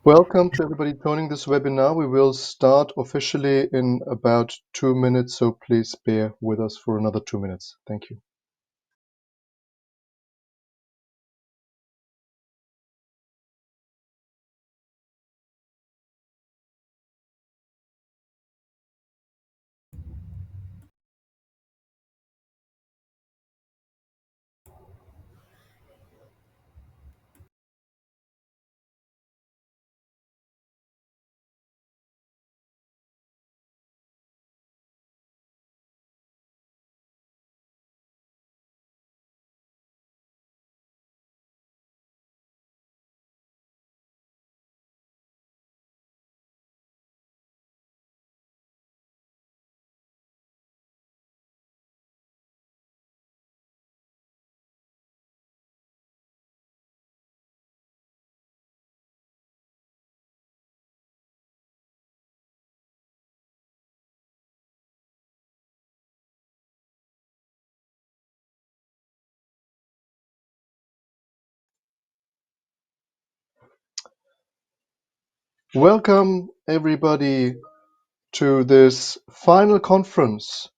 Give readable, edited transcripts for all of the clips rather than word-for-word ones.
Welcome to everybody joining this webinar. We will start officially in about 2 minutes, so please bear with us for another 2 minutes. Thank you. Welcome everybody to this final conference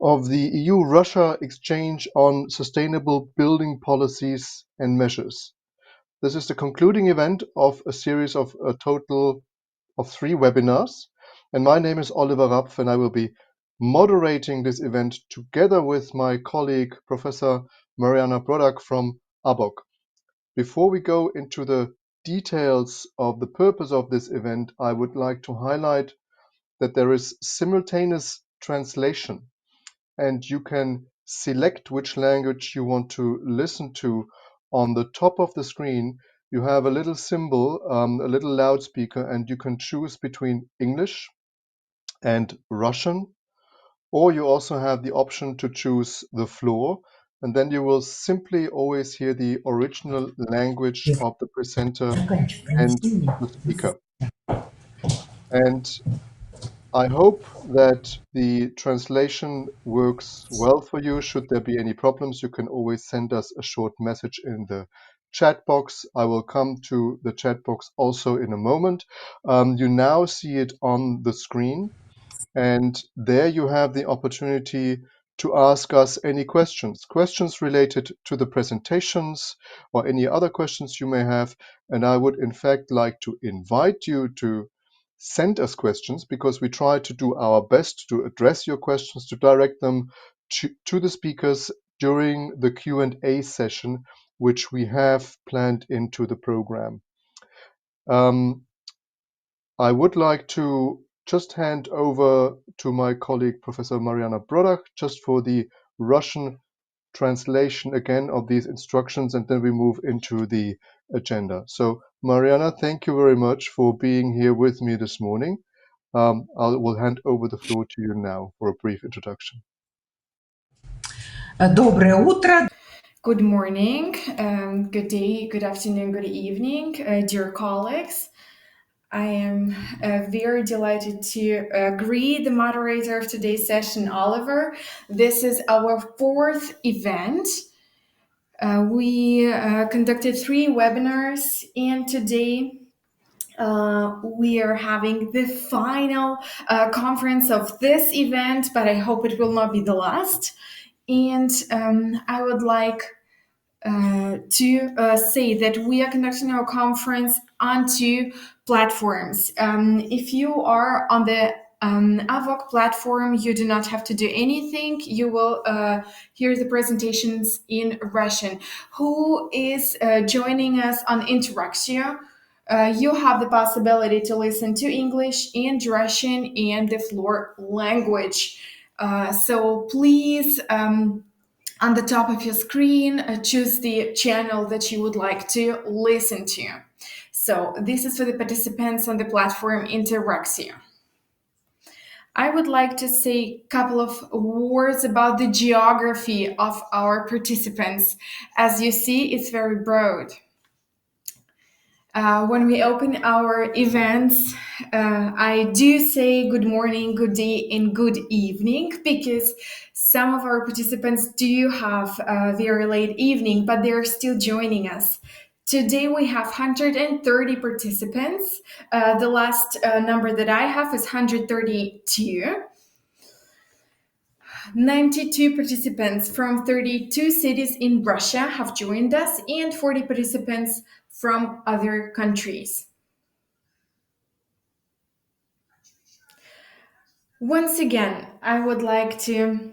of the EU-Russia exchange on sustainable building policies and measures. This is the concluding event of a series of a total of 3 webinars. And my name is Oliver Rapf, and I will be moderating this event together with my colleague, Professor Mariana Brodak from ABOC. Before we go into the details of the purpose of this event, I would like to highlight that there is simultaneous translation, and you can select which language you want to listen to. On the top of the screen, you have a little symbol, a little loudspeaker, and you can choose between English and Russian, or you also have the option to choose the floor, and then you will simply always hear the original language of the presenter and the speaker. And I hope that the translation works well for you. Should there be any problems, you can always send us a short message in the chat box. I will come to the chat box also in a moment. You now see it on the screen, and there you have the opportunity to ask us any questions related to the presentations or any other questions you may have. And I would in fact like to invite you to send us questions, because we try to do our best to address your questions, to direct them to the speakers during the Q&A session, which we have planned into the program. I would like to just hand over to my colleague, Professor Mariana Brodak, just for the Russian translation again of these instructions, and then we move into the agenda. So, Mariana, thank you very much for being here with me this morning. I will hand over the floor to you now for a brief introduction. Доброе утро. Good morning, good day, good afternoon, good evening, dear colleagues. I am very delighted to greet the moderator of today's session, Oliver. This is our 4th event. We conducted 3 webinars, and today we are having the final conference of this event, but I hope it will not be the last. And I would like to say that we are conducting our conference on 2 platforms. If you are on the AVOC platform, you do not have to do anything. You will hear the presentations in Russian. Who is joining us on Interactio? You have the possibility to listen to English and Russian and the floor language. So please, on the top of your screen, choose the channel that you would like to listen to. So this is for the participants on the platform Interactio. I would like to say a couple of words about the geography of our participants. As you see, it's very broad. When we open our events, I do say good morning, good day, and good evening, because some of our participants do have a very late evening, but they're still joining us. Today we have 130 participants. The last number that I have is 132. 92 participants from 32 cities in Russia have joined us, and 40 participants from other countries. Once again, I would like to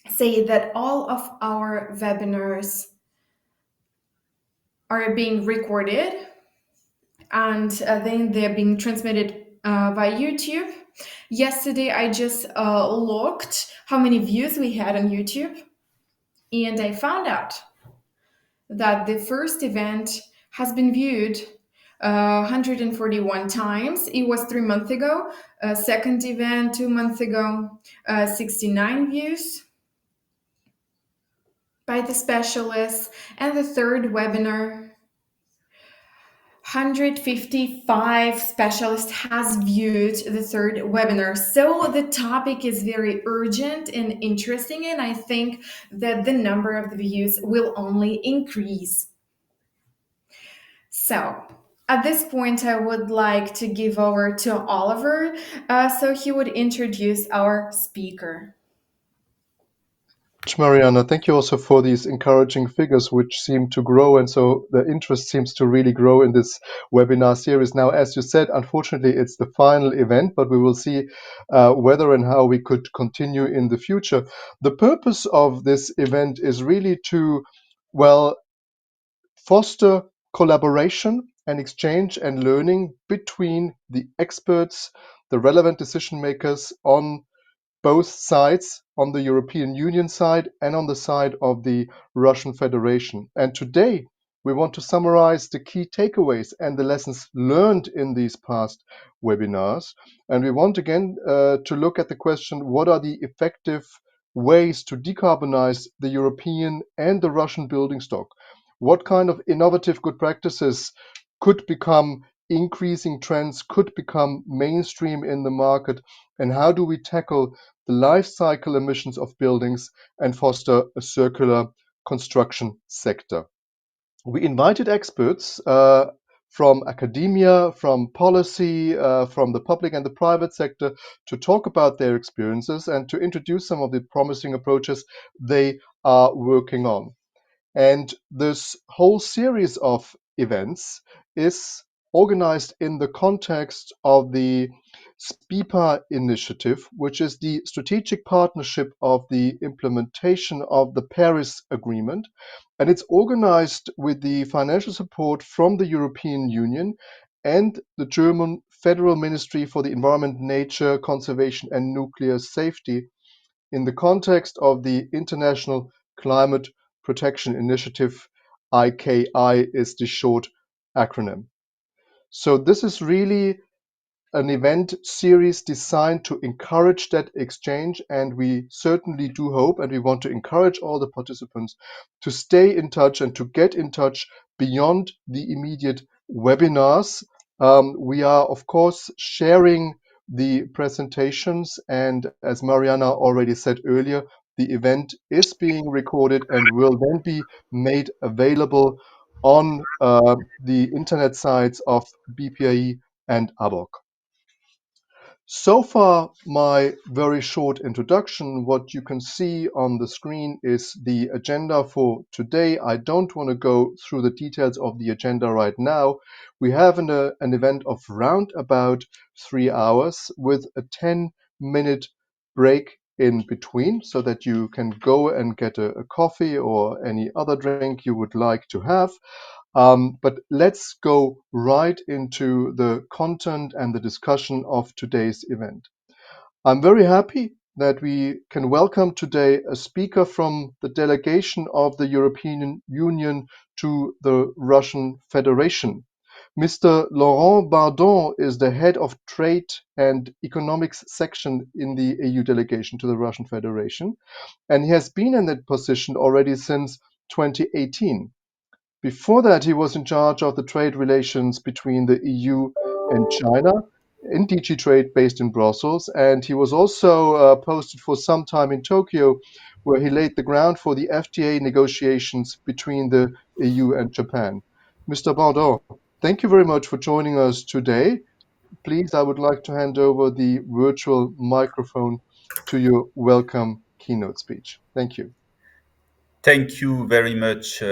say that all of our webinars are being recorded, and then they're being transmitted by YouTube. Yesterday, I just looked how many views we had on YouTube, and I found out that the first event has been viewed 141 times. It was 3 months ago. Second event 2 months ago, 69 views by the specialists, and the third webinar 155 specialists has viewed the third webinar. So the topic is very urgent and interesting, and I think that the number of the views will only increase. So at this point, I would like to give over to Oliver so he would introduce our speaker. Mariana, thank you also for these encouraging figures which seem to grow, and so the interest seems to really grow in this webinar series. Now, as you said, unfortunately it's the final event, but we will see whether and how we could continue in the future. The purpose of this event is really to, well, foster collaboration and exchange and learning between the experts, the relevant decision makers on both sides, on the European Union side and on the side of the Russian Federation. And today, we want to summarize the key takeaways and the lessons learned in these past webinars. And we want again to look at the question, what are the effective ways to decarbonize the European and the Russian building stock? What kind of innovative good practices could become increasing trends, could become mainstream in the market, and how do we tackle the life cycle emissions of buildings and foster a circular construction sector? We invited experts from academia, from policy, from the public and the private sector to talk about their experiences and to introduce some of the promising approaches they are working on. And this whole series of events is organized in the context of the SPIPA initiative, which is the strategic partnership of the implementation of the Paris Agreement. And it's organized with the financial support from the European Union and the German Federal Ministry for the Environment, Nature, Conservation and Nuclear Safety in the context of the International Climate Protection Initiative. IKI is the short acronym. So this is really an event series designed to encourage that exchange, and we certainly do hope and we want to encourage all the participants to stay in touch and to get in touch beyond the immediate webinars. We are, of course, sharing the presentations, and as Mariana already said earlier, the event is being recorded and will then be made available on the internet sites of BPAE and ABOC. So far, my very short introduction. What you can see on the screen is the agenda for today. I don't want to go through the details of the agenda right now. We have an event of round about 3 hours with a 10-minute break in between so that you can go and get a coffee or any other drink you would like to have. But let's go right into the content and the discussion of today's event. I'm very happy that we can welcome today a speaker from the delegation of the European Union to the Russian Federation. Mr. Laurent Bardon is the head of trade and economics section in the EU delegation to the Russian Federation, and he has been in that position already since 2018. Before that, he was in charge of the trade relations between the EU and China in DG Trade based in Brussels. And he was also posted for some time in Tokyo, where he laid the ground for the FTA negotiations between the EU and Japan. Mr. Baudot, thank you very much for joining us today. Please, I would like to hand over the virtual microphone to your welcome keynote speech. Thank you. Thank you very much,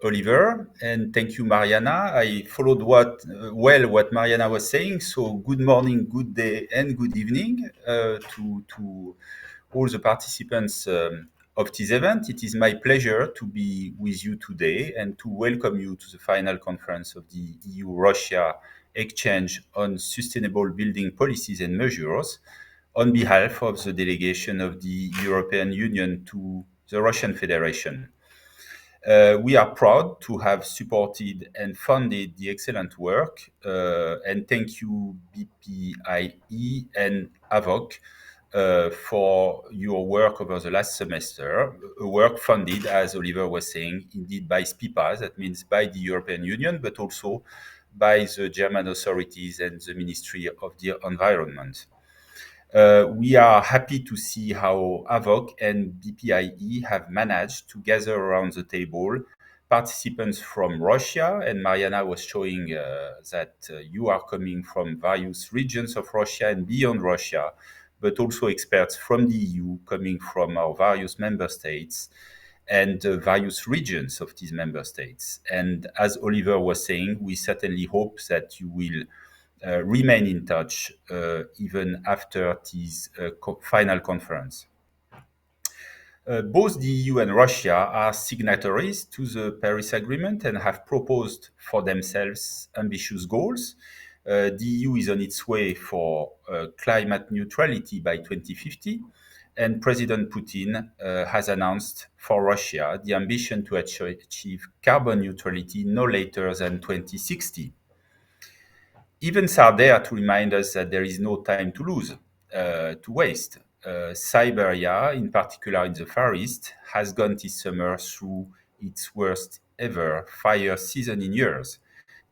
Oliver, and thank you, Mariana. I followed what Mariana was saying. So, good morning, good day, and good evening to all the participants of this event. It is my pleasure to be with you today and to welcome you to the final conference of the EU-Russia Exchange on Sustainable Building Policies and Measures on behalf of the delegation of the European Union to the Russian Federation. We are proud to have supported and funded the excellent work, and thank you, BPIE and AVOC, for your work over the last semester, a work funded, as Oliver was saying, indeed by SPIPA, that means by the European Union, but also by the German authorities and the Ministry of the Environment. We are happy to see how AVOC and BPIE have managed to gather around the table participants from Russia, and Mariana was showing that you are coming from various regions of Russia and beyond Russia, but also experts from the EU coming from our various member states and various regions of these member states. And as Oliver was saying, we certainly hope that you will remain in touch even after this final conference. Both the EU and Russia are signatories to the Paris Agreement and have proposed for themselves ambitious goals. The EU is on its way for climate neutrality by 2050, and President Putin has announced for Russia the ambition to achieve carbon neutrality no later than 2060. Events are there to remind us that there is no time to lose, to waste. Siberia, in particular in the Far East, has gone this summer through its worst ever fire season in years.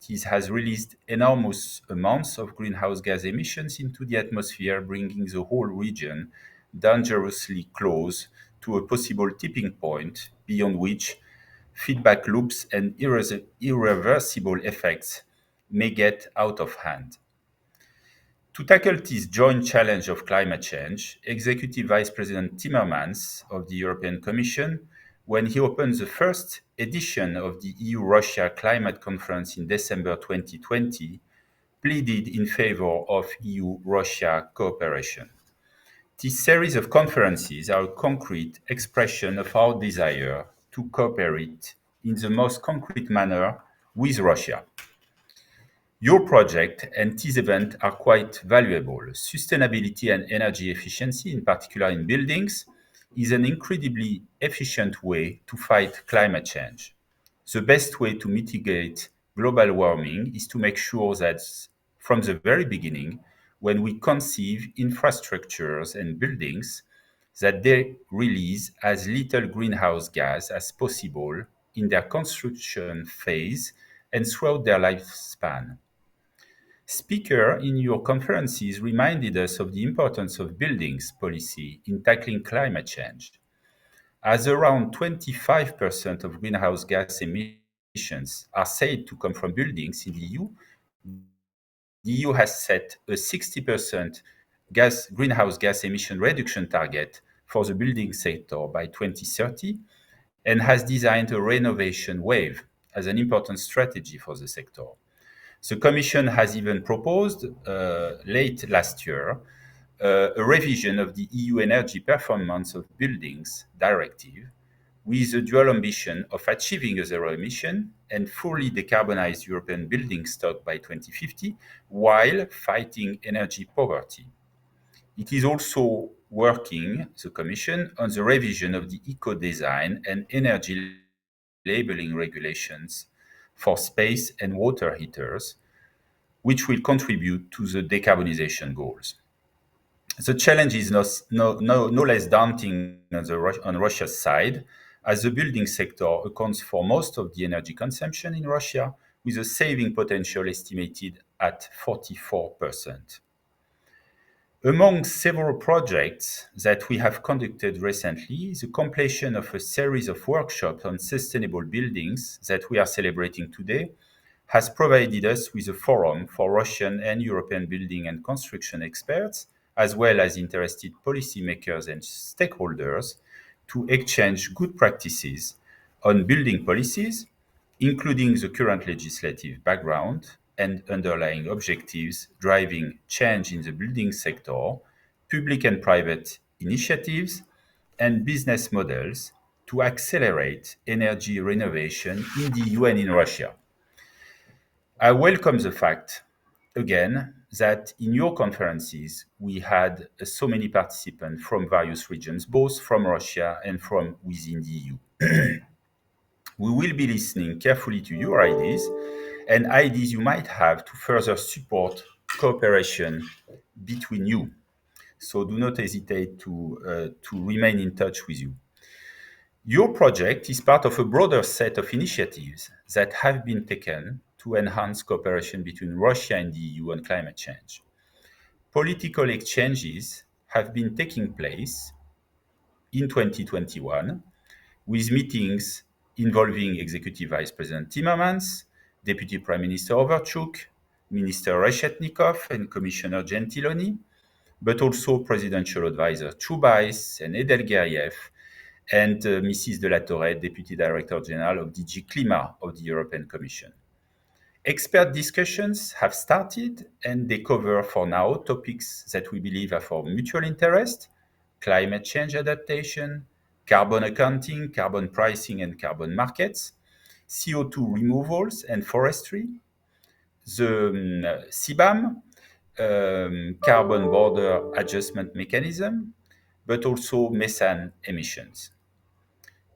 This has released enormous amounts of greenhouse gas emissions into the atmosphere, bringing the whole region dangerously close to a possible tipping point beyond which feedback loops and irreversible effects may get out of hand. To tackle this joint challenge of climate change, Executive Vice President Timmermans of the European Commission, when he opened the first edition of the EU-Russia Climate Conference in December 2020, pleaded in favor of EU-Russia cooperation. This series of conferences are a concrete expression of our desire to cooperate in the most concrete manner with Russia. Your project and this event are quite valuable. Sustainability and energy efficiency, in particular in buildings, is an incredibly efficient way to fight climate change. The best way to mitigate global warming is to make sure that from the very beginning, when we conceive infrastructures and buildings, that they release as little greenhouse gas as possible in their construction phase and throughout their lifespan. Speaker in your conferences reminded us of the importance of buildings policy in tackling climate change. As around 25% of greenhouse gas emissions are said to come from buildings in the EU, the EU has set a 60% greenhouse gas emission reduction target for the building sector by 2030 and has designed a renovation wave as an important strategy for the sector. The Commission has even proposed late last year a revision of the EU Energy Performance of Buildings Directive with the dual ambition of achieving a zero emission and fully decarbonized European building stock by 2050 while fighting energy poverty. It is also working, the Commission, on the revision of the eco-design and energy labeling regulations for space and water heaters, which will contribute to the decarbonization goals. The challenge is no less daunting on Russia's side, as the building sector accounts for most of the energy consumption in Russia, with a saving potential estimated at 44%. Among several projects that we have conducted recently, the completion of a series of workshops on sustainable buildings that we are celebrating today has provided us with a forum for Russian and European building and construction experts, as well as interested policymakers and stakeholders, to exchange good practices on building policies, including the current legislative background and underlying objectives driving change in the building sector, public and private initiatives, and business models to accelerate energy renovation in the EU and in Russia. I welcome the fact, again, that in your conferences we had so many participants from various regions, both from Russia and from within the EU. We will be listening carefully to your ideas and ideas you might have to further support cooperation between you. So do not hesitate to remain in touch with you. Your project is part of a broader set of initiatives that have been taken to enhance cooperation between Russia and the EU on climate change. Political exchanges have been taking place in 2021 with meetings involving Executive Vice President Timmermans, Deputy Prime Minister Overchuk, Minister Reshetnikov and Commissioner Gentiloni, but also Presidential Advisor Chubais and Edelgeriev, and Mrs. de la Torre, Deputy Director General of DG Clima of the European Commission. Expert discussions have started, and they cover for now topics that we believe are of mutual interest: climate change adaptation, carbon accounting, carbon pricing and carbon markets, CO2 removals and forestry, the CBAM, carbon border adjustment mechanism, but also methane emissions.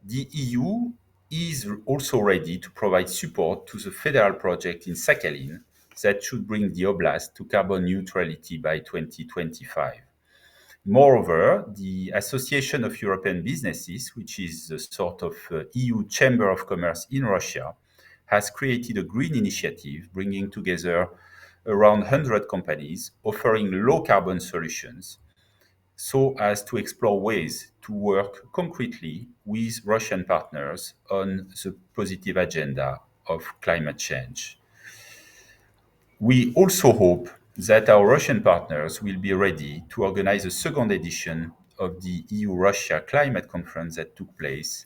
The EU is also ready to provide support to the federal project in Sakhalin that should bring the oblast to carbon neutrality by 2025. Moreover, the Association of European Businesses, which is a sort of EU Chamber of Commerce in Russia, has created a green initiative bringing together around 100 companies offering low carbon solutions so as to explore ways to work concretely with Russian partners on the positive agenda of climate change. We also hope that our Russian partners will be ready to organize a second edition of the EU-Russia Climate Conference that took place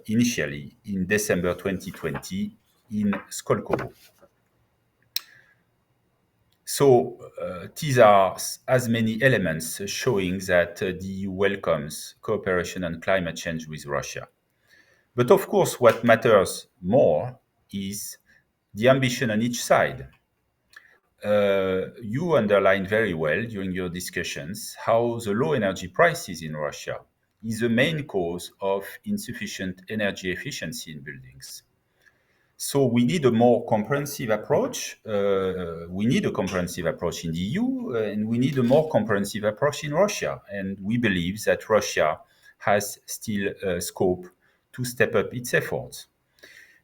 initially in December 2020 in Skolkovo. So these are as many elements showing that the EU welcomes cooperation on climate change with Russia. But of course, what matters more is the ambition on each side. You underlined very well during your discussions how the low energy prices in Russia is the main cause of insufficient energy efficiency in buildings. So we need a more comprehensive approach. We need a comprehensive approach in the EU, and we need a more comprehensive approach in Russia. And we believe that Russia has still scope to step up its efforts.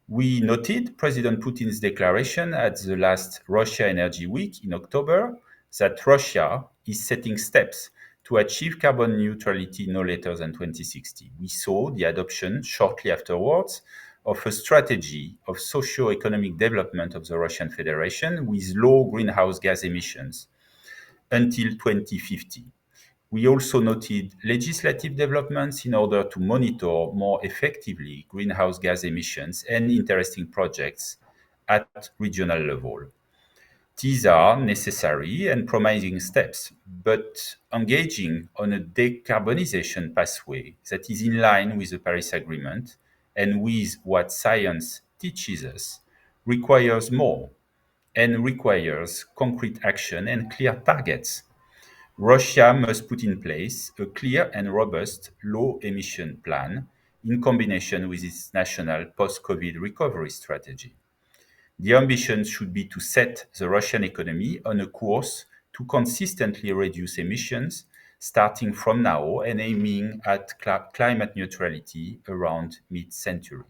We noted President Putin's declaration at the last Russia Energy Week in October that Russia is setting steps to achieve carbon neutrality no later than 2060. We saw the adoption shortly afterwards of a strategy of socio-economic development of the Russian Federation with low greenhouse gas emissions until 2050. We also noted legislative developments in order to monitor more effectively greenhouse gas emissions and interesting projects at regional level. These are necessary and promising steps, but engaging on a decarbonization pathway that is in line with the Paris Agreement and with what science teaches us requires more and requires concrete action and clear targets. Russia must put in place a clear and robust low-emission plan in combination with its national post-COVID recovery strategy. The ambition should be to set the Russian economy on a course to consistently reduce emissions starting from now and aiming at climate neutrality around mid-century.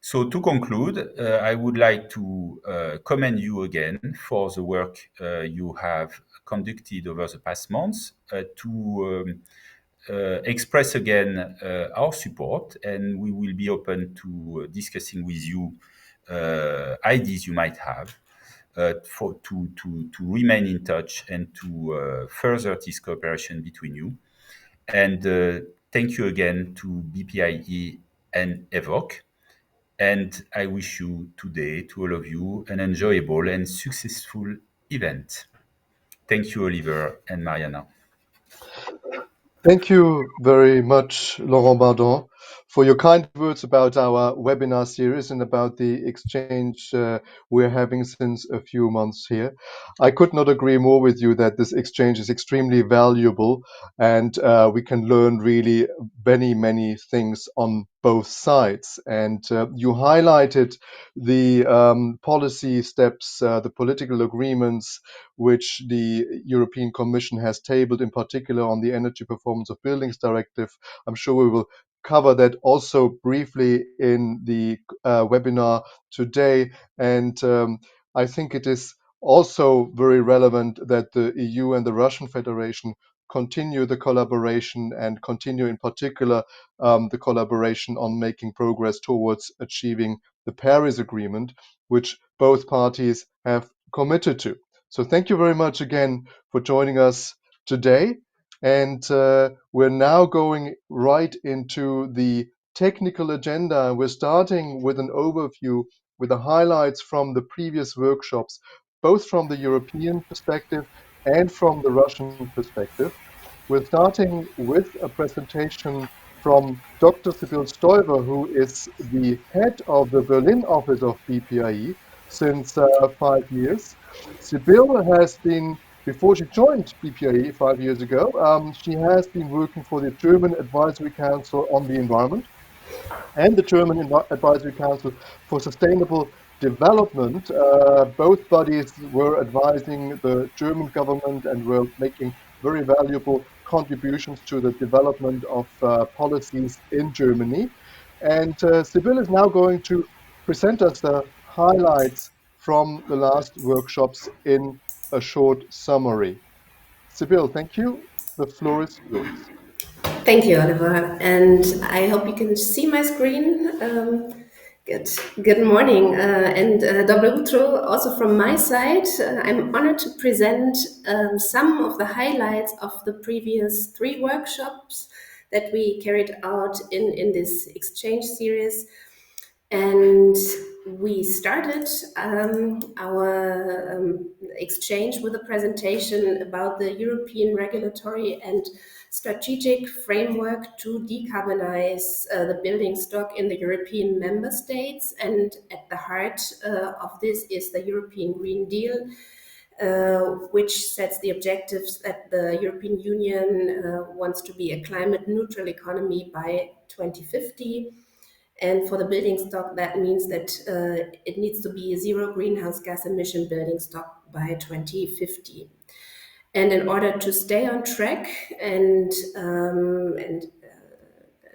So to conclude, I would like to commend you again for the work you have conducted over the past months to express again our support, and we will be open to discussing with you ideas you might have to remain in touch and to further this cooperation between you. And thank you again to BPIE and EVOC. And I wish you today, to all of you, an enjoyable and successful event. Thank you, Oliver and Mariana. Thank you very much, Laurent Bardon, for your kind words about our webinar series and about the exchange we're having since a few months here. I could not agree more with you that this exchange is extremely valuable, and we can learn really many, many things on both sides. And you highlighted the policy steps, the political agreements which the European Commission has tabled, in particular on the Energy Performance of Buildings Directive. I'm sure we will cover that also briefly in the webinar today. And I think it is also very relevant that the EU and the Russian Federation continue the collaboration and continue in particular the collaboration on making progress towards achieving the Paris Agreement, which both parties have committed to. So thank you very much again for joining us today. And we're now going right into the technical agenda. We're starting with an overview with the highlights from the previous workshops, both from the European perspective and from the Russian perspective. We're starting with a presentation from Dr. Sibyl Stoiber, who is the head of the Berlin office of BPIE since 5 years. Sibyl has been, before she joined BPIE 5 years ago, she has been working for the German Advisory Council on the Environment and the German Advisory Council for Sustainable Development. Both bodies were advising the German government and were making very valuable contributions to the development of policies in Germany. And Sibyl is now going to present us the highlights from the last workshops in a short summary. Sibyl, thank you. The floor is yours. Thank you, Oliver, and I hope you can see my screen. Good morning, and Dobro Jutro, also from my side. I'm honored to present some of the highlights of the previous 3 workshops that we carried out in this exchange series. And we started our exchange with a presentation about the European regulatory and strategic framework to decarbonize the building stock in the European member states. And at the heart of this is the European Green Deal, which sets the objectives that the European Union wants to be a climate neutral economy by 2050. And for the building stock, that means that it needs to be a zero greenhouse gas emission building stock by 2050. And in order to stay on track and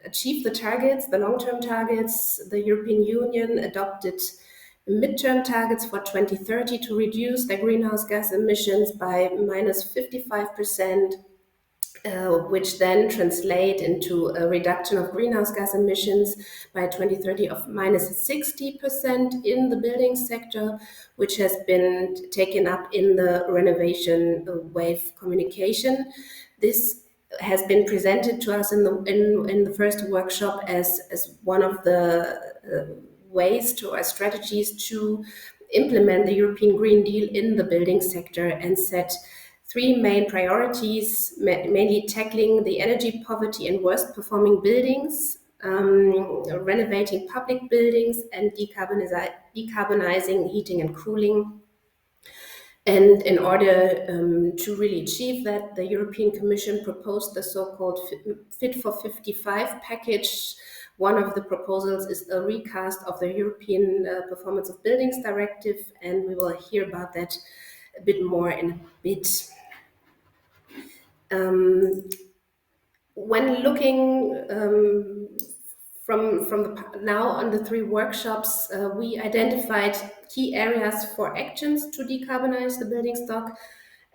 achieve the targets, the long-term targets, the European Union adopted midterm targets for 2030 to reduce their greenhouse gas emissions by minus 55%. Which then translate into a reduction of greenhouse gas emissions by 2030 of minus 60% in the building sector, which has been taken up in the renovation wave communication. This has been presented to us in the first workshop as one of the ways to our strategies to implement the European Green Deal in the building sector and set 3 main priorities, mainly tackling the energy poverty and worst performing buildings, renovating public buildings, and decarbonizing heating and cooling. And in order to really achieve that, the European Commission proposed the so-called Fit for 55 package. One of the proposals is a recast of the European Performance of Buildings Directive, and we will hear about that a bit more in a bit. When looking from now on the 3 workshops, we identified key areas for actions to decarbonize the building stock,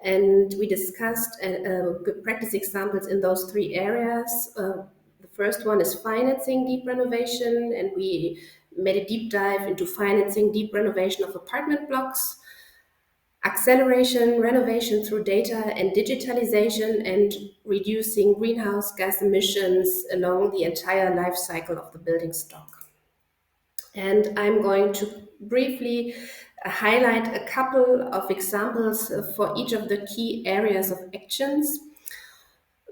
and we discussed good practice examples in those 3 areas. The first one is financing deep renovation, and we made a deep dive into financing deep renovation of apartment blocks, acceleration, renovation through data and digitalization, and reducing greenhouse gas emissions along the entire life cycle of the building stock. And I'm going to briefly highlight a couple of examples for each of the key areas of actions.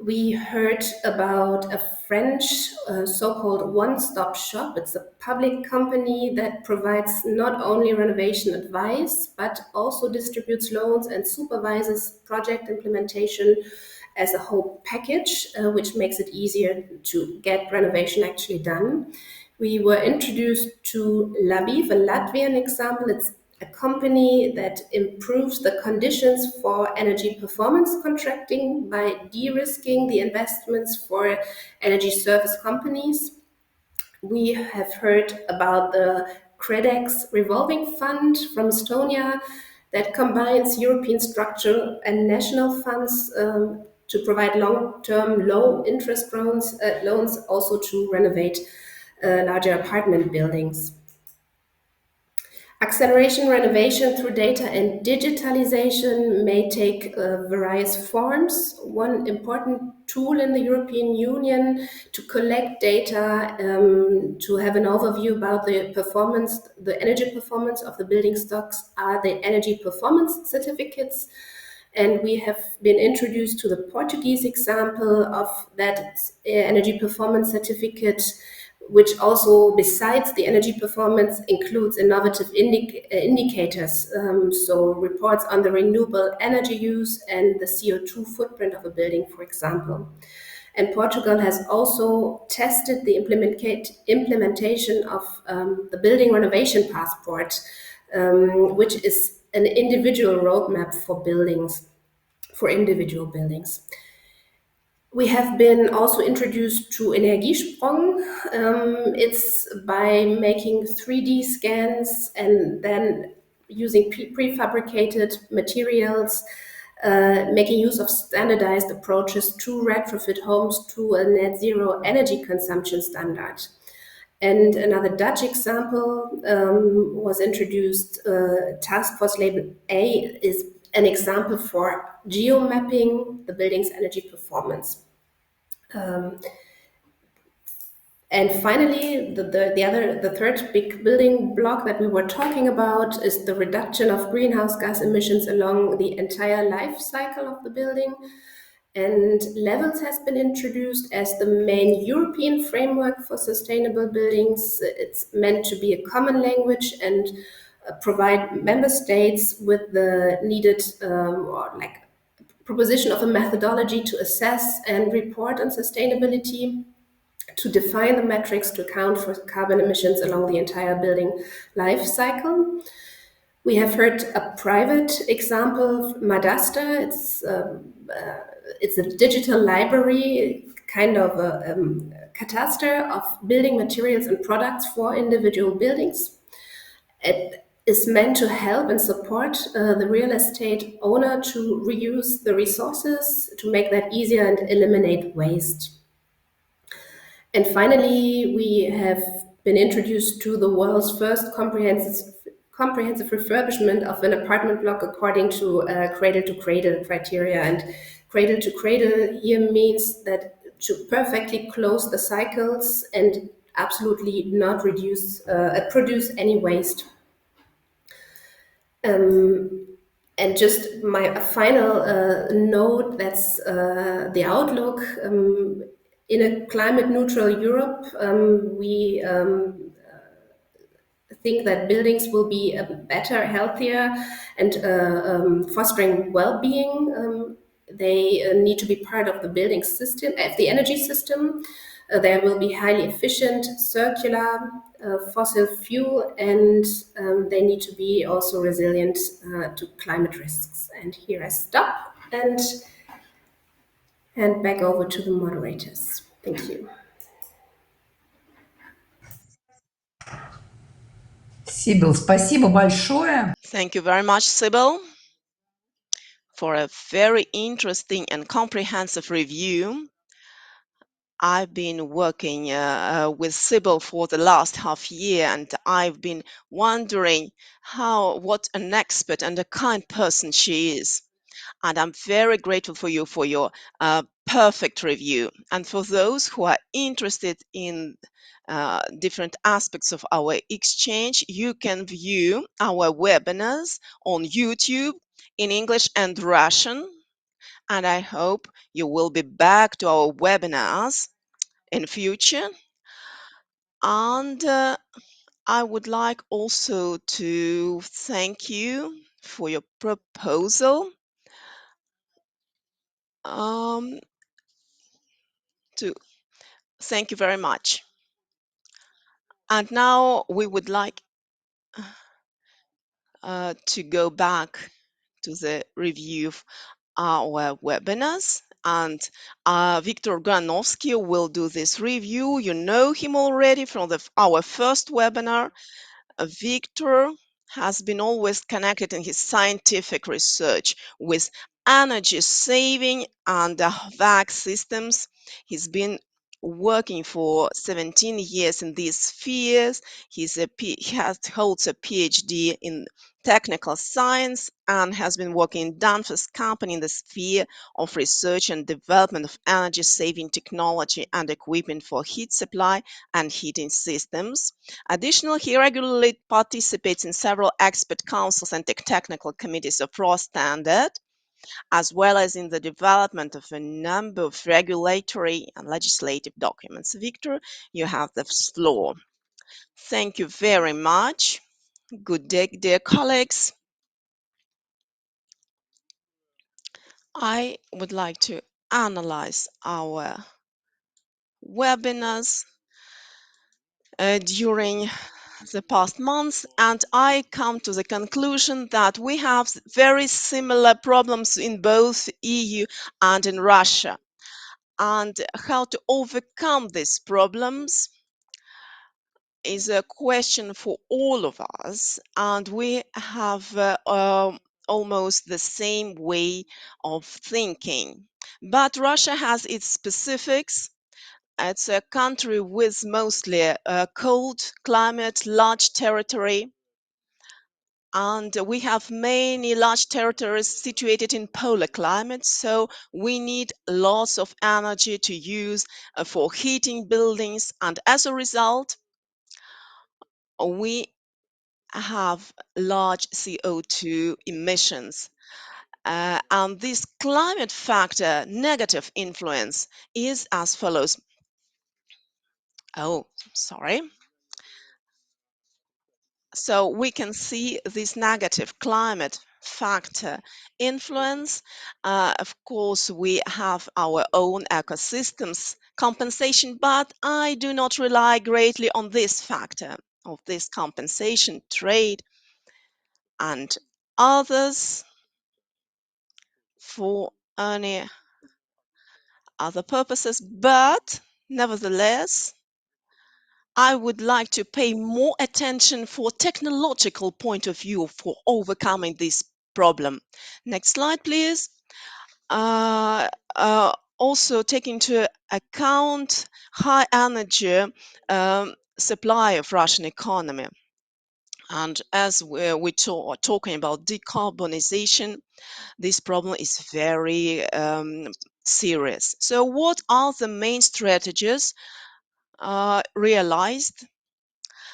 We heard about a French so-called one-stop shop. It's a public company that provides not only renovation advice, but also distributes loans and supervises project implementation as a whole package, which makes it easier to get renovation actually done. We were introduced to Labiv, a Latvian example. It's a company that improves the conditions for energy performance contracting by de-risking the investments for energy service companies. We have heard about the CREDEX revolving fund from Estonia that combines European structural and national funds to provide long-term low-interest loans also to renovate larger apartment buildings. Acceleration renovation through data and digitalization may take various forms. One important tool in the European Union to collect data, to have an overview about the performance, the energy performance of the building stocks, are the energy performance certificates. And we have been introduced to the Portuguese example of that energy performance certificate, which also, besides the energy performance, includes innovative indicators, so reports on the renewable energy use and the CO2 footprint of a building, for example. And Portugal has also tested the implementation of the building renovation passport, which is an individual roadmap for buildings, for individual buildings. We have been also introduced to Energiesprong. It's by making 3D scans and then using prefabricated materials, making use of standardized approaches to retrofit homes to a net zero energy consumption standard. And another Dutch example was introduced. Task Force Label A is an example for geomapping the building's energy performance. And finally, the third big building block that we were talking about is the reduction of greenhouse gas emissions along the entire life cycle of the building. And Levels has been introduced as the main European framework for sustainable buildings. It's meant to be a common language and provide member states with the needed proposition of a methodology to assess and report on sustainability, to define the metrics to account for carbon emissions along the entire building life cycle. We have heard a private example, Madasta. It's a digital library, kind of a cataster of building materials and products for individual buildings. It is meant to help and support the real estate owner to reuse the resources, to make that easier and eliminate waste. And finally, we have been introduced to the world's first comprehensive refurbishment of an apartment block according to cradle-to-cradle criteria. And cradle-to-cradle here means that to perfectly close the cycles and absolutely not produce any waste. And just my final note, that's the outlook. In a climate-neutral Europe, we think that buildings will be better, healthier, and fostering well-being. They need to be part of the building system, the energy system. They will be highly efficient, circular, fossil fuel, and they need to be also resilient to climate risks. And here I stop and hand back over to the moderators. Thank you. Сибил, спасибо большое. Thank you very much, Sybil, for a very interesting and comprehensive review. I've been working with Sybil for the last half year, and I've been wondering what an expert and a kind person she is. And I'm very grateful for you for your perfect review. And for those who are interested in different aspects of our exchange, you can view our webinars on YouTube in English and Russian. And I hope you will be back to our webinars in future. And I would like also to thank you for your proposal. To Thank you very much. And now we would like to go back to the review of our webinars. And Viktor Garnovsky will do this review. You know him already from our first webinar. Victor has been always connected in his scientific research with energy saving and HVAC systems. He's been working for 17 years in these spheres. He holds a PhD in technical science and has been working in Danfoss company in the sphere of research and development of energy saving technology and equipment for heat supply and heating systems. Additionally, he regularly participates in several expert councils and technical committees of raw standard, as well as in the development of a number of regulatory and legislative documents. Victor, you have the floor. Thank you very much. Good day, dear colleagues. I would like to analyze our webinars during the past months, and I come to the conclusion that we have very similar problems in both EU and in Russia. And how to overcome these problems is a question for all of us, and we have almost the same way of thinking. But Russia has its specifics. It's a country with mostly a cold climate, large territory, and we have many large territories situated in polar climates, so we need lots of energy to use for heating buildings, and as a result, we have large CO2 emissions. And this climate factor negative influence is as follows. Oh, sorry. So we can see this negative climate factor influence. Of course, we have our own ecosystems compensation, but I do not rely greatly on this factor of this compensation, trade, and others for any other purposes. But nevertheless, I would like to pay more attention for technological point of view for overcoming this problem. Next slide, please. Also take into account high energy supply of Russian economy. And as we're talking about decarbonization, this problem is very serious. So what are the main strategies realized,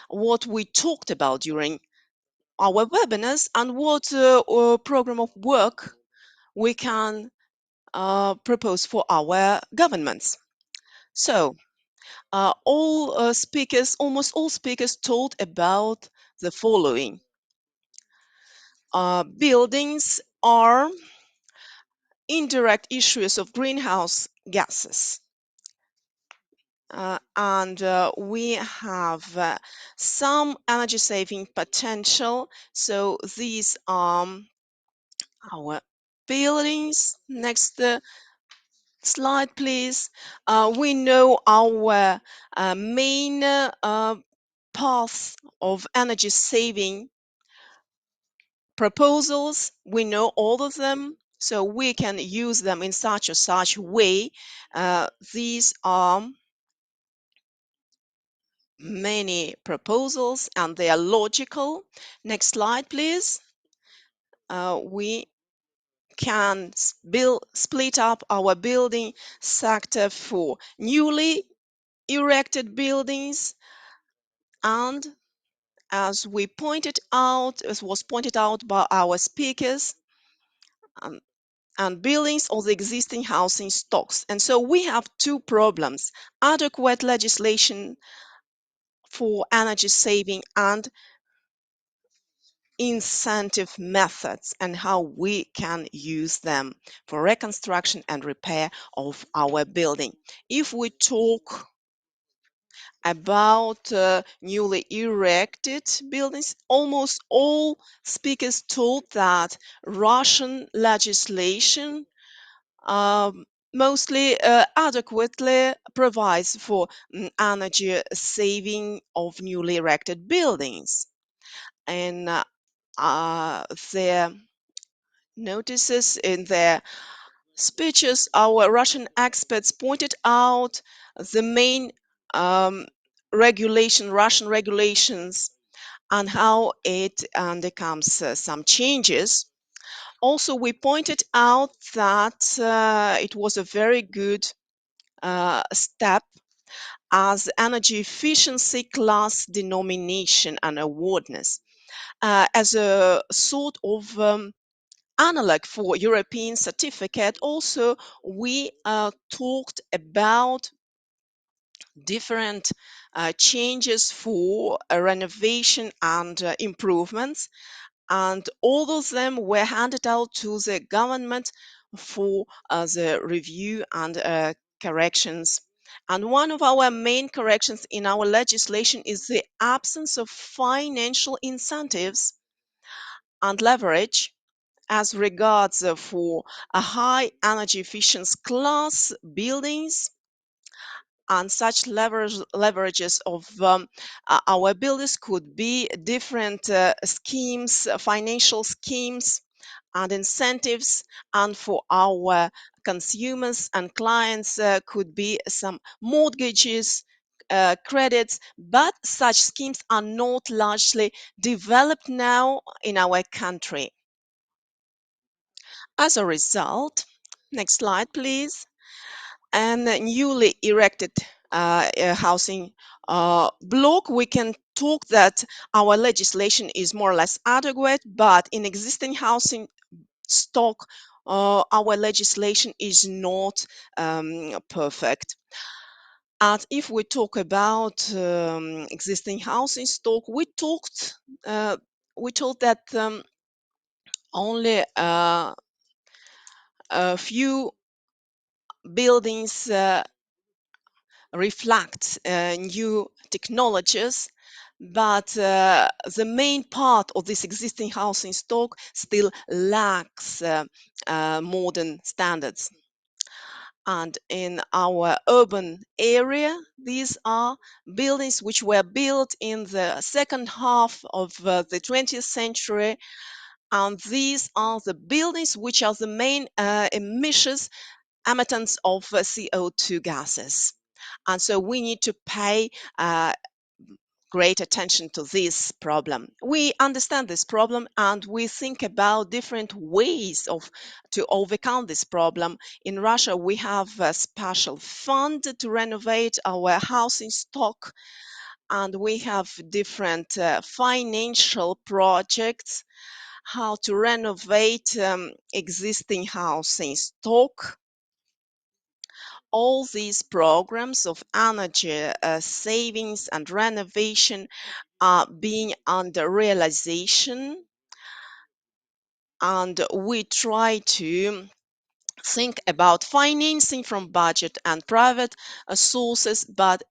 what we talked about during our webinars, and what program of work we can propose for our governments? So almost all speakers told about the following. Buildings are indirect issuers of greenhouse gases. And we have some energy saving potential. So these are our buildings. Next slide, please. We know our main path of energy saving proposals. We know all of them. So we can use them in such or such way. These are many proposals and they are logical. Next slide, please. We can split up our building sector for newly erected buildings and as was pointed out by our speakers, um, and buildings of the existing housing stocks. And so we have two problems: adequate legislation for energy saving and incentive methods and how we can use them for reconstruction and repair of our building. If we talk about newly erected buildings, almost all speakers told that Russian legislation mostly adequately provides for energy saving of newly erected buildings. And their notices in their speeches, our Russian experts pointed out the main um, Russian regulations, and how it undercomes some changes. Also, we pointed out that it was a very good step as energy efficiency class denomination and awardness as a sort of analog for European certificate. Also, we talked about different changes for renovation and improvements, and all of them were handed out to the government for the review and corrections. And one of our main corrections in our legislation is the absence of financial incentives and leverage as regards for a high energy efficiency class buildings, and such leverages of our buildings could be different schemes, financial schemes and incentives, and for our consumers and clients could be some mortgages, credits, but such schemes are not largely developed now in our country. As a result, next slide, please. And a newly erected housing block, we can talk that our legislation is more or less adequate, but in existing housing stock, our legislation is not perfect. And if we talk about existing housing stock, we told that only a few buildings reflect new technologies, but the main part of this existing housing stock still lacks modern standards. And in our urban area, these are buildings which were built in the second half of the 20th century, and these are the buildings which are the main emitters of CO2 gases. And so we need to pay great attention to this problem. We understand this problem and we think about different ways to overcome this problem. In Russia, we have a special fund to renovate our housing stock, and we have different financial projects how to renovate existing housing stock. All these programs of energy savings and renovation are being under realization, and we try to think about financing from budget and private sources, but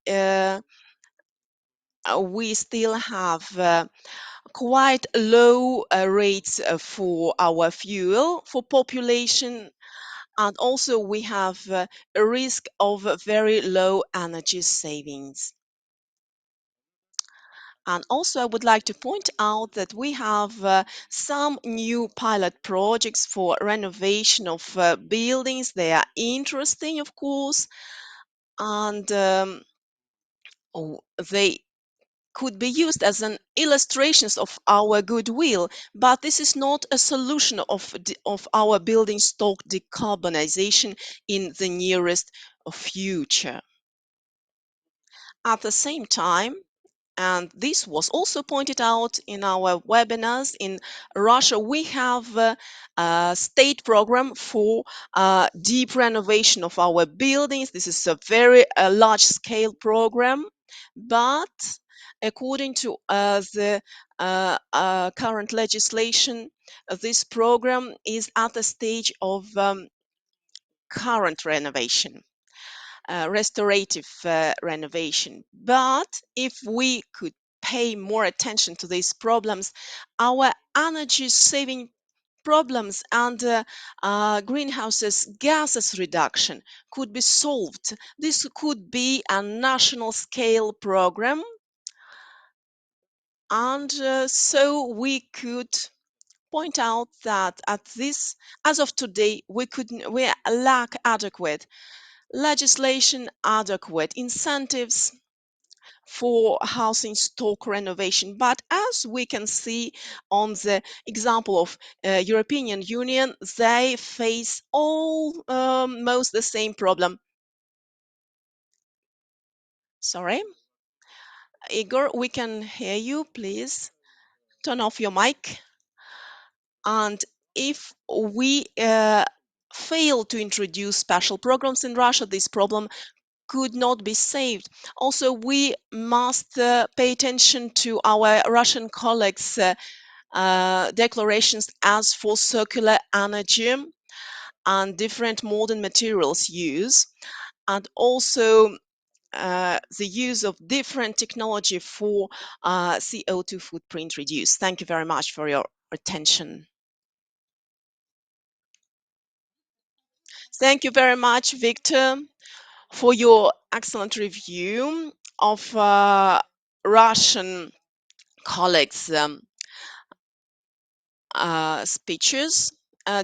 we still have quite low rates for our fuel for population, and also we have a risk of very low energy savings. And also, I would like to point out that we have some new pilot projects for renovation of buildings. They are interesting, of course, and they could be used as an illustrations of our goodwill, but this is not a solution of our building stock decarbonization in the nearest future. At the same time, and this was also pointed out in our webinars, in Russia we have a state program for deep renovation of our buildings. This is a very large scale program, but according to the current legislation, this program is at the stage of current renovation, restorative renovation. But if we could pay more attention to these problems, our energy saving problems and greenhouse gases reduction could be solved. This could be a national scale program, and so we could point out that at this, as of today, we lack adequate legislation, adequate incentives for housing stock renovation. But as we can see on the example of European Union, they face almost the same problem. Sorry, Igor, we can hear you. Please turn off your mic. And if we fail to introduce special programs in Russia, this problem could not be saved. Also, we must pay attention to our Russian colleagues' declarations as for circular energy and different modern materials use, and also the use of different technology for CO2 footprint reduce. Thank you very much for your attention. Thank you very much, Victor, for your excellent review of Russian colleagues' speeches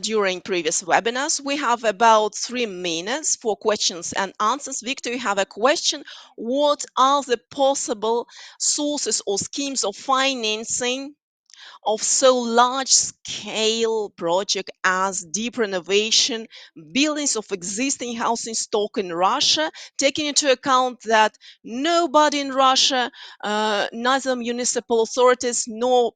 during previous webinars. We have about 3 minutes for questions and answers. Victor, you have a question. What are the possible sources or schemes of financing of so large scale project as deep renovation, buildings of existing housing stock in Russia, taking into account that nobody in Russia, neither municipal authorities nor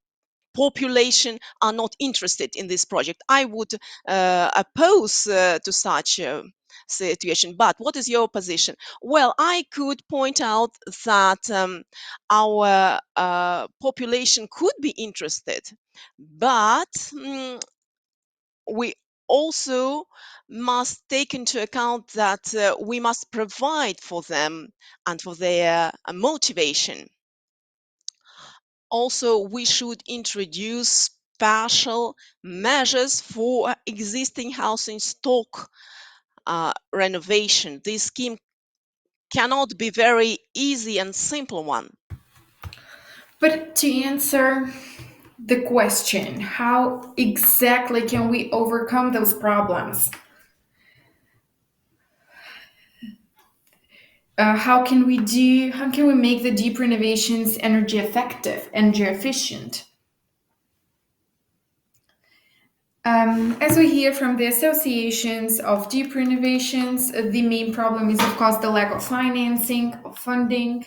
population are not interested in this project? I would oppose to such a situation. But what is your position? Well, I could point out that our population could be interested, but we also must take into account that we must provide for them and for their motivation. Also, we should introduce special measures for existing housing stock renovation. This scheme cannot be very easy and simple one. But to answer the question, how exactly can we overcome those problems? How can we make the deep renovations energy effective, energy efficient? As we hear from the associations of deep renovations, the main problem is, of course, the lack of financing, of funding,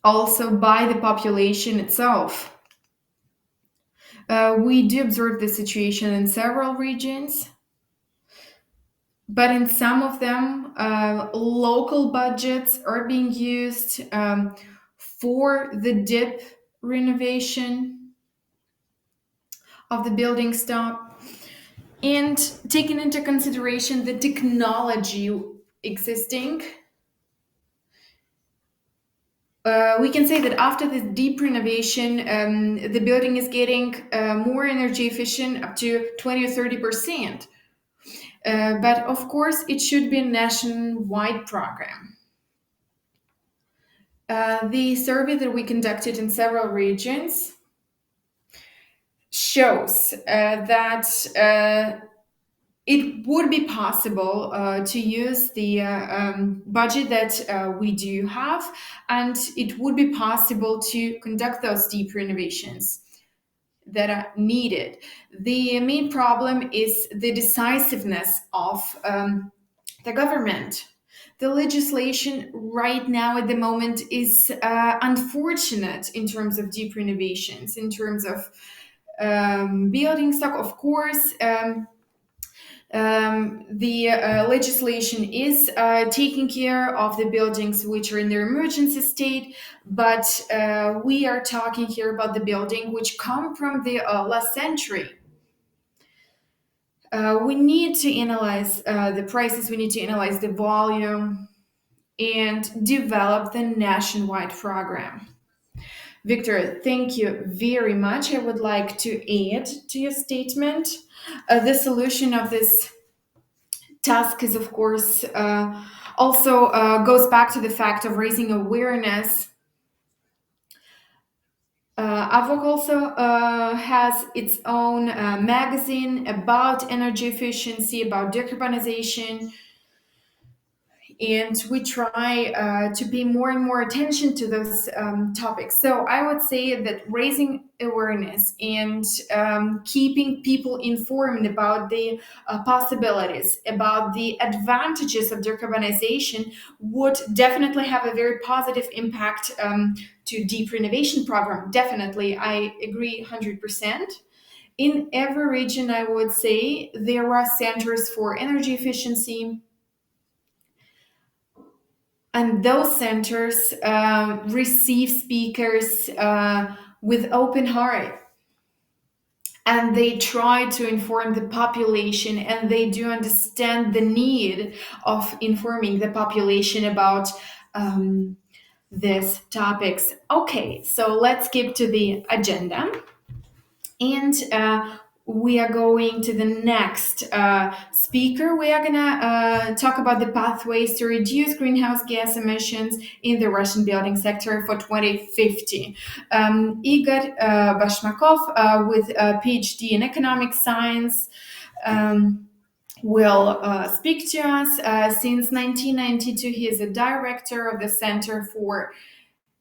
also by the population itself. We do observe the situation in several regions, but in some of them, local budgets are being used for the deep renovation of the building stock, and taking into consideration the technology existing, we can say that after this deep renovation, the building is getting more energy efficient, up to 20 or 30%. But of course, it should be a nationwide program. The survey that we conducted in several regions shows that it would be possible to use the budget that we do have, and it would be possible to conduct those deep renovations that are needed. The main problem is the decisiveness of the government. The legislation right now at the moment is unfortunate in terms of deep renovations, in terms of building stock, of course. The legislation is taking care of the buildings which are in their emergency state, but we are talking here about the building which come from the last century. We need to analyze the prices, we need to analyze the volume, and develop the nationwide program. Victor, thank you very much. I would like to add to your statement. The solution of this task is, of course, also goes back to the fact of raising awareness. AVOC also has its own magazine about energy efficiency, about decarbonization, and we try to pay more and more attention to those topics. So I would say that raising awareness and keeping people informed about the possibilities, about the advantages of decarbonization would definitely have a very positive impact to deep renovation program. Definitely, I agree 100%. In every region, I would say there are centers for energy efficiency, and those centers receive speakers with open heart, and they try to inform the population, and they do understand the need of informing the population about these topics. Okay, so let's skip to the agenda, and we are going to the next speaker. We are going to talk about the pathways to reduce greenhouse gas emissions in the Russian building sector for 2050. Igor Bashmakov, with a PhD in economic science, will speak to us. Since 1992, he is a director of the Center for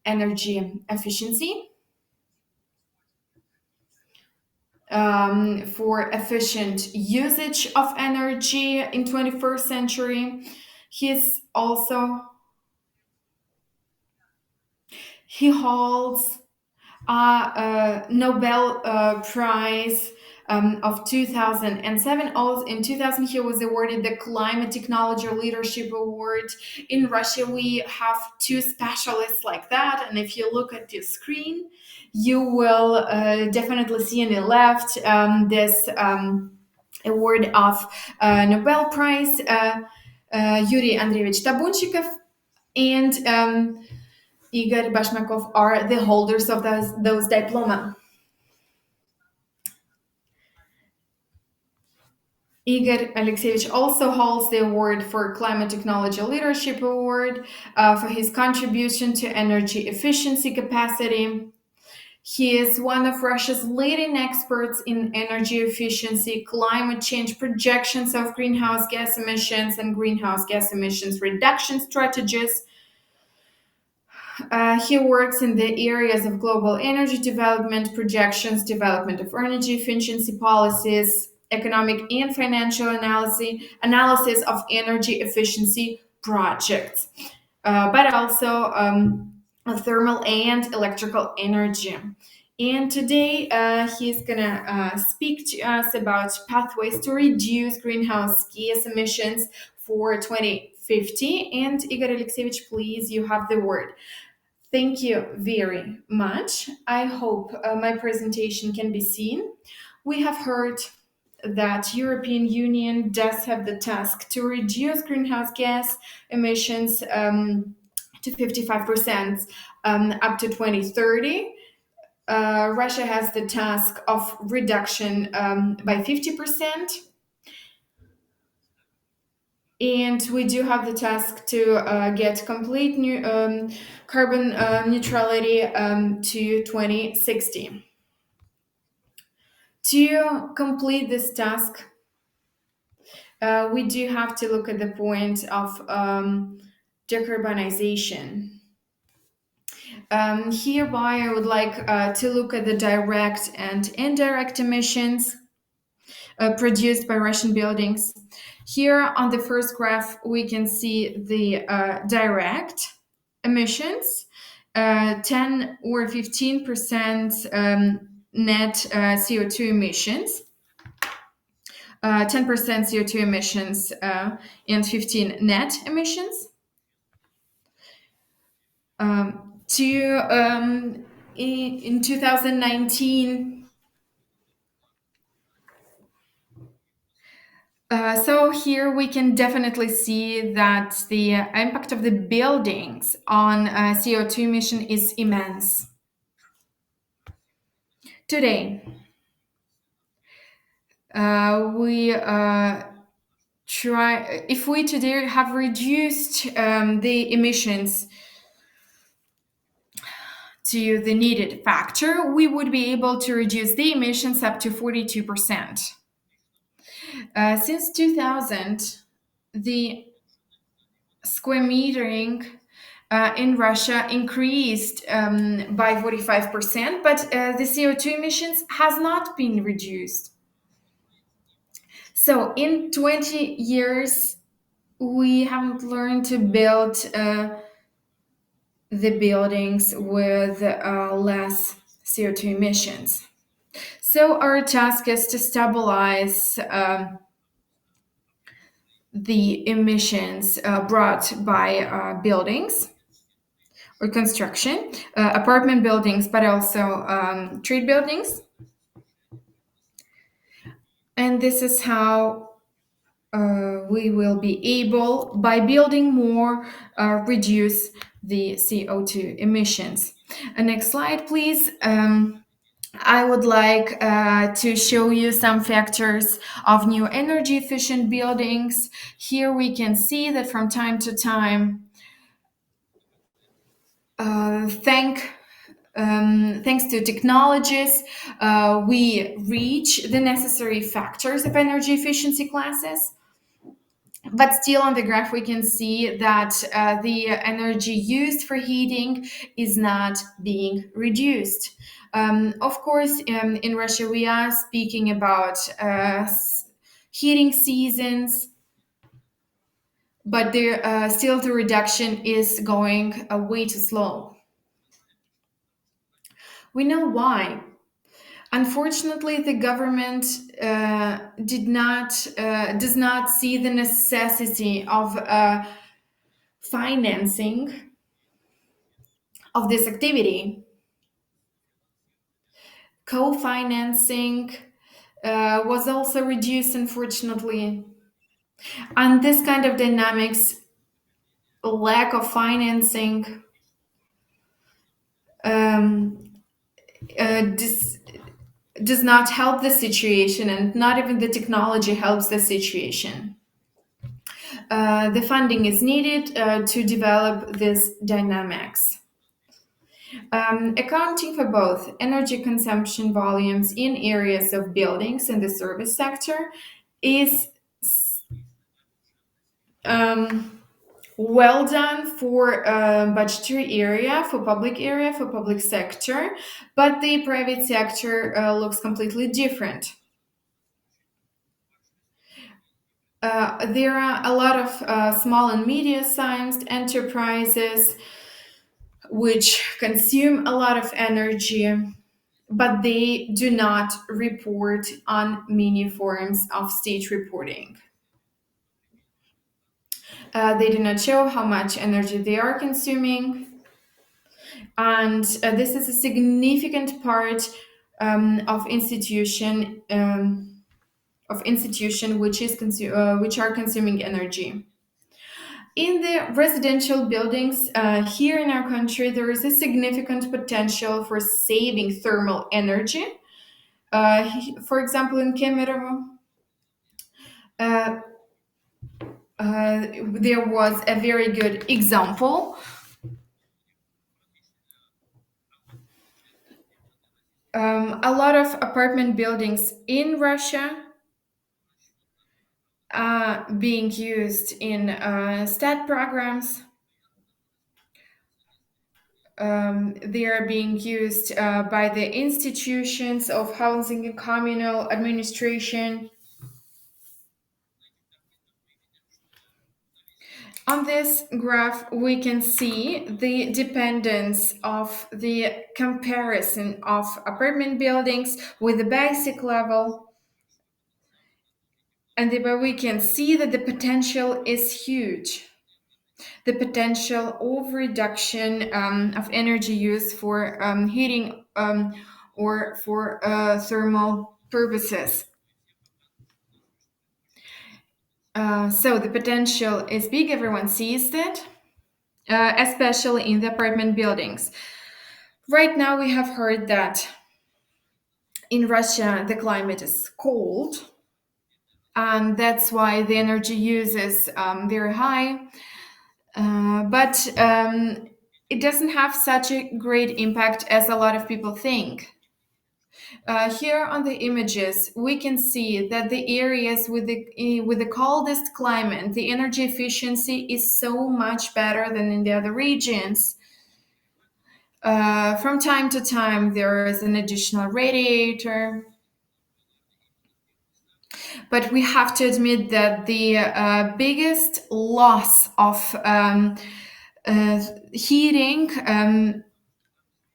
Energy Efficiency. For efficient usage of energy in 21st century. He holds a Nobel Prize of 2007. Also in 2000, he was awarded the Climate Technology Leadership Award. In Russia, we have two specialists like that. And if you look at the screen, you will definitely see on the left this award of Nobel Prize, Yuri Andreevich Tabunchikov and Igor Bashmakov are the holders of those diploma. Igor Alexeyevich also holds the award for Climate Technology Leadership Award for his contribution to energy efficiency capacity. He is one of Russia's leading experts in energy efficiency, climate change projections of greenhouse gas emissions, and greenhouse gas emissions reduction strategies. He works in the areas of global energy development, projections, development of energy efficiency policies, economic and financial analysis of energy efficiency projects, but also thermal and electrical energy. And today he's gonna speak to us about pathways to reduce greenhouse gas emissions for 2050. And Igor Alexeyevich, please, you have the word. Thank you very much. I hope my presentation can be seen. We have heard that European Union does have the task to reduce greenhouse gas emissions to 55% up to 2030. Russia has the task of reduction by 50%. And we do have the task to get complete carbon neutrality to 2060. To complete this task, we do have to look at the point of decarbonization. Hereby, I would like to look at the direct and indirect emissions produced by Russian buildings. Here on the first graph, we can see the direct emissions, 10 or 15% net CO2 emissions. 10% CO2 emissions and 15 net emissions. In 2019, so here we can definitely see that the impact of the buildings on CO2 emission is immense. Today, if we today have reduced the emissions to the needed factor, we would be able to reduce the emissions up to 42%. Since 2000, the square metering in Russia increased by 45%, but the CO2 emissions has not been reduced. So in 20 years, we haven't learned to build the buildings with less CO2 emissions. So our task is to stabilize the emissions brought by buildings or construction, apartment buildings, but also trade buildings. And this is how we will be able, by building more, reduce the CO2 emissions. Next slide, please. I would like to show you some factors of new energy efficient buildings. Here we can see that from time to time, thanks to technologies, we reach the necessary factors of energy efficiency classes. But still on the graph, we can see that the energy used for heating is not being reduced. Of course, in Russia, we are speaking about heating seasons, but still the reduction is going way too slow. We know why. Unfortunately, the government does not see the necessity of financing of this activity. Co-financing was also reduced, unfortunately. And this kind of dynamics, lack of financing, does not help the situation, and not even the technology helps the situation. The funding is needed to develop these dynamics. Accounting for both energy consumption volumes in areas of buildings in the service sector is well done for budgetary area, for public sector, but the private sector looks completely different. There are a lot of small and medium-sized enterprises which consume a lot of energy, but they do not report on many forms of state reporting. They do not show how much energy they are consuming, and this is a significant part of institution which are consuming energy. In the residential buildings here in our country, there is a significant potential for saving thermal energy. For example, in Kemerovo, there was a very good example. A lot of apartment buildings in Russia are being used in STAT programs. They are being used by the institutions of housing and communal administration. On this graph, we can see the dependence of the comparison of apartment buildings with the basic level. And thereby we can see that the potential is huge. The potential of reduction of energy use for heating or for thermal purposes. So the potential is big, everyone sees that, especially in the apartment buildings. Right now we have heard that in Russia the climate is cold, and that's why the energy use is very high. But it doesn't have such a great impact as a lot of people think. Here on the images, we can see that the areas with the coldest climate, the energy efficiency is so much better than in the other regions. From time to time, there is an additional radiator. But we have to admit that the biggest loss of heating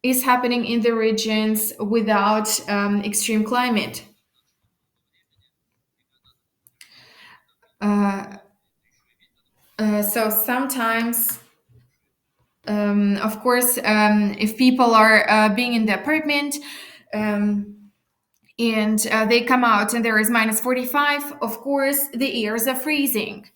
is happening in the regions without extreme climate. So sometimes, of course, if people are being in the apartment and they come out and there is minus 45, of course, the ears are freezing.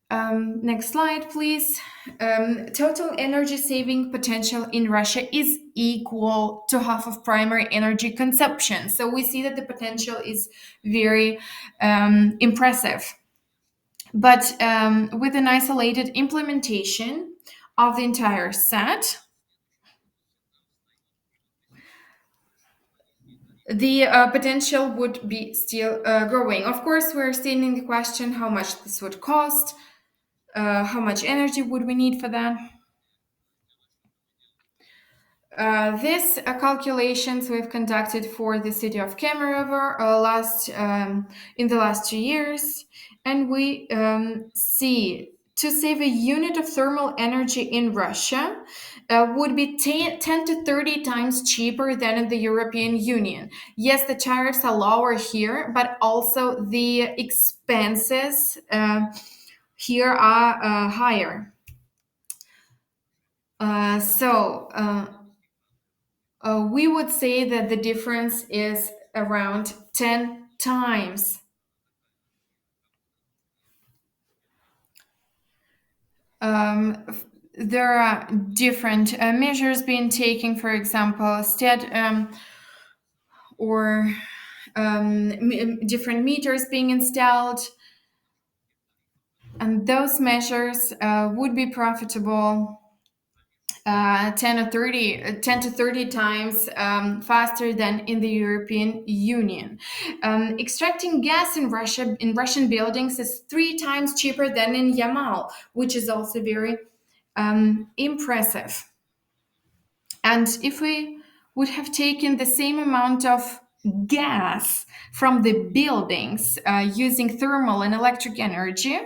Next slide, please. Total energy saving potential in Russia is equal to half of primary energy consumption. So we see that the potential is very impressive. But with an isolated implementation of the entire set, the potential would be still growing. Of course, we're still in the question how much this would cost, how much energy would we need for that. These calculations we've conducted for the city of Kemerovo in the last 2 years, and we see to save a unit of thermal energy in Russia would be 10 to 30 times cheaper than in the European Union. Yes, the tariffs are lower here, but also the expenses here are higher. We would say that the difference is around 10 times. There are different measures being taken, for example, different meters being installed. And those measures would be profitable 10 to 30 times faster than in the European Union. Extracting gas in Russian buildings is 3 times cheaper than in Yamal, which is also very impressive. And if we would have taken the same amount of gas from the buildings using thermal and electric energy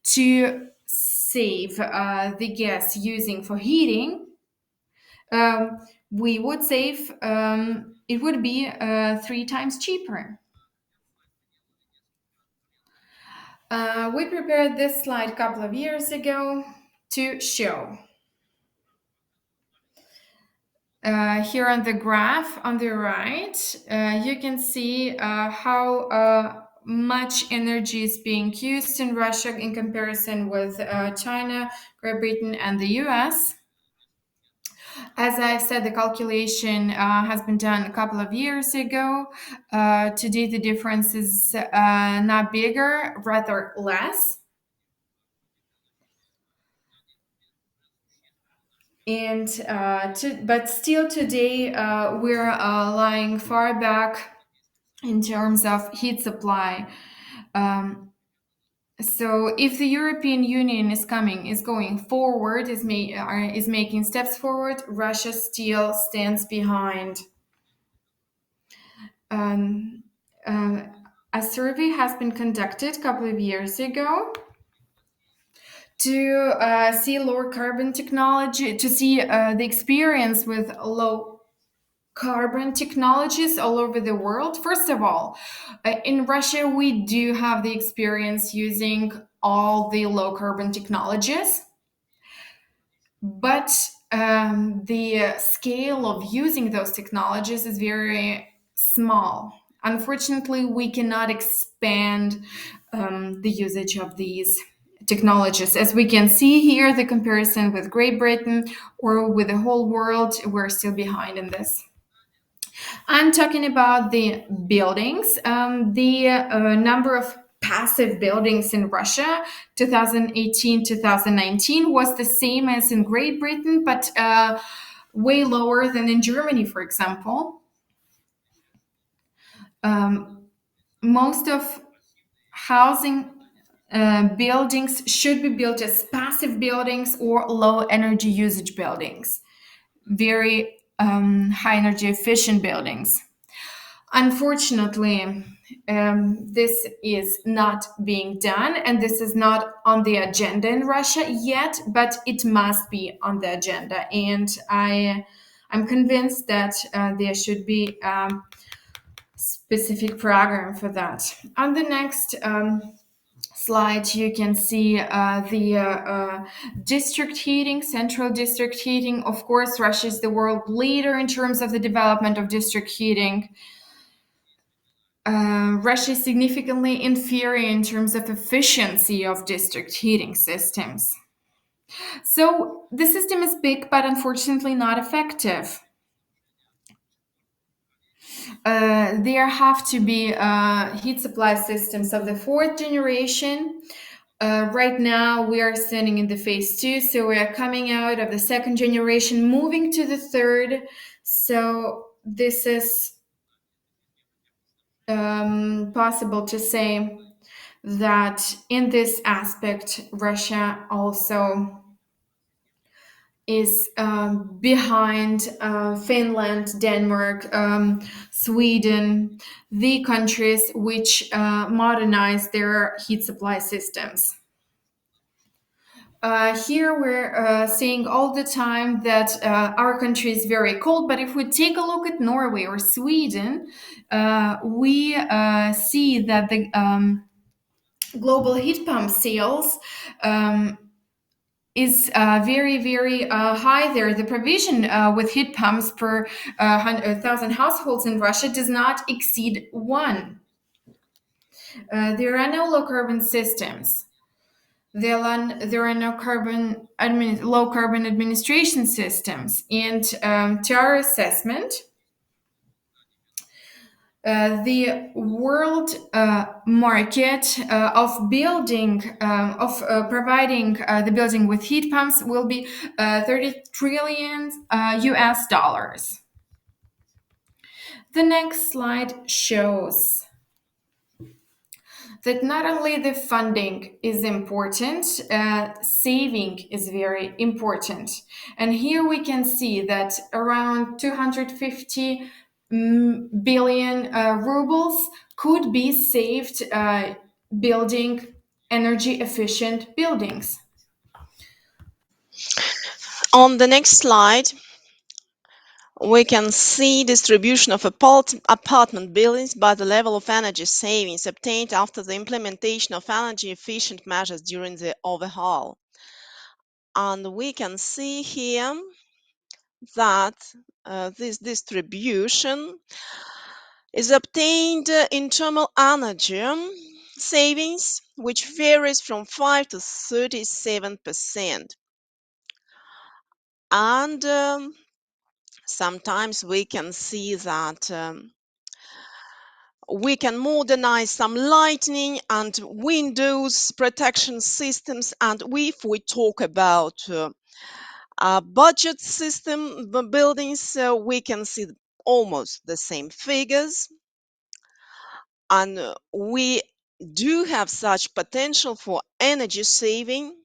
to save the gas using for heating, we would save, it would be 3 times cheaper. We prepared this slide a couple of years ago to show. Here on the graph on the right, you can see how much energy is being used in Russia in comparison with China, Great Britain, and the US. As I said, the calculation has been done a couple of years ago. Today, the difference is not bigger, rather less. And but still today, we're lying far back in terms of heat supply. So if the European Union is going forward, is making steps forward, Russia still stands behind. A survey has been conducted a couple of years ago to see lower carbon technology, to see the experience with low carbon technologies all over the world. First of all, in Russia, we do have the experience using all the low carbon technologies, but the scale of using those technologies is very small. Unfortunately, we cannot expand the usage of these technologies. As we can see here, the comparison with Great Britain or with the whole world, we're still behind in this. I'm talking about the buildings. The number of passive buildings in Russia 2018 2019 was the same as in Great Britain, but way lower than in Germany, for example. Most of housing buildings should be built as passive buildings or low energy usage buildings, very high energy efficient buildings. Unfortunately, this is not being done, and this is not on the agenda in Russia yet, but it must be on the agenda. And I'm convinced that there should be a specific program for that. On the next slide, you can see the district heating, central district heating. Of course, Russia is the world leader in terms of the development of district heating. Russia is significantly inferior in terms of efficiency of district heating systems. So the system is big, but unfortunately not effective. There have to be heat supply systems of the fourth generation. Right now, we are standing in the phase 2, so we are coming out of the second generation, moving to the third. So this is possible to say that in this aspect, Russia also is behind Finland, Denmark, Sweden, the countries which modernize their heat supply systems. Here we're saying all the time that our country is very cold, but if we take a look at Norway or Sweden, we see that the global heat pump sales is very, very high there. The provision with heat pumps per 1,000 households in Russia does not exceed 1. There are no low carbon systems. There are no low carbon administration systems. And to our assessment, the world market of building, providing the building with heat pumps will be 30 trillion US dollars. The next slide shows that not only the funding is important, saving is very important. And here we can see that around 250 billion rubles could be saved building energy efficient buildings. On the next slide, we can see distribution of apartment buildings by the level of energy savings obtained after the implementation of energy efficient measures during the overhaul. And we can see here that this distribution is obtained in thermal energy savings, which varies from 5 to 37%. And Sometimes we can see that we can modernize some lighting and windows protection systems. And if we talk about budget system buildings, we can see almost the same figures. And we do have such potential for energy saving.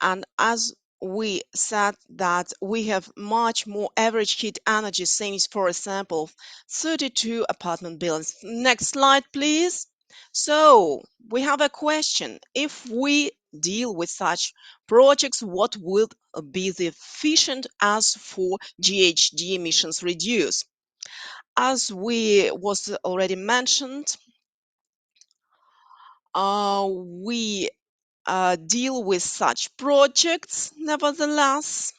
And as we said that we have much more average heat energy savings, for example, 32 apartment buildings. Next slide, please. So we have a question. If we deal with such projects, what would be the efficient as for GHG emissions reduce? As we was already mentioned, we deal with such projects. Nevertheless,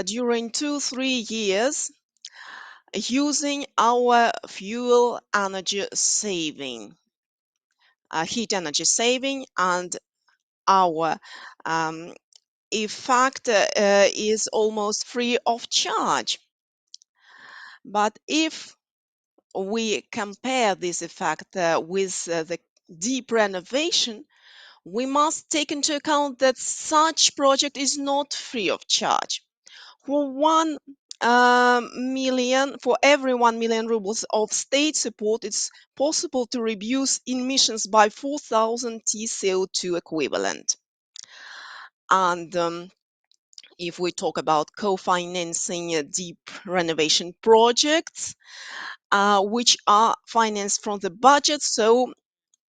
during 2-3 years, using our fuel energy saving, heat energy saving, and our effect is almost free of charge. But if we compare this effect with the deep renovation, we must take into account that such project is not free of charge. For 1 million, for every 1 million rubles of state support, it's possible to reduce emissions by 4,000 t CO2 equivalent. And if we talk about co-financing deep renovation projects, which are financed from the budget, so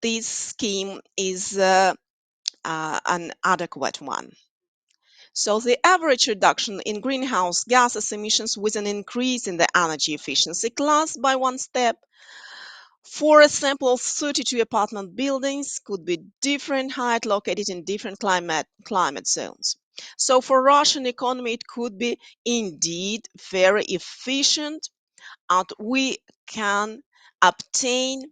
this scheme is an adequate one. So the average reduction in greenhouse gases emissions with an increase in the energy efficiency class by one step for a sample of 32 apartment buildings could be different height located in different climate zones. So for Russian economy, it could be indeed very efficient, and we can obtain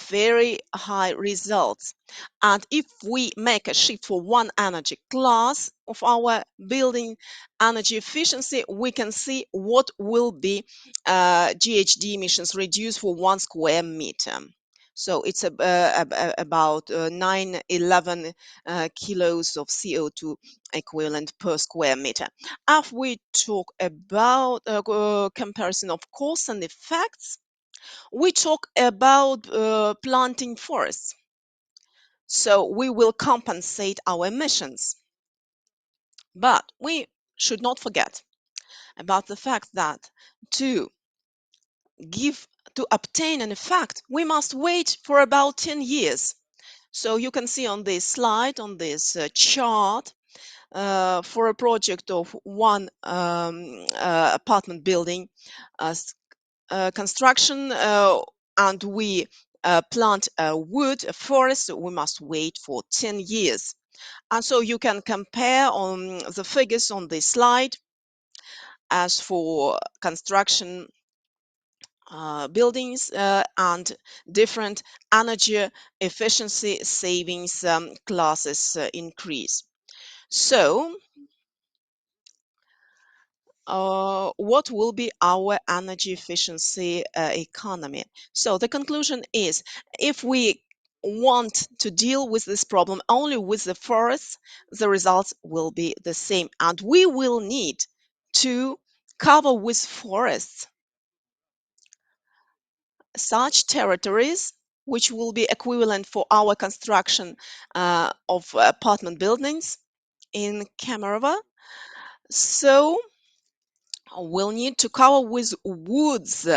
very high results. And if we make a shift for one energy class of our building energy efficiency, we can see what will be GHG emissions reduced for 1 square meter. So it's about 911 kilos of CO2 equivalent per square meter. If we talk about comparison of costs and effects, we talk about planting forests. So we will compensate our emissions. But we should not forget about the fact that to obtain an effect, we must wait for about 10 years. So you can see on this slide, on this chart, for a project of one apartment building construction, and we plant wood, a forest, we must wait for 10 years. And so you can compare on the figures on this slide as for construction buildings and different energy efficiency savings classes increase. So what will be our energy efficiency economy? So the conclusion is, if we want to deal with this problem only with the forests, the results will be the same, and we will need to cover with forests such territories which will be equivalent for our construction of apartment buildings in Kemerovo. So we'll need to cover with woods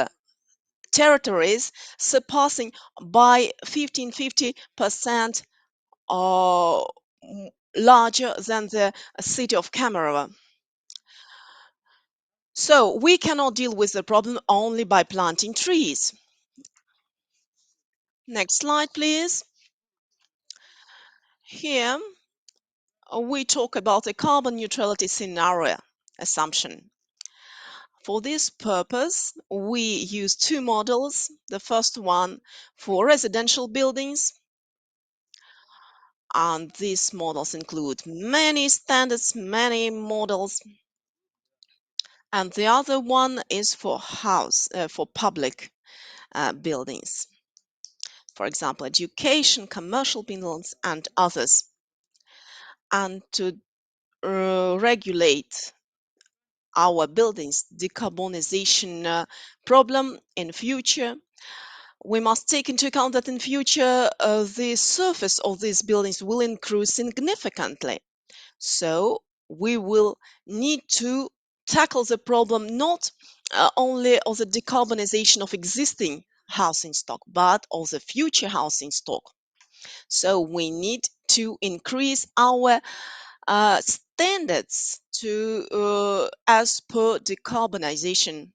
territories surpassing by 15-50% larger than the city of Kemerovo. So we cannot deal with the problem only by planting trees. Next slide, please. Here we talk about a carbon neutrality scenario assumption. For this purpose, we use two models. The first one for residential buildings, and these models include many standards, many models. And the other one is for public buildings. For example, education, commercial buildings, and others. And to regulate our buildings decarbonization problem in future, we must take into account that in future the surface of these buildings will increase significantly. So we will need to tackle the problem not only of the decarbonization of existing housing stock, but of the future housing stock. So we need to increase our standards as per decarbonization.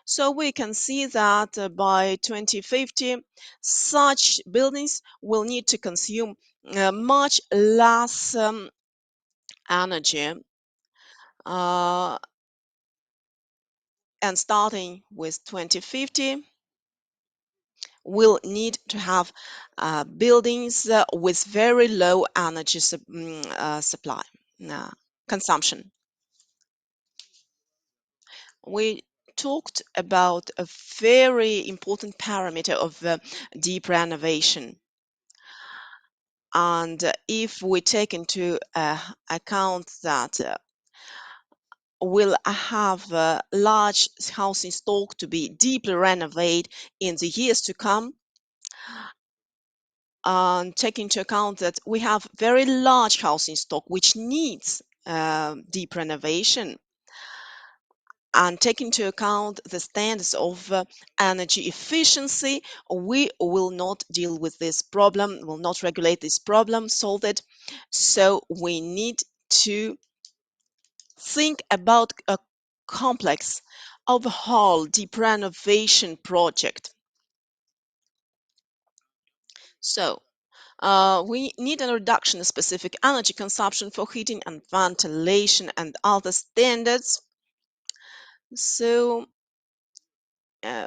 So we can see that by 2050, such buildings will need to consume much less energy. And starting with 2050, we'll need to have buildings with very low energy supply consumption. We talked about a very important parameter of deep renovation. And if we take into account that we'll have a large housing stock to be deeply renovated in the years to come, and take into account that we have very large housing stock which needs deep renovation, and take into account the standards of energy efficiency, we will not deal with this problem, will not regulate this problem, solve it. So we need to think about a complex overhaul deep renovation project. So we need a reduction in specific energy consumption for heating and ventilation and other standards. So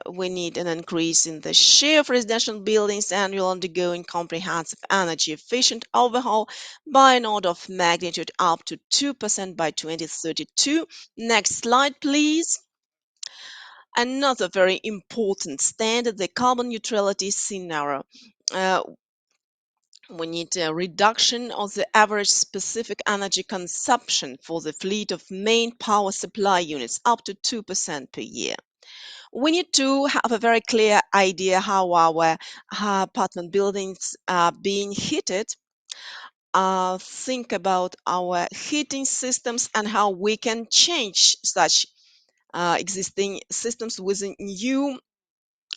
we need an increase in the share of residential buildings annual undergoing comprehensive energy efficient overhaul by an order of magnitude up to 2% by 2032. Next slide, please. Another very important standard, the carbon neutrality scenario. We need a reduction of the average specific energy consumption for the fleet of main power supply units up to 2% per year. We need to have a very clear idea how our apartment buildings are being heated. Think about our heating systems and how we can change such existing systems with new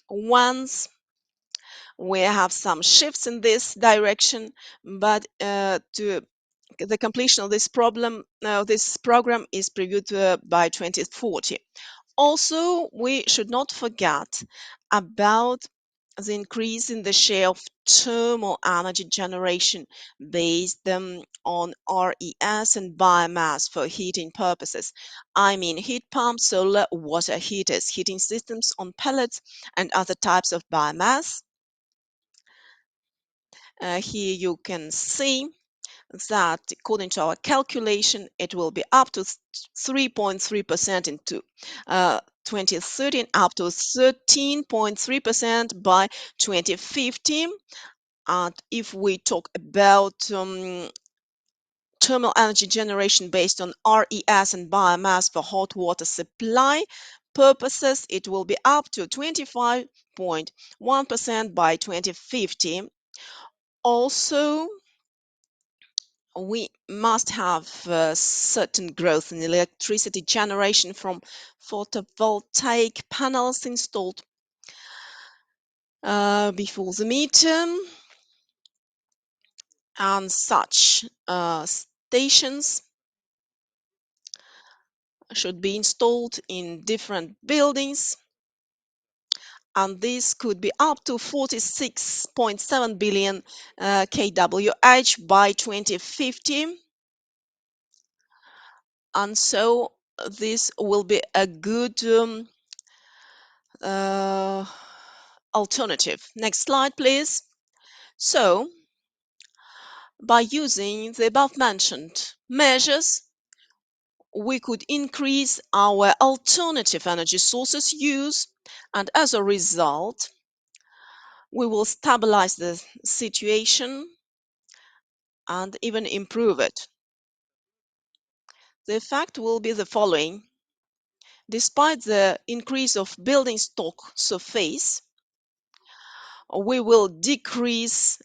ones. We have some shifts in this direction, but to the completion of this program is previewed by 2040. Also, we should not forget about the increase in the share of thermal energy generation based on RES and biomass for heating purposes. I mean heat pumps, solar, water heaters, heating systems on pellets, and other types of biomass. Here you can see that according to our calculation, it will be up to 3.3% in 2030 and up to 13.3% by 2050. And if we talk about thermal energy generation based on RES and biomass for hot water supply purposes, it will be up to 25.1% by 2050. Also, we must have certain growth in electricity generation from photovoltaic panels installed before the midterm, and such stations should be installed in different buildings, and this could be up to 46.7 billion kWh by 2050. And so this will be a good alternative. Next slide, please. So, by using the above mentioned measures, we could increase our alternative energy sources use, and as a result, we will stabilize the situation and even improve it. The effect will be the following. Despite the increase of building stock surface, we will decrease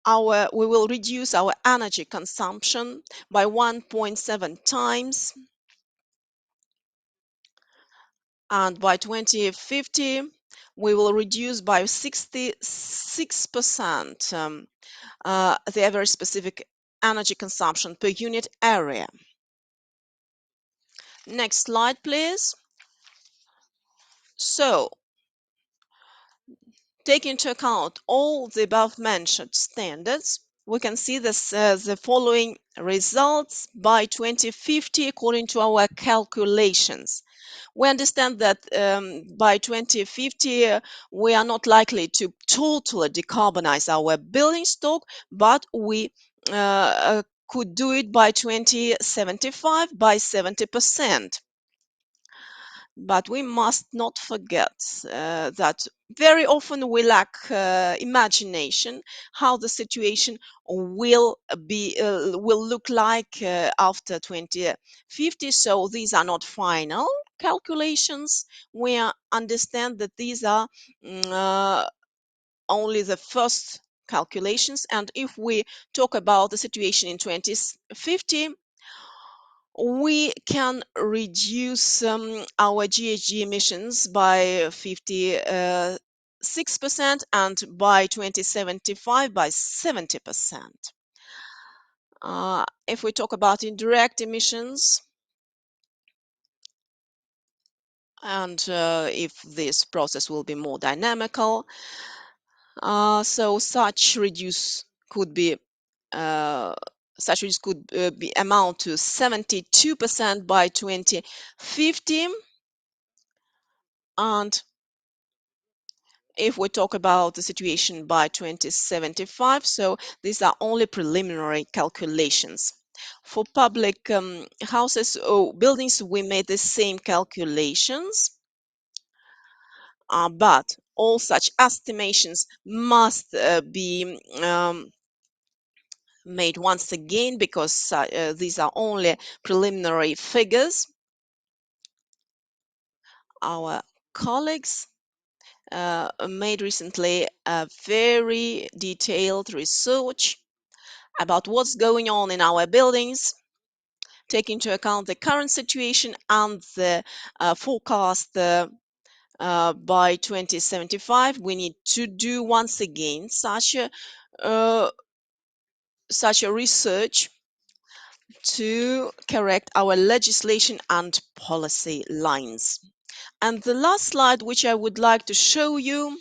we will reduce our energy consumption by 1.7 times, and by 2050 we will reduce by 66% the average specific energy consumption per unit area. Next slide, please. So, take into account all the above mentioned standards, we can see the following results by 2050 according to our calculations. We understand that by 2050 we are not likely to totally decarbonize our building stock, but we could do it by 2075 by 70%. But we must not forget that very often we lack imagination how the situation will look like after 2050. So these are not final calculations. We understand that these are only the first calculations, and if we talk about the situation in 2050, we can reduce our GHG emissions by 56% and by 2075 by 70%. If we talk about indirect emissions, and if this process will be more dynamical, so such reduce could be amount to 72% by 2050. And if we talk about the situation by 2075, so these are only preliminary calculations. For public houses or buildings, we made the same calculations, but all such estimations must be made once again because these are only preliminary figures. Our colleagues made recently a very detailed research about what's going on in our buildings, take into account the current situation and the forecast by 2075. We need to do once again such a research to correct our legislation and policy lines. And the last slide which I would like to show you,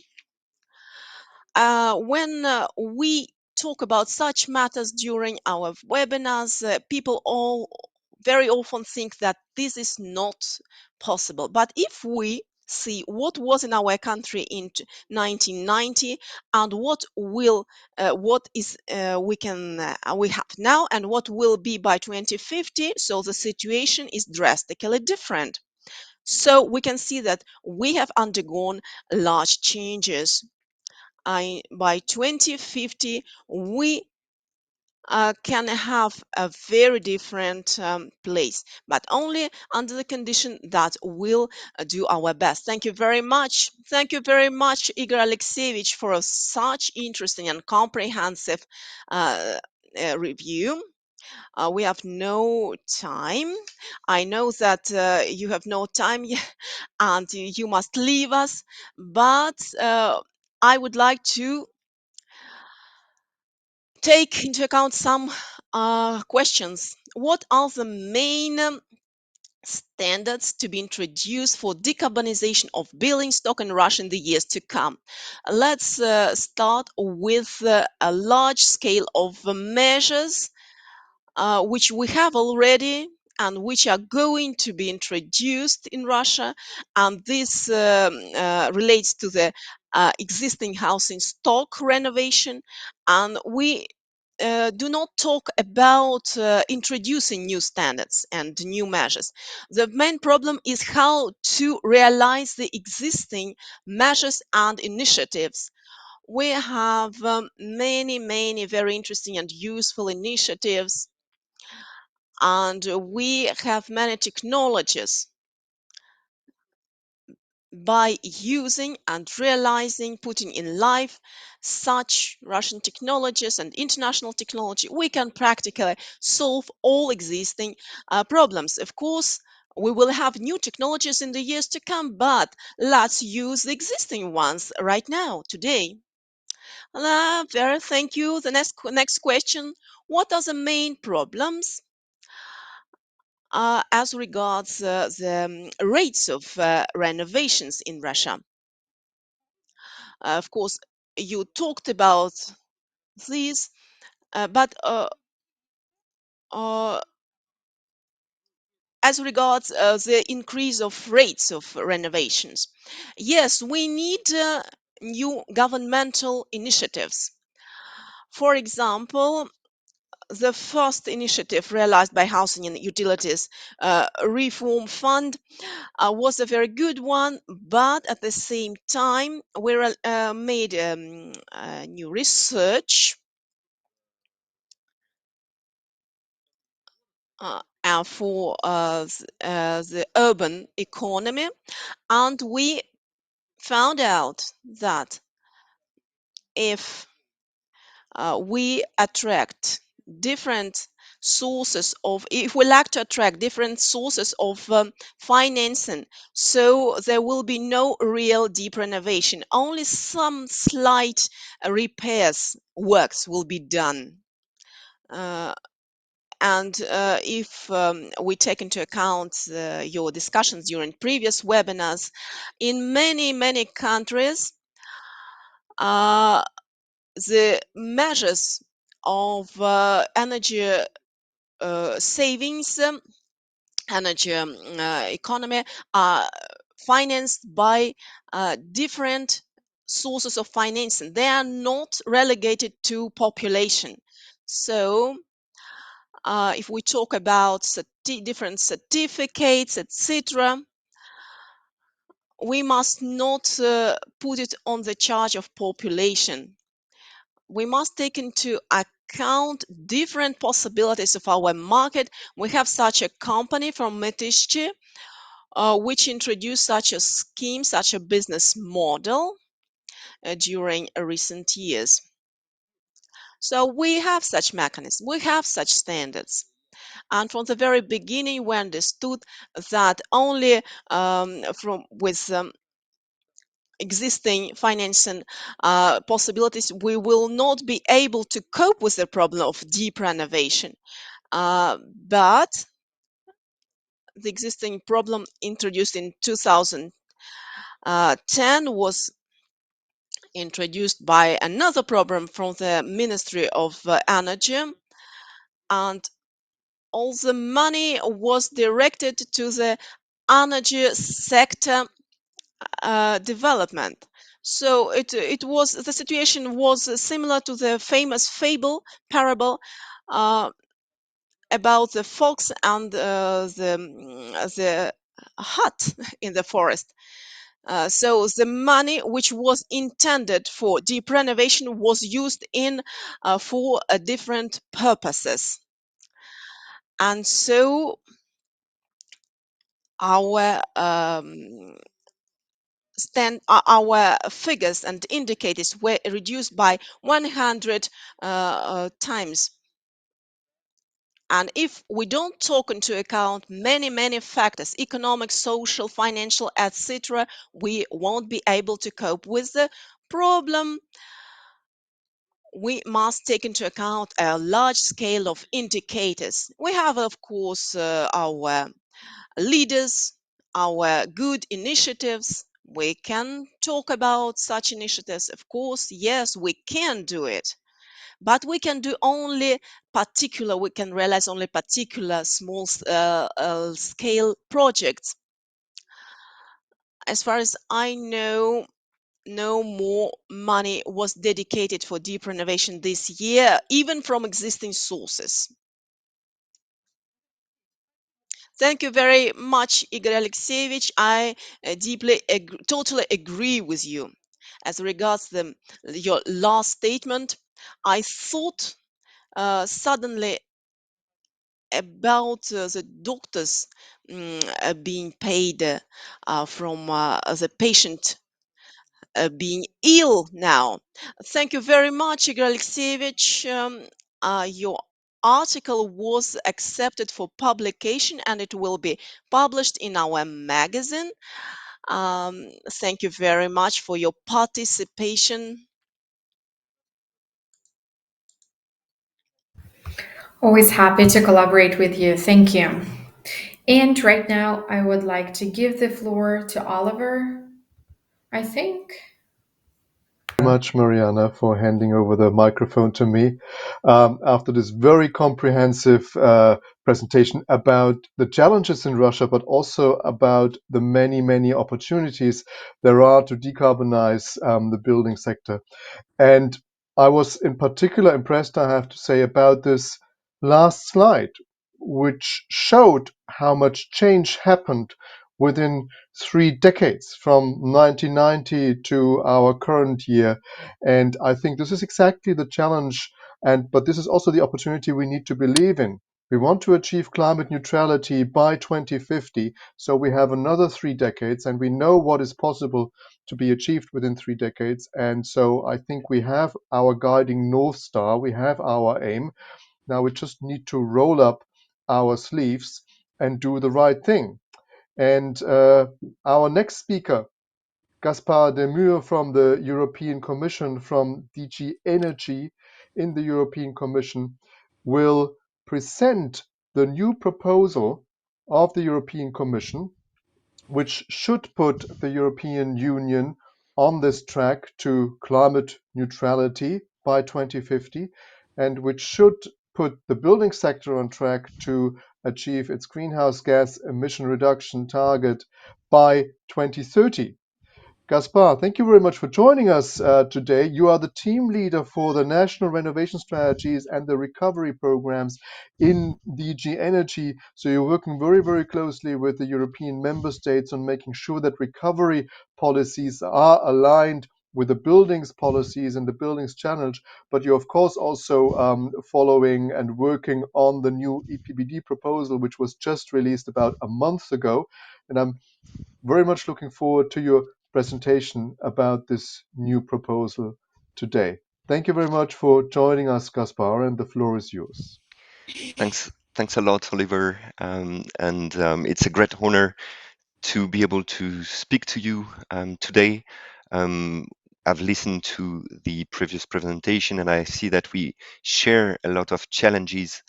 when we talk about such matters during our webinars, people all very often think that this is not possible. But if we see what was in our country in 1990 and what we have now and what will be by 2050, so the situation is drastically different. So we can see that we have undergone large changes. By 2050, we can have a very different place, but only under the condition that we'll do our best. Thank you very much. Thank you very much, Igor Alexeyevich, for such interesting and comprehensive review. We have no time. I know that you have no time and you must leave us, but I would like to take into account some questions. What are the main standards to be introduced for decarbonization of building stock in Russia in the years to come? Let's start with a large scale of measures which we have already and which are going to be introduced in Russia. And this relates to the existing housing stock renovation. And we do not talk about introducing new standards and new measures. The main problem is how to realize the existing measures and initiatives. We have many very interesting and useful initiatives, and we have many technologies. By using and realizing, putting in life such Russian technologies and international technology, we can practically solve all existing problems. Of course, we will have new technologies in the years to come, but let's use the existing ones right now, today. Very thank you. The next question: what are the main problems as regards the rates of renovations in Russia? Of course, you talked about this, but uh, as regards the increase of rates of renovations, yes, we need new governmental initiatives. For example, the first initiative realized by Housing and Utilities Reform Fund was a very good one, but at the same time, we made new research for the urban economy, and we found out that if we attract different sources of if we like to attract different sources of financing, so there will be no real deep renovation, only some slight repairs works will be done. And if we take into account your discussions during previous webinars, in many countries, the measures of energy savings, energy economy are financed by different sources of financing. They are not relegated to population. So if we talk about different certificates, etc., we must not put it on the charge of population. We must take into account different possibilities of our market. We have such a company from Metishchi, which introduced such a scheme, such a business model during recent years. So we have such mechanisms, we have such standards. And from the very beginning, we understood that only with existing financing possibilities, we will not be able to cope with the problem of deep renovation. But the existing problem introduced in 2010 was introduced by another problem from the Ministry of Energy, and all the money was directed to the energy sector development. So it was the situation was similar to the famous parable about the fox and the hut in the forest. So the money which was intended for deep renovation was used in for different purposes, and so our our figures and indicators were reduced by 100 times. And if we don't take into account many factors, economic, social, financial, etc., we won't be able to cope with the problem. We must take into account a large scale of indicators. We have, of course, our leaders, our good initiatives. We can talk about such initiatives, of course. Yes, we can do it, but we can do only we can realize only particular small scale projects. As far as I know, no more money was dedicated for deep renovation this year, even from existing sources. Thank you very much, Igor Alexeyevich. I totally agree with you. As regards your last statement, I thought suddenly about the doctors being paid from the patient being ill now. Thank you very much, Igor Alexeyevich. Your article was accepted for publication and it will be published in our magazine. Thank you very much for your participation. Always happy to collaborate with you. Thank you. And right now, I would like to give the floor to Oliver, I think. Much, Mariana, for handing over the microphone to me after this very comprehensive presentation about the challenges in Russia, but also about the many, many opportunities there are to decarbonize the building sector. And I was in particular impressed, I have to say, about this last slide, which showed how much change happened within 3 decades from 1990 to our current year. And I think this is exactly the challenge. But this is also the opportunity we need to believe in. We want to achieve climate neutrality by 2050. So we have another 3 decades, and we know what is possible to be achieved within 3 decades. And so I think we have our guiding North Star, we have our aim. Now we just need to roll up our sleeves and do the right thing. And our next speaker, Gaspard Demure from the European Commission, from DG Energy in the European Commission, will present the new proposal of the European Commission, which should put the European Union on this track to climate neutrality by 2050, and which should put the building sector on track to achieve its greenhouse gas emission reduction target by 2030. Gaspar, thank you very much for joining us today. You are the team leader for the national renovation strategies and the recovery programs in DG Energy. So you're working very, very closely with the European member states on making sure that recovery policies are aligned with the buildings policies and the buildings challenge. But you're, of course, also following and working on the new EPBD proposal, which was just released about a month ago. And I'm very much looking forward to your presentation about this new proposal today. Thank you very much for joining us, Gaspar, and the floor is yours. Thanks a lot, Oliver. It's a great honor to be able to speak to you today. I've listened to the previous presentation and I see that we share a lot of challenges.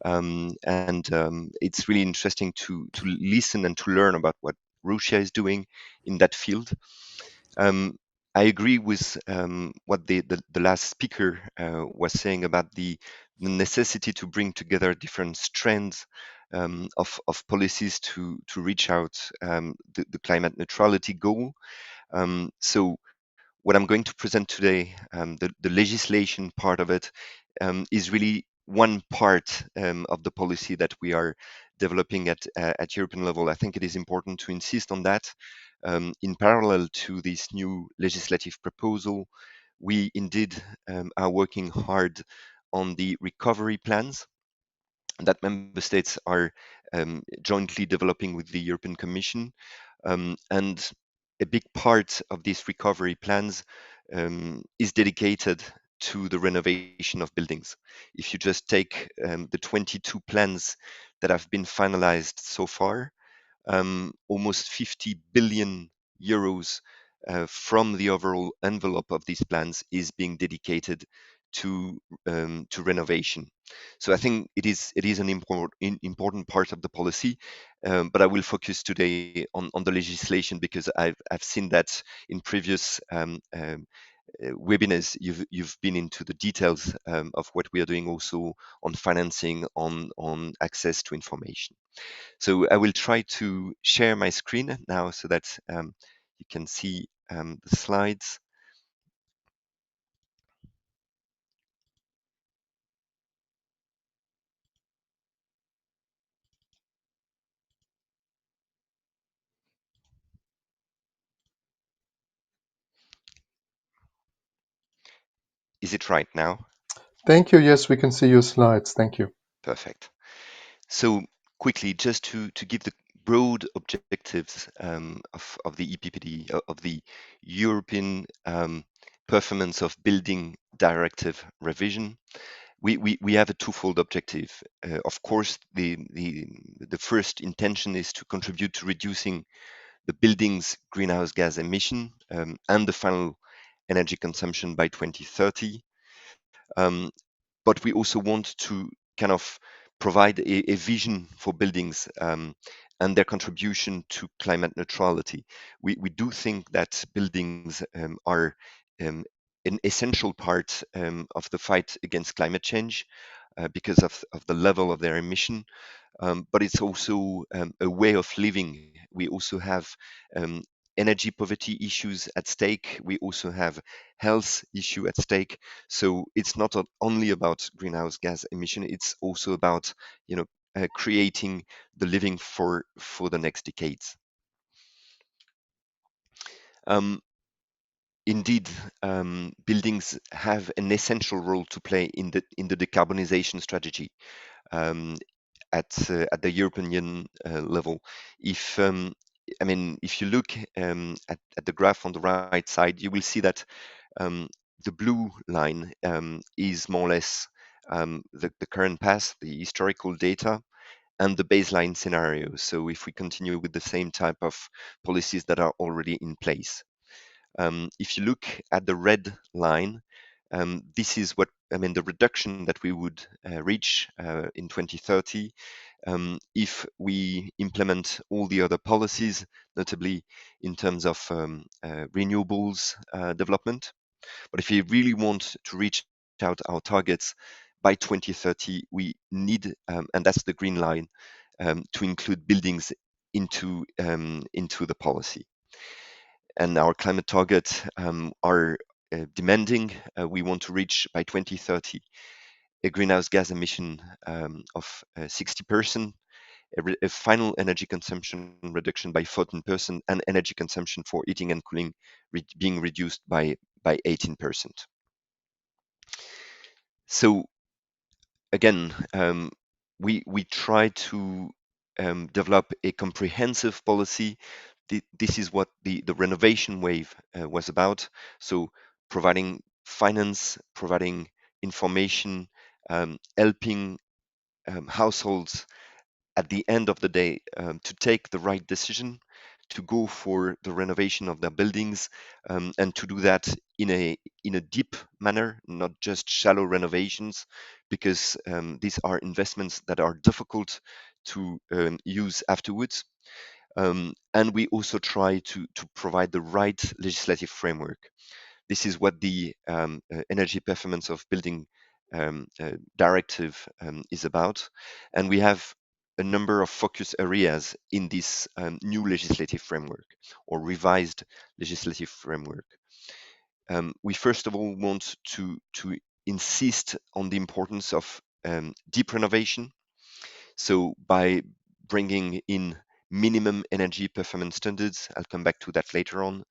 It's really interesting to listen and to learn about what Russia is doing in that field. I agree with what the last speaker was saying about the necessity to bring together different strands of policies to reach out the climate neutrality goal. So what I'm going to present today, the legislation part of it, is really one part of the policy that we are developing at European level. I think it is important to insist on that. In parallel to this new legislative proposal, we indeed are working hard on the recovery plans that member states are jointly developing with the European Commission. And a big part of these recovery plans is dedicated to the renovation of buildings. If you just take the 22 plans that have been finalized so far, almost 50 billion euros from the overall envelope of these plans is being dedicated to renovation. So I think it is an important part of the policy, but I will focus today on the legislation because I've seen that in previous webinars you've been into the details of what we are doing also on financing, on access to information. So I will try to share my screen now so that you can see the slides. Is it right now? Thank you. Yes, we can see your slides. Thank you. Perfect. So quickly, just to give the broad objectives of the EPPD, of the European Performance of Building Directive revision, we have a twofold objective. Of course, the first intention is to contribute to reducing the building's greenhouse gas emission and the final energy consumption by 2030. But we also want to kind of provide a vision for buildings and their contribution to climate neutrality. We do think that buildings are an essential part of the fight against climate change because of the level of their emission, but it's also a way of living. We also have um, energy poverty issues at stake. We also have health issue at stake. So it's not only about greenhouse gas emission. It's also about creating the living for the next decades. Um, Indeed, buildings have an essential role to play in the decarbonization strategy. Um, at the European level. If if you look at the graph on the right side, you will see that the blue line is more or less the current path, the historical data, and the baseline scenario. So if we continue with the same type of policies that are already in place. If you look at the red line, this is the reduction that we would reach in 2030 if we implement all the other policies, notably in terms of renewables development. But if we really want to reach out our targets by 2030, we need, and that's the green line, to include buildings into the policy. And our climate targets are demanding. We want to reach by 2030 a greenhouse gas emission of 60%, a final energy consumption reduction by 14%, and energy consumption for heating and cooling being reduced by 18%. So again, we try to develop a comprehensive policy. This is what the renovation wave was about. So providing finance, providing information, helping households at the end of the day to take the right decision, to go for the renovation of their buildings, and to do that in a deep manner, not just shallow renovations, because these are investments that are difficult to use afterwards. And we also try to provide the right legislative framework. This is what the Energy Performance of Building Directive is about. And we have a number of focus areas in this new legislative framework or revised legislative framework. We first of all want to insist on the importance of deep renovation. So by bringing in minimum energy performance standards, I'll come back to that later on,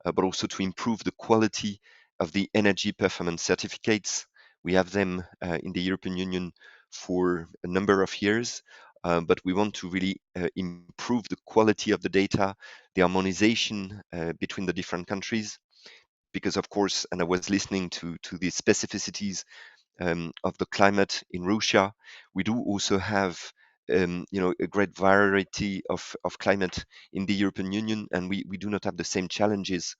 but also to improve the quality of the energy performance certificates. We have them in the European Union for a number of years, but we want to really improve the quality of the data, the harmonization between the different countries, because of course, and I was listening to the specificities of the climate in Russia, we do also have a great variety of climate in the European Union, and we do not have the same challenges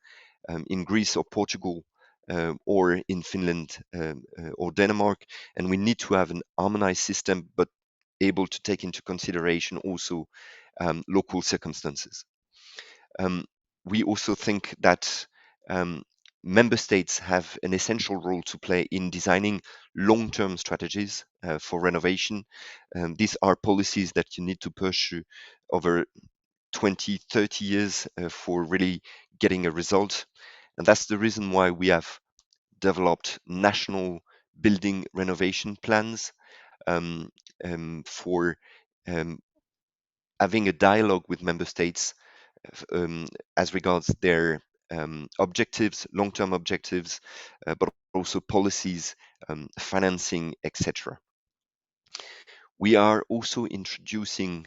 in Greece or Portugal or in Finland or Denmark, and we need to have an harmonized system, but able to take into consideration also local circumstances. We also think that member states have an essential role to play in designing long-term strategies for renovation. These are policies that you need to pursue over 20, 30 years for really getting a result. And that's the reason why we have developed national building renovation plans for having a dialogue with member states as regards their objectives, long-term objectives, but also policies, financing, etc. We are also introducing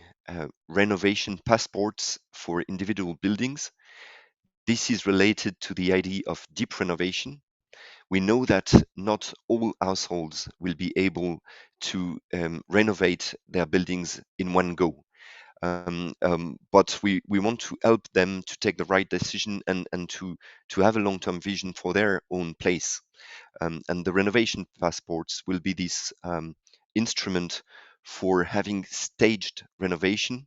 renovation passports for individual buildings. This is related to the idea of deep renovation. We know that not all households will be able to renovate their buildings in one go. But we want to help them to take the right decision and to have a long-term vision for their own place. And the renovation passports will be this instrument for having staged renovation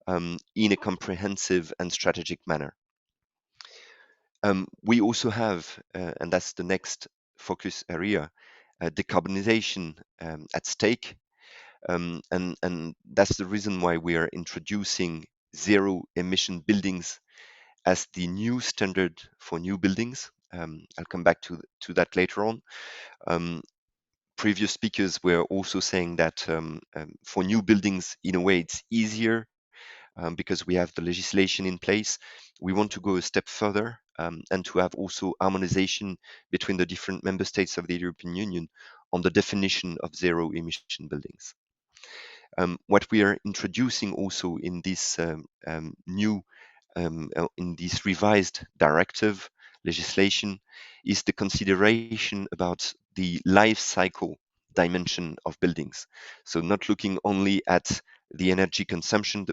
in a comprehensive and strategic manner. We also have, and that's the next focus area, decarbonization at stake. And that's the reason why we are introducing zero emission buildings as the new standard for new buildings. I'll come back to that later on. Previous speakers were also saying that for new buildings, in a way, it's easier because we have the legislation in place. We want to go a step further and to have also harmonization between the different member states of the European Union on the definition of zero emission buildings. What we are introducing also in this in this revised directive legislation is the consideration about the life cycle dimension of buildings. So not looking only at the energy consumption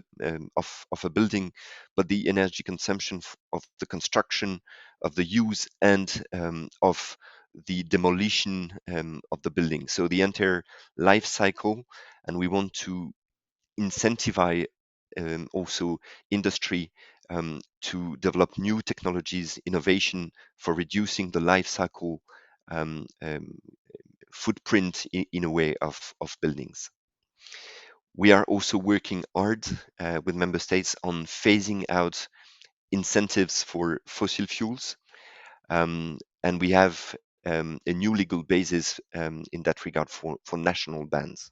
of a building, but the energy consumption of the construction, of the use, and of the demolition of the building. So the entire life cycle, and we want to incentivize also industry to develop new technologies, innovation for reducing the life cycle footprint in a way of buildings. We are also working hard with member states on phasing out incentives for fossil fuels, and we have a new legal basis in that regard for national bans.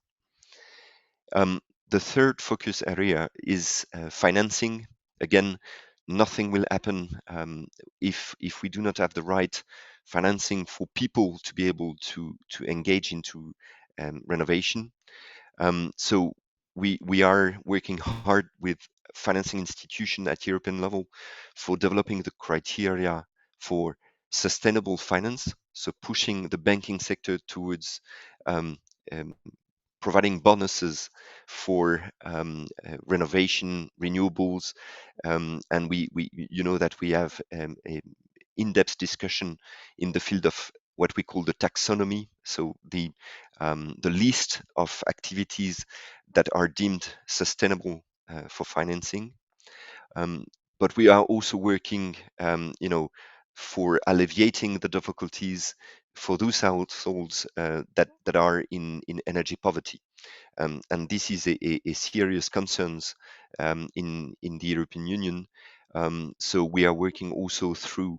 The third focus area is financing. Again, nothing will happen if we do not have the right financing for people to be able to engage into renovation. So we are working hard with financing institutions at European level for developing the criteria for sustainable finance, so pushing the banking sector towards providing bonuses for renovation, renewables, and we you know that we have a in-depth discussion in the field of what we call the taxonomy, so the list of activities that are deemed sustainable for financing. But we are also working, for alleviating the difficulties for those households that are in energy poverty. And this is a serious concern in the European Union. So we are working also through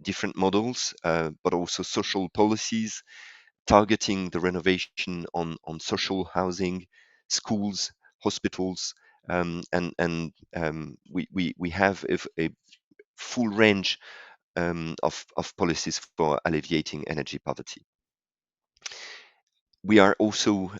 different models, but also social policies, targeting the renovation on social housing, schools, hospitals, and we have a full range of policies for alleviating energy poverty. We are also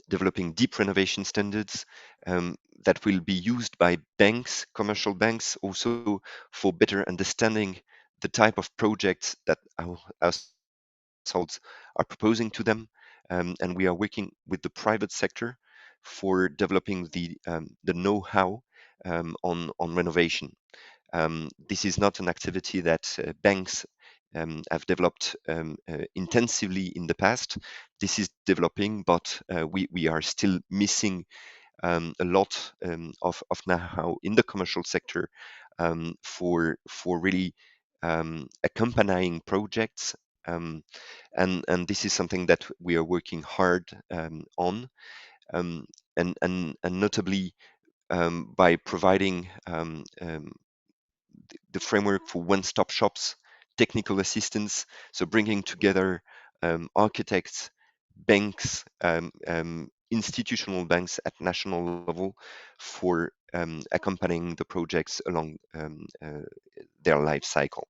developing deep renovation standards that will be used by banks, commercial banks, also for better understanding the type of projects that our households are proposing to them. And we are working with the private sector for developing the know-how on renovation. This is not an activity that banks have developed intensively in the past. This is developing, but we are still missing a lot of know-how in the commercial sector for really accompanying projects. And this is something that we are working hard on, and notably by providing the framework for one-stop shops, technical assistance, so bringing together architects, banks, institutional banks at national level for accompanying the projects along their life cycle.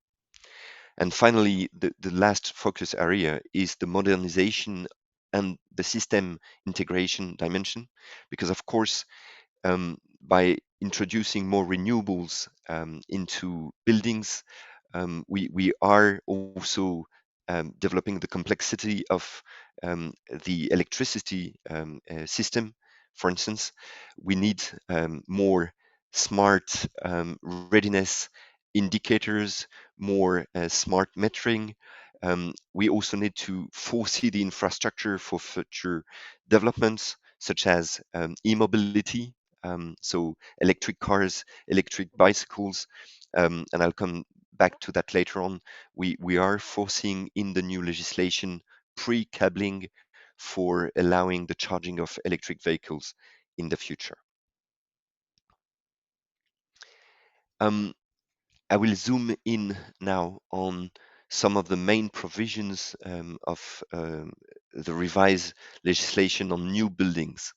And finally, the last focus area is the modernization and the system integration dimension, because of course, by introducing more renewables into buildings, we are also developing the complexity of the electricity system. For instance, we need more smart readiness indicators, more smart metering. We also need to foresee the infrastructure for future developments, such as e-mobility, so electric cars, electric bicycles, and I'll come back to that later on. We are foreseeing in the new legislation pre-cabling for allowing the charging of electric vehicles in the future. I will zoom in now on some of the main provisions of the revised legislation on new buildings.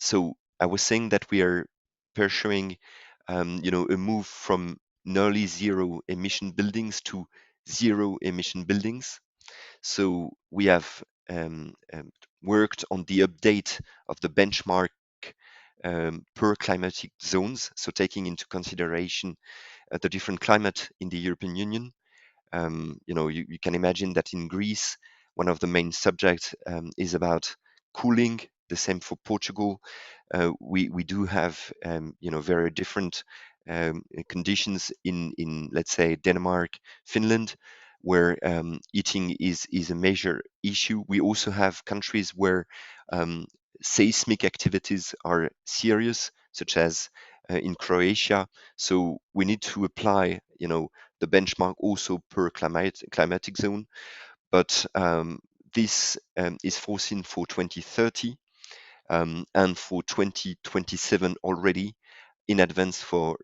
So I was saying that we are pursuing, a move from nearly zero emission buildings to zero emission buildings. So we have worked on the update of the benchmark per climatic zones, so taking into consideration the different climate in the European Union. You can imagine that in Greece, one of the main subjects is about cooling. The same for Portugal. We do have very different conditions in let's say Denmark, Finland, where heating is a major issue. We also have countries where seismic activities are serious, such as in Croatia. So we need to apply, the benchmark also per climatic zone. But this is foreseen for 2030 and for 2027 already in advance for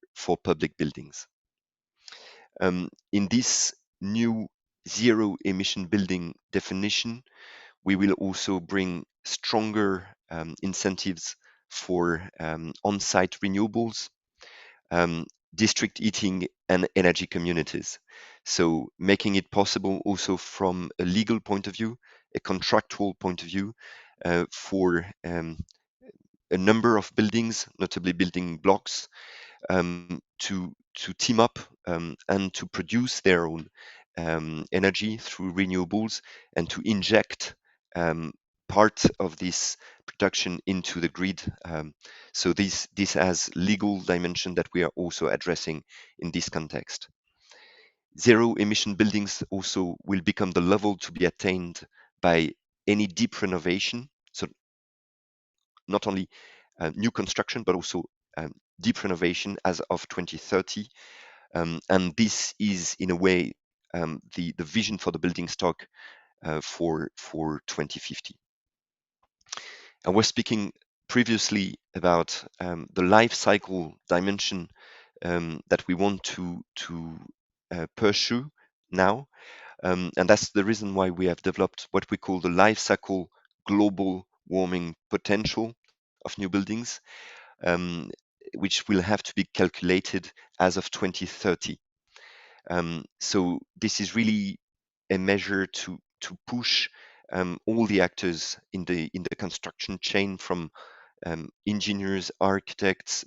public buildings. In this new zero emission building definition, we will also bring stronger incentives for on-site renewables, district heating and energy communities. So making it possible also from a legal point of view, a contractual point of view, for a number of buildings, notably building blocks, to team up and to produce their own energy through renewables and to inject part of this production into the grid. So this has legal dimension that we are also addressing in this context. Zero emission buildings also will become the level to be attained by any deep renovation. So not only new construction, but also deep renovation as of 2030. And this is, in a way, the vision for the building stock for 2050. I was speaking previously about the life cycle dimension that we want to pursue now. And that's the reason why we have developed what we call the life cycle global warming potential of new buildings, which will have to be calculated as of 2030. So this is really a measure to push all the actors in the construction chain, from engineers, architects,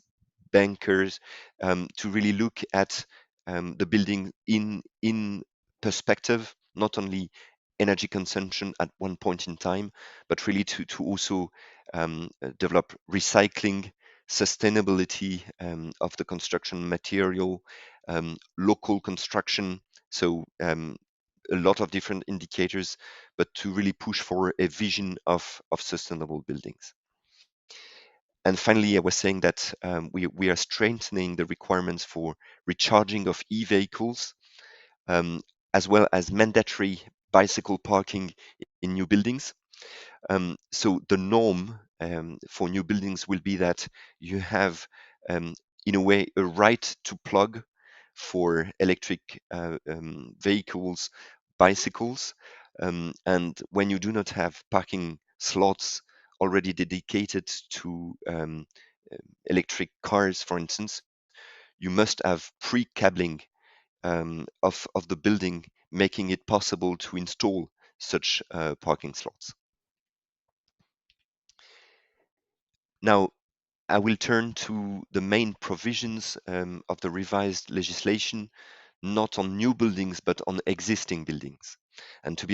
bankers, to really look at the building in perspective, not only energy consumption at one point in time, but really to also develop recycling, sustainability of the construction material, local construction. So a lot of different indicators, but to really push for a vision of sustainable buildings. And finally, I was saying that we are strengthening the requirements for recharging of e-vehicles, as well as mandatory bicycle parking in new buildings. So the norm for new buildings will be that you have, in a way, a right to plug for electric vehicles, bicycles. And when you do not have parking slots already dedicated to electric cars, for instance, you must have pre-cabling of the building, making it possible to install such parking slots. Now, I will turn to the main provisions of the revised legislation, not on new buildings, but on existing buildings. And to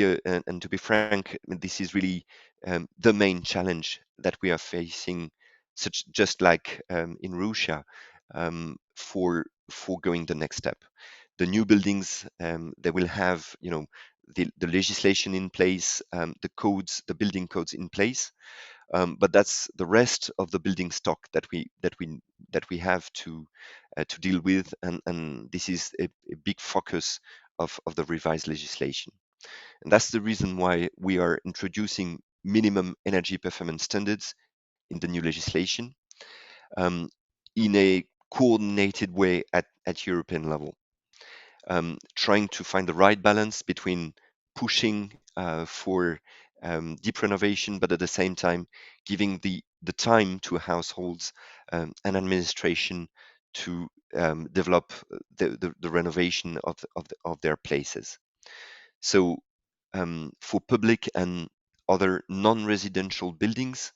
be frank, this is really the main challenge that we are facing, such just like in Russia, for going the next step. The new buildings, they will have, the legislation in place, the codes, the building codes in place, but that's the rest of the building stock that we have to deal with, and this is a big focus of the revised legislation. And that's the reason why we are introducing minimum energy performance standards in the new legislation, in a coordinated way at European level, trying to find the right balance between pushing for deep renovation, but at the same time giving the time to households and administration to develop the renovation of their places. So for public and other non-residential buildings,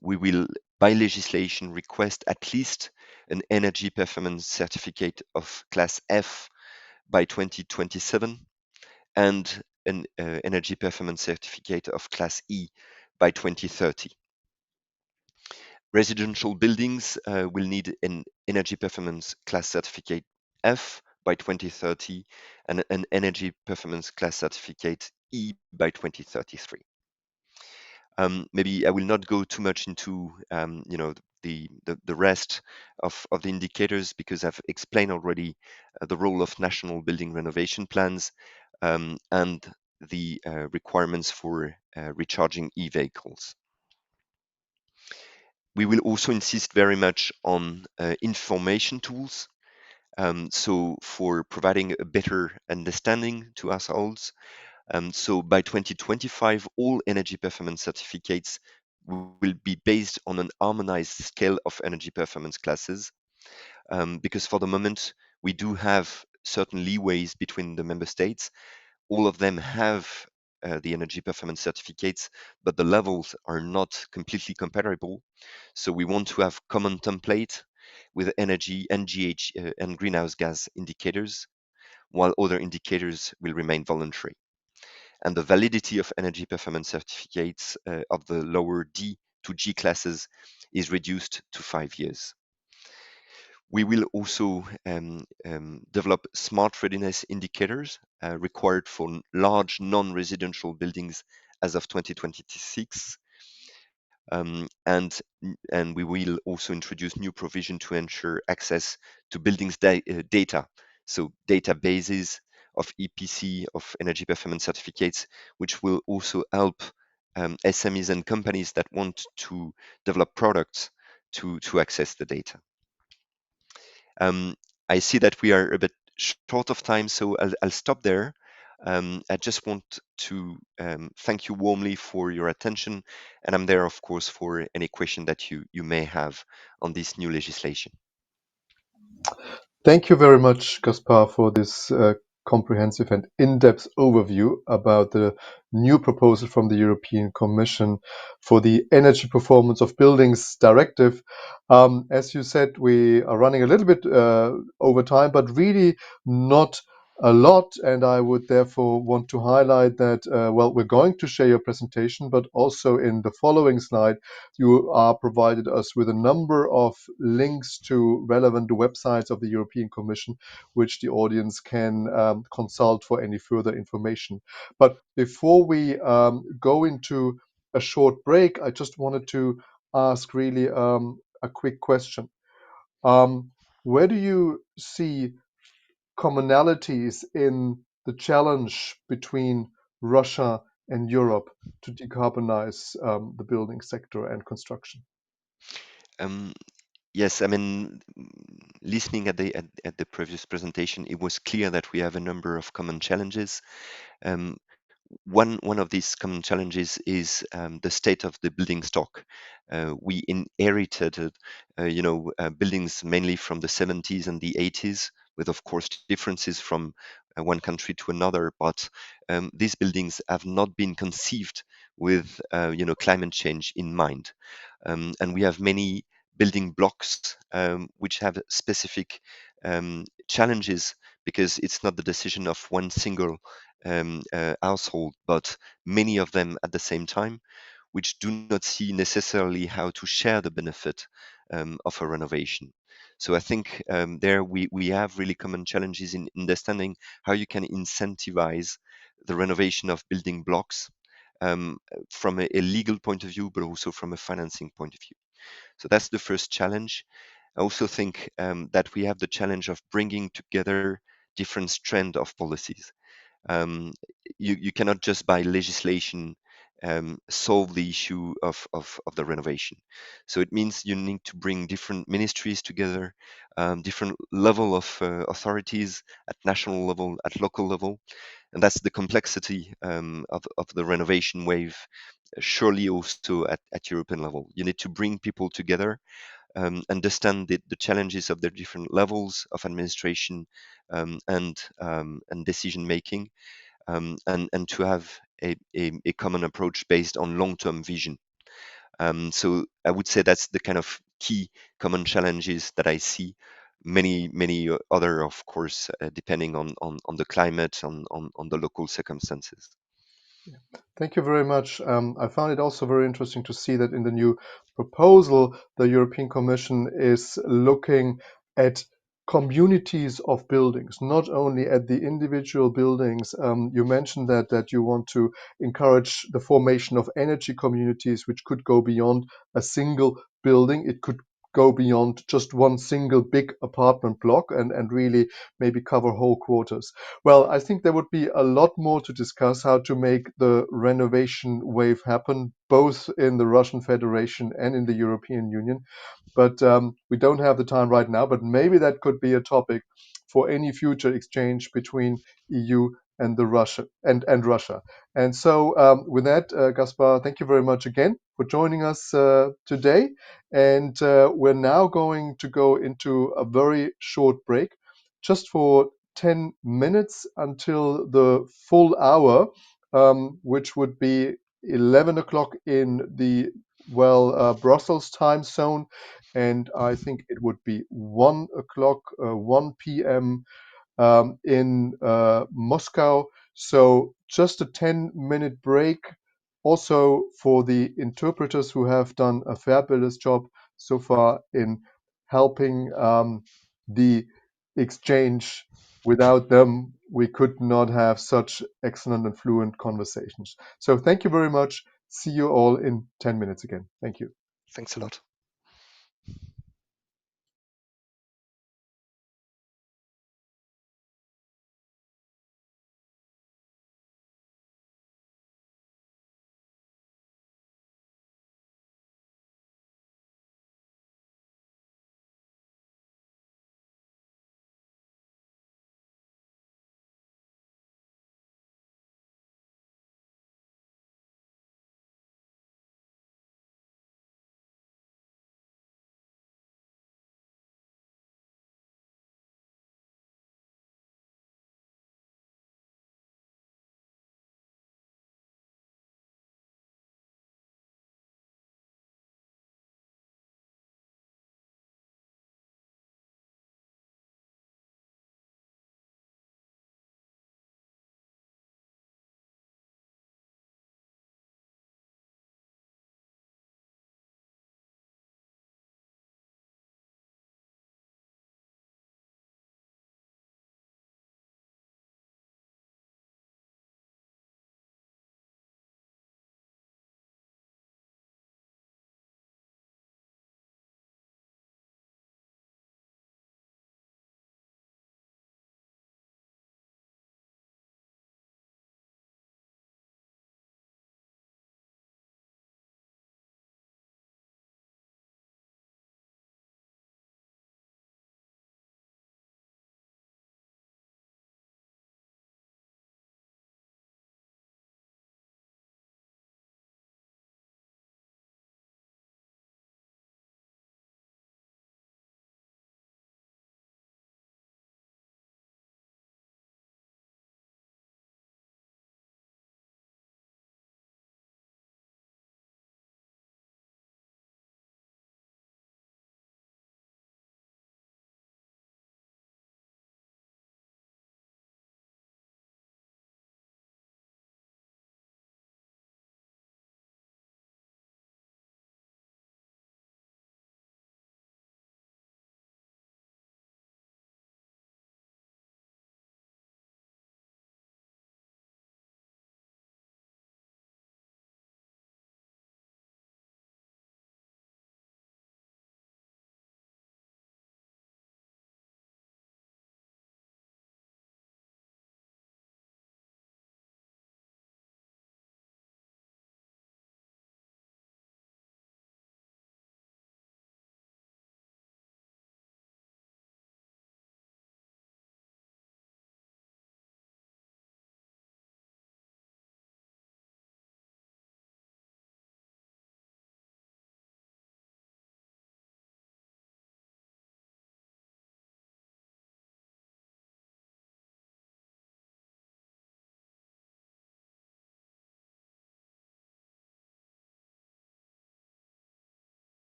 we will, by legislation, request at least an energy performance certificate of class F by 2027 and an energy performance certificate of class E by 2030. Residential buildings will need an energy performance class certificate F by 2030 and an energy performance class certificate E by 2033. Maybe I will not go too much into the rest of the indicators, because I've explained already the role of national building renovation plans and the requirements for recharging e-vehicles. We will also insist very much on information tools, so for providing a better understanding to households. So by 2025, all energy performance certificates will be based on an harmonized scale of energy performance classes, because for the moment, we do have certain leeways between the member states. All of them have the energy performance certificates, but the levels are not completely comparable. So we want to have common template with energy, NGH, and greenhouse gas indicators, while other indicators will remain voluntary. And the validity of energy performance certificates of the lower D to G classes is reduced to 5 years. We will also develop smart readiness indicators required for large non-residential buildings as of 2026. And we will also introduce new provision to ensure access to buildings data, so databases of EPC, of energy performance certificates, which will also help SMEs and companies that want to develop products to access the data. I see that we are a bit short of time, so I'll stop there. I just want to thank you warmly for your attention, and I'm there, of course, for any question that you may have on this new legislation. Thank you very much, Gaspar, for this comprehensive and in-depth overview about the new proposal from the European Commission for the Energy Performance of Buildings Directive. As you said, we are running a little bit over time, but really not a lot, and I would therefore want to highlight that, we're going to share your presentation, but also in the following slide, you are provided us with a number of links to relevant websites of the European Commission, which the audience can consult for any further information. But before we go into a short break, I just wanted to ask really a quick question. Where do you see commonalities in the challenge between Russia and Europe to decarbonize the building sector and construction? Um, yes, I mean, listening at the previous presentation, it was clear that we have a number of common challenges. one of these common challenges is the state of the building stock. We inherited, buildings mainly from the 70s and the 80s, with of course differences from one country to another. But these buildings have not been conceived with, climate change in mind, and we have many building blocks which have specific challenges because it's not the decision of one single household, but many of them at the same time, which do not see necessarily how to share the benefit of a renovation. So I think there we have really common challenges in understanding how you can incentivize the renovation of building blocks um, from a legal point of view, but also from a financing point of view. So that's the first challenge. I also think that we have the challenge of bringing together different strands of policies. Um, you cannot just by legislation solve the issue of the renovation. So it means you need to bring different ministries together, different level of authorities at national level, at local level, and that's the complexity of the renovation wave. Surely also at European level, you need to bring people together, understand the challenges of the different levels of administration and decision making, and to have a common approach based on long-term vision. So I would say that's the kind of key common challenges that I see. Many other, of course, depending on the climate, on the local circumstances. Thank you very much. I found it also very interesting to see that in the new proposal, the European Commission is looking at communities of buildings, not only at the individual buildings. You mentioned that you want to encourage the formation of energy communities, which could go beyond a single building. It could go beyond just one single big apartment block and really maybe cover whole quarters. Well, I think there would be a lot more to discuss how to make the renovation wave happen, both in the Russian Federation and in the European Union. But we don't have the time right now, but maybe that could be a topic for any future exchange between EU and Russia. And so with that, Gaspar, thank you very much again for joining us today. And we're now going to go into a very short break, just for 10 minutes until the full hour, which would be 11 o'clock in the, Brussels time zone. And I think it would be 1 o'clock, 1 p.m. In Moscow. So just a 10-minute break. Also for the interpreters who have done a fabulous job so far in helping the exchange. Without them, we could not have such excellent and fluent conversations. So thank you very much. See you all in 10 minutes again. Thank you. Thanks a lot.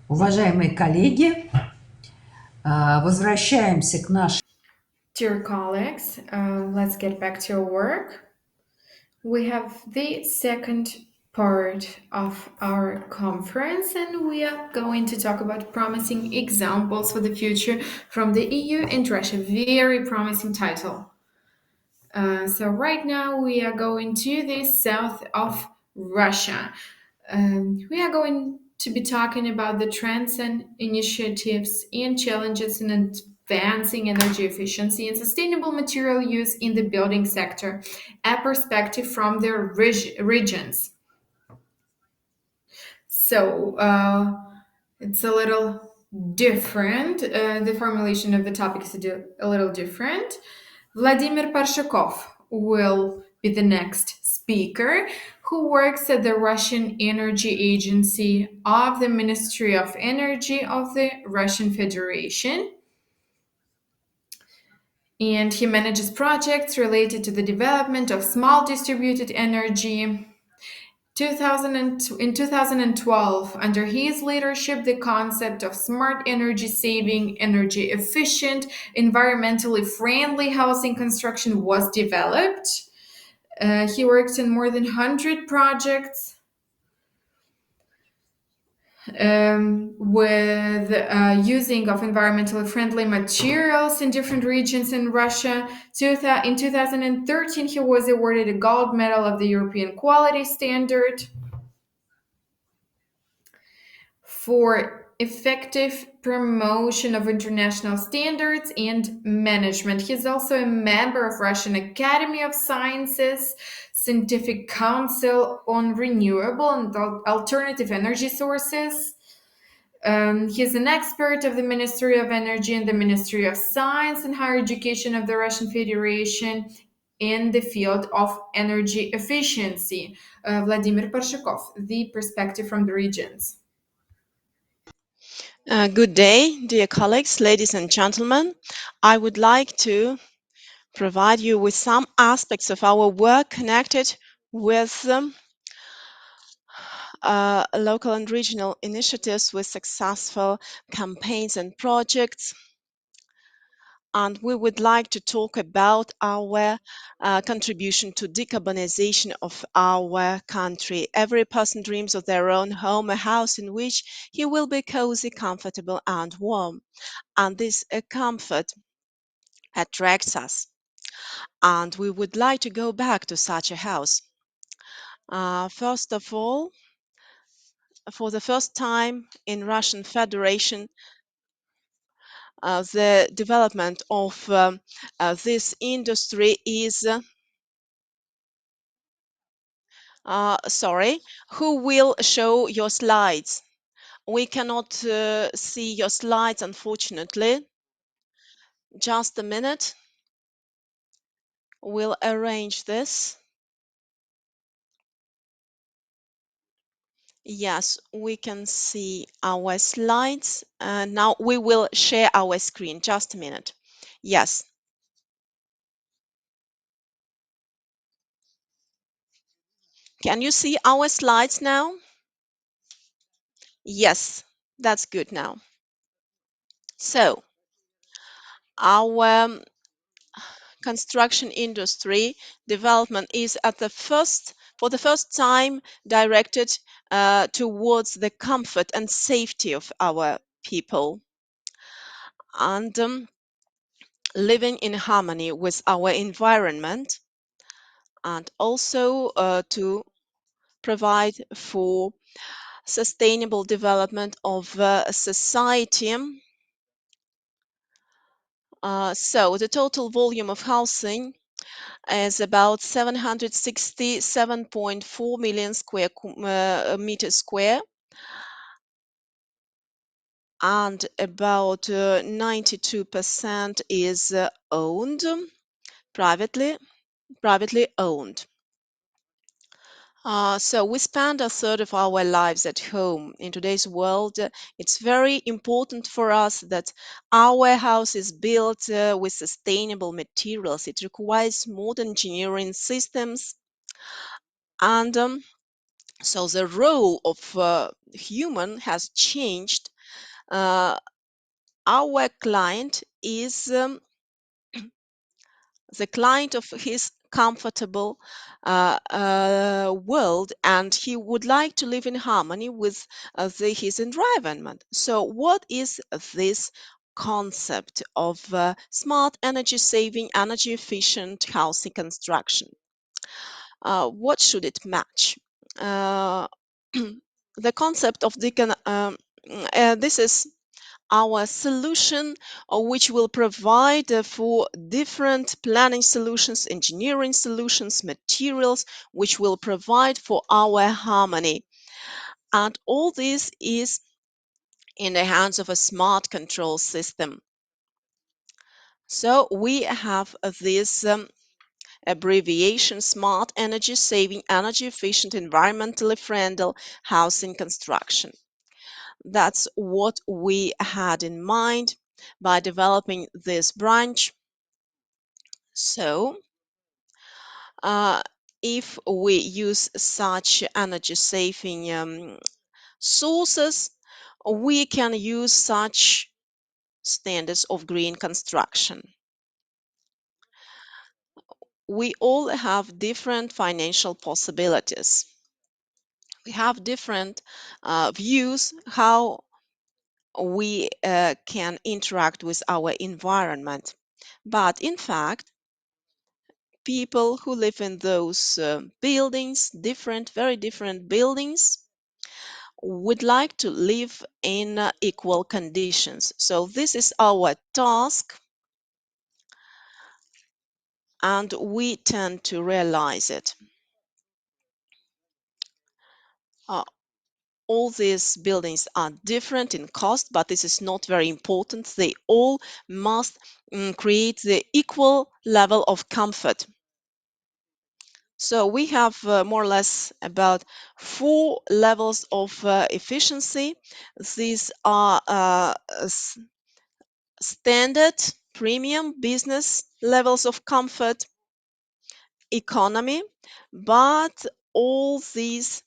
Уважаемые коллеги, возвращаемся к нашей... Dear colleagues, let's get back to our work. We have the second part of our conference, and we are going to talk about promising examples for the future from the EU and Russia. Very promising title. So right now we are going to the south of Russia. We are going to be talking about the trends and initiatives and challenges in advancing energy efficiency and sustainable material use in the building sector, a perspective from the regions. So it's a little different. The formulation of the topic is a little different. Vladimir Parshakov will be the next speaker, who works at the Russian Energy Agency of the Ministry of Energy of the Russian Federation. And he manages projects related to the development of small distributed energy. In 2012, under his leadership, the concept of smart energy saving, energy efficient, environmentally friendly housing construction was developed. He worked in more than 100 projects with using of environmentally friendly materials in different regions in Russia. In 2013, he was awarded a gold medal of the European Quality Standard for effective promotion of international standards and management. He's also a member of Russian Academy of Sciences, Scientific Council on Renewable and Alternative Energy Sources. He's an expert of the Ministry of Energy and the Ministry of Science and Higher Education of the Russian Federation in the field of energy efficiency. Vladimir Parshakov, the perspective from the regions. Good day, dear colleagues, ladies and gentlemen. I would like to provide you with some aspects of our work connected with local and regional initiatives with successful campaigns and projects. And we would like to talk about our contribution to decarbonization of our country. Every person dreams of their own home, a house in which he will be cozy, comfortable, and warm. And this comfort attracts us. And we would like to go back to such a house. First of all, for the first time in Russian Federation, the development of this industry is sorry, who will show your slides? We cannot see your slides, unfortunately. Just a minute. We'll arrange this. Yes, we can see our slides. Now we will share our screen. Just a minute. Yes. Can you see our slides now? Yes, that's good now. So, our construction industry development is for the first time directed towards the comfort and safety of our people and living in harmony with our environment, and also to provide for sustainable development of society. So the total volume of housing is about 767.4 million square meters square, and about 92% is owned, privately owned. So we spend a third of our lives at home. In today's world, it's very important for us that our house is built with sustainable materials. It requires modern engineering systems. And so the role of human has changed Our client is the client of his comfortable world, and he would like to live in harmony with his environment. So what is this concept of smart energy saving, energy efficient housing construction? What should it match? uh, the concept of this is our solution, which will provide for different planning solutions, engineering solutions, materials, which will provide for our harmony. And all this is in the hands of a smart control system. So we have this abbreviation: smart energy saving, energy efficient, environmentally friendly housing construction. That's what we had in mind by developing this branch. So, if we use such energy saving sources, we can use such standards of green construction. We all have different financial possibilities. We have different views how we can interact with our environment. But in fact, people who live in those buildings, very different buildings, would like to live in equal conditions. So this is our task, and we tend to realize it. Uh, all these buildings are different in cost, but this is not very important. They all must create the equal level of comfort. So we have more or less about 4 levels of efficiency. These are standard, premium, business levels of comfort, economy, but all these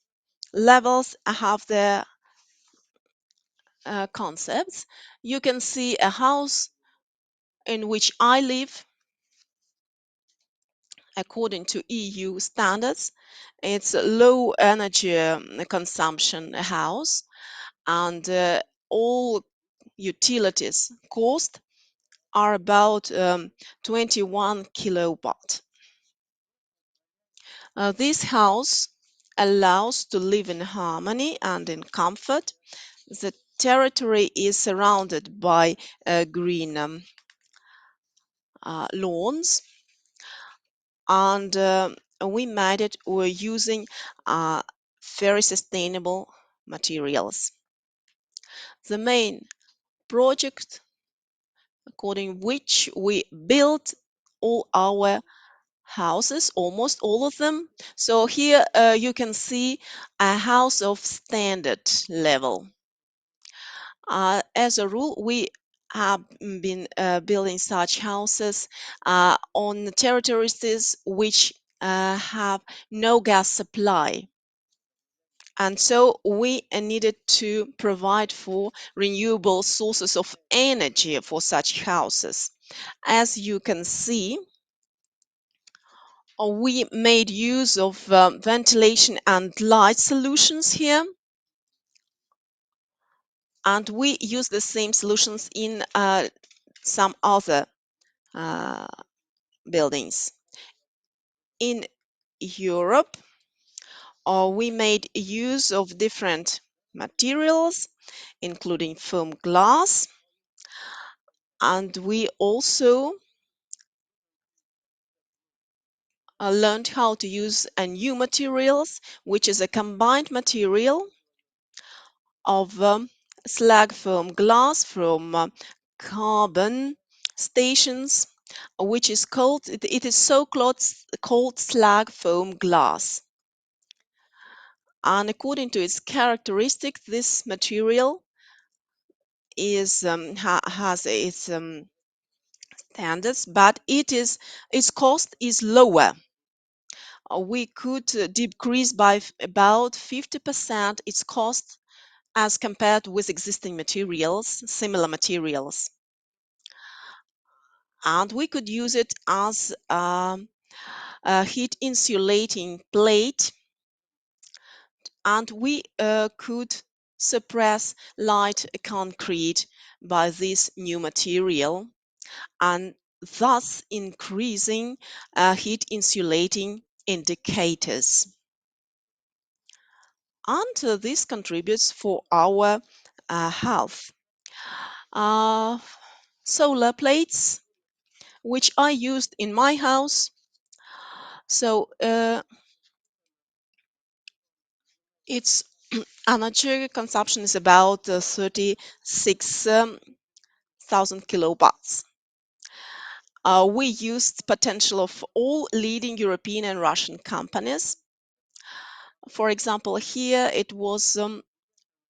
levels have their concepts. You can see a house in which I live according to EU standards. It's a low energy consumption house, and all utilities cost are about 21 kilowatt. This house allows to live in harmony and in comfort. The territory is surrounded by green lawns, and we made it using very sustainable materials. The main project according which we built all our houses, almost all of them. So here you can see a house of standard level. As a rule, we have been building such houses on territories which have no gas supply. And so we needed to provide for renewable sources of energy for such houses. As you can see, we made use of ventilation and light solutions here. And we use the same solutions in some other buildings. In Europe, we made use of different materials, including foam glass, and we also learned how to use a new materials, which is a combined material of slag foam glass from carbon stations, which is called, it is called slag foam glass. And according to its characteristics, this material is has its standards, but its cost is lower. We could decrease by about 50% its cost as compared with existing materials, similar materials. And we could use it as a heat insulating plate, and we could suppress light concrete by this new material, and thus increasing heat insulating indicators. And this contributes for our health. Solar plates, which I used in my house. So its energy consumption is about 36,000 kilowatts. We used potential of all leading European and Russian companies. For example, here it was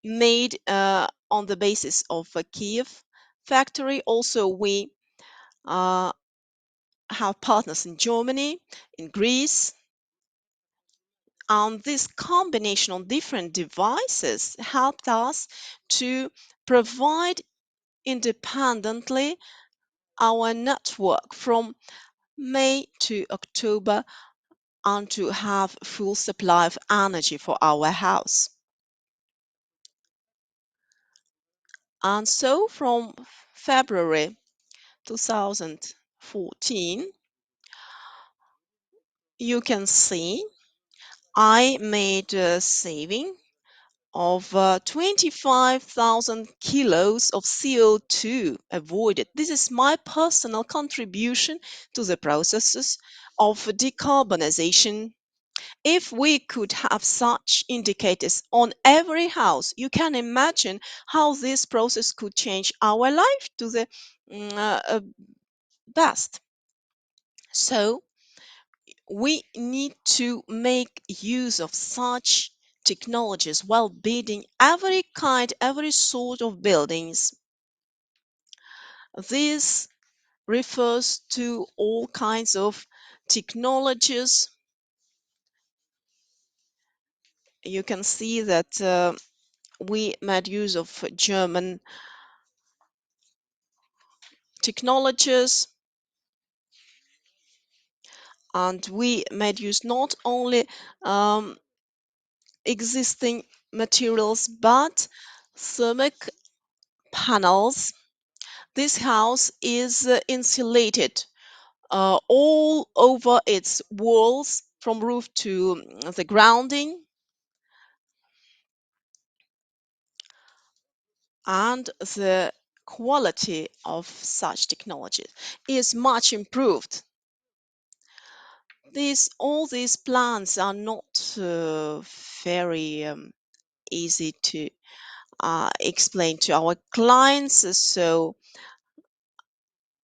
made on the basis of a Kiev factory. Also, we have partners in Germany, in Greece, and this combination of different devices helped us to provide independently our network from May to October and to have full supply of energy for our house. And so from February 2014, you can see I made a saving of 25,000 kilos of CO2 avoided. This is my personal contribution to the processes of decarbonization. If we could have such indicators on every house, you can imagine how this process could change our life to the best. So we need to make use of such technologies while building every kind, every sort of buildings. This refers to all kinds of technologies. You can see that we made use of German technologies, and we made use not only existing materials but thermic panels. This house is insulated all over its walls from roof to the grounding, and the quality of such technology is much improved. All these plans are not very easy to explain to our clients, so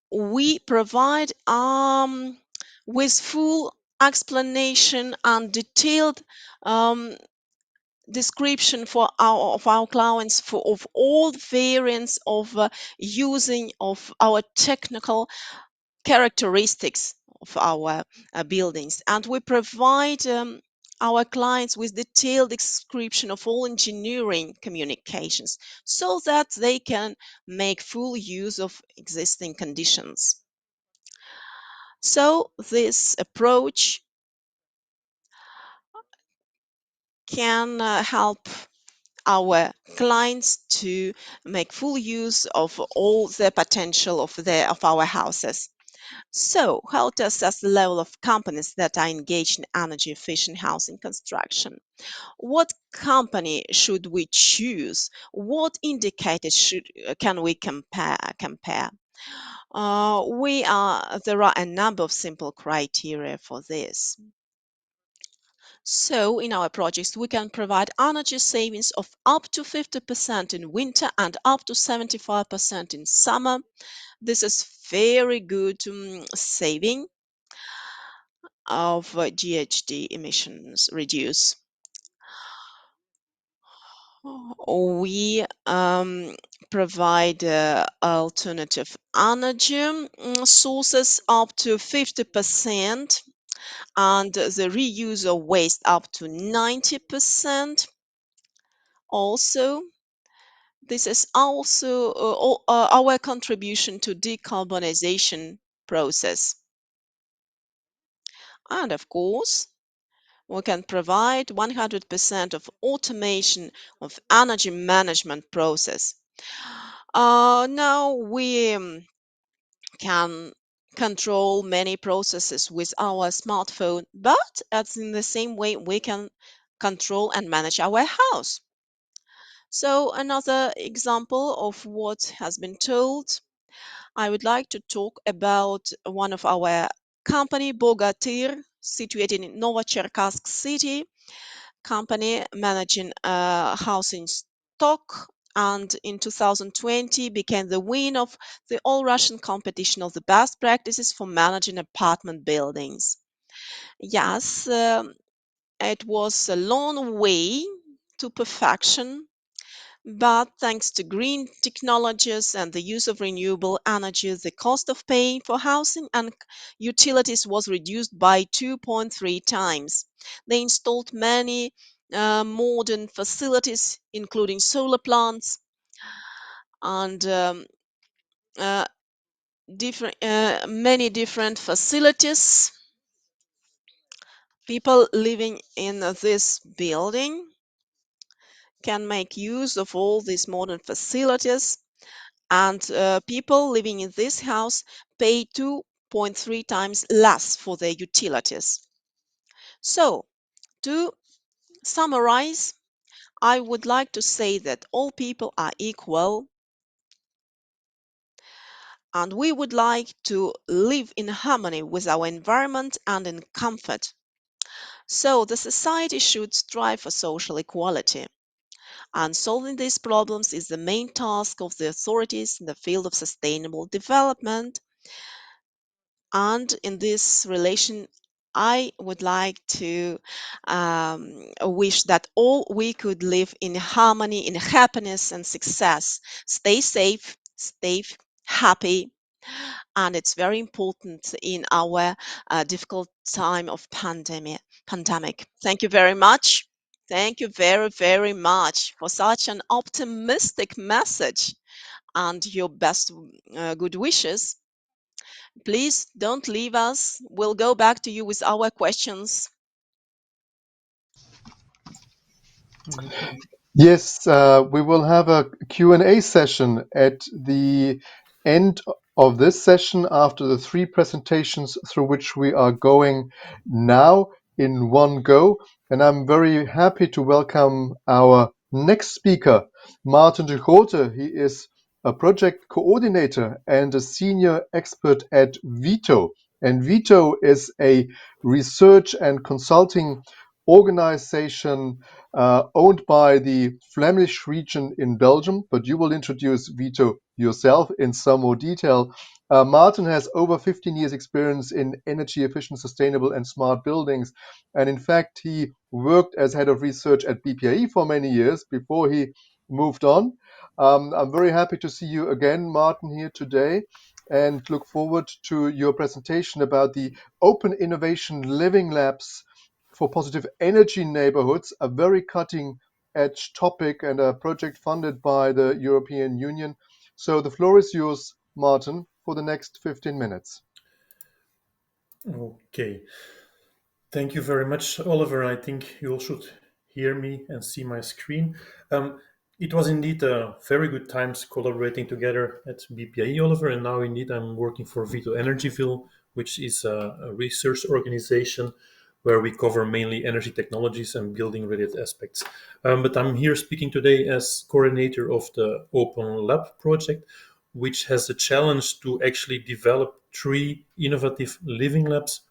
we provide with full explanation and detailed description of our clients of all variants of using of our technical characteristics of our buildings, and we provide our clients with detailed description of all engineering communications so that they can make full use of existing conditions. So this approach can help our clients to make full use of all the potential of our houses. So, how to assess the level of companies that are engaged in energy efficient housing construction? What company should we choose? What indicators can we compare? There are a number of simple criteria for this. So, in our projects, we can provide energy savings of up to 50% in winter and up to 75% in summer. This is very good saving of GHG emissions reduce. We provide alternative energy sources up to 50% and the reuse of waste up to 90% also. This is also our contribution to decarbonization process. And of course, we can provide 100% of automation of energy management process. Now we can control many processes with our smartphone, but as in the same way we can control and manage our house. So another example of what has been told, I would like to talk about one of our company, Bogatyr, situated in Novocherkassk city, company managing housing stock, and in 2020 became the winner of the all Russian competition of the best practices for managing apartment buildings. Yes, it was a long way to perfection, but thanks to green technologies and the use of renewable energy, the cost of paying for housing and utilities was reduced by 2.3 times. They installed many modern facilities, including solar plants and uh, many different facilities. People living in this building can make use of all these modern facilities, and people living in this house pay 2.3 times less for their utilities. So, to summarize, I would like to say that all people are equal, and we would like to live in harmony with our environment and in comfort. So, the society should strive for social equality. And solving these problems is the main task of the authorities in the field of sustainable development. And in this relation, I would like to wish that all we could live in harmony, in happiness and success. Stay safe, stay happy, and it's very important in our difficult time of pandemic. Thank you very much. Thank you very, very much for such an optimistic message and your best good wishes. Please don't leave us. We'll go back to you with our questions. Yes, we will have a Q&A session at the end of this session after the three presentations through which we are going now in one go. And I'm very happy to welcome our next speaker, Martin Dakota. He is a project coordinator and a senior expert at VITO. And VITO is a research and consulting organization owned by the Flemish region in Belgium, but you will introduce Vito yourself in some more detail. Martin has over 15 years experience in energy efficient, sustainable and smart buildings. And in fact, he worked as head of research at BPAE for many years before he moved on. I'm very happy to see you again, Martin, here today, and look forward to your presentation about the Open Innovation Living Labs for Positive Energy Neighborhoods, a very cutting edge topic and a project funded by the European Union. So the floor is yours, Martin, for the next 15 minutes. Okay. Thank you very much, Oliver. I think you all should hear me and see my screen. It was indeed very good times collaborating together at BPAE, Oliver, and now indeed I'm working for Vito Energyville, which is a research organization where we cover mainly energy technologies and building related aspects. But I'm here speaking today as coordinator of the Open Lab project, which has the challenge to actually develop 3 innovative living labs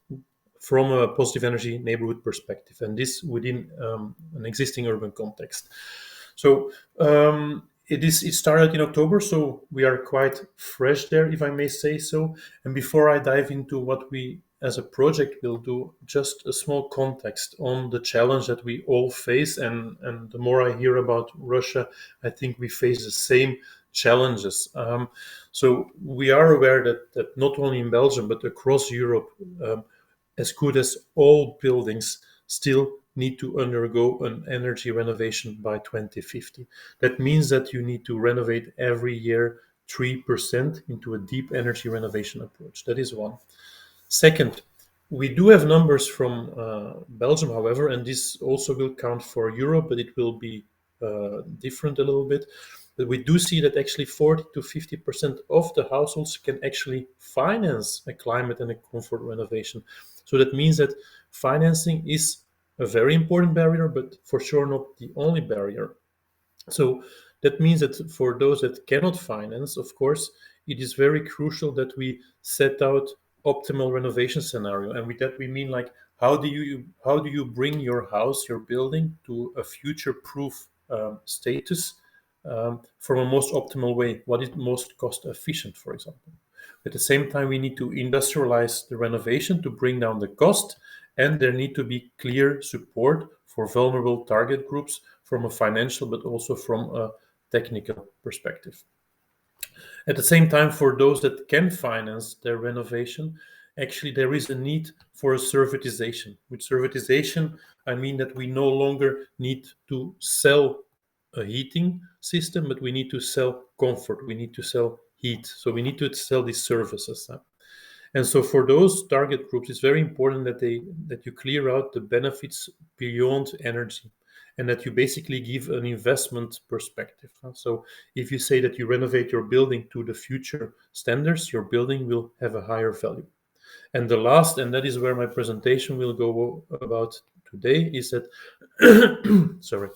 from a positive energy neighborhood perspective, and this within an existing urban context. So it started in October, so we are quite fresh there, if I may say so. And before I dive into what we as a project will do, just a small context on the challenge that we all face. And the more I hear about Russia, I think we face the same challenges. So we are aware that not only in Belgium, but across Europe, as good as all buildings still need to undergo an energy renovation by 2050. That means that you need to renovate every year 3% into a deep energy renovation approach. That is one. Second, we do have numbers from Belgium, however, and this also will count for Europe, but it will be different a little bit. But we do see that actually 40 to 50% of the households can actually finance a climate and a comfort renovation. So that means that financing is a very important barrier, but for sure not the only barrier. So that means that for those that cannot finance, of course, it is very crucial that we set out optimal renovation scenario. And with that we mean, like, how do you bring your house, your building, to a future-proof status from a most optimal way? What is most cost efficient, for example? At the same time, we need to industrialize the renovation to bring down the cost, and there need to be clear support for vulnerable target groups from a financial but also from a technical perspective. At the same time, for those that can finance their renovation, actually there is a need for a servitization. With servitization, I mean that we no longer need to sell a heating system, but we need to sell comfort. We need to sell heat. So we need to sell these services. And so for those target groups, it's very important that you clear out the benefits beyond energy, and that you basically give an investment perspective. So if you say that you renovate your building to the future standards, your building will have a higher value. And the last, and that is where my presentation will go about today, is that sorry,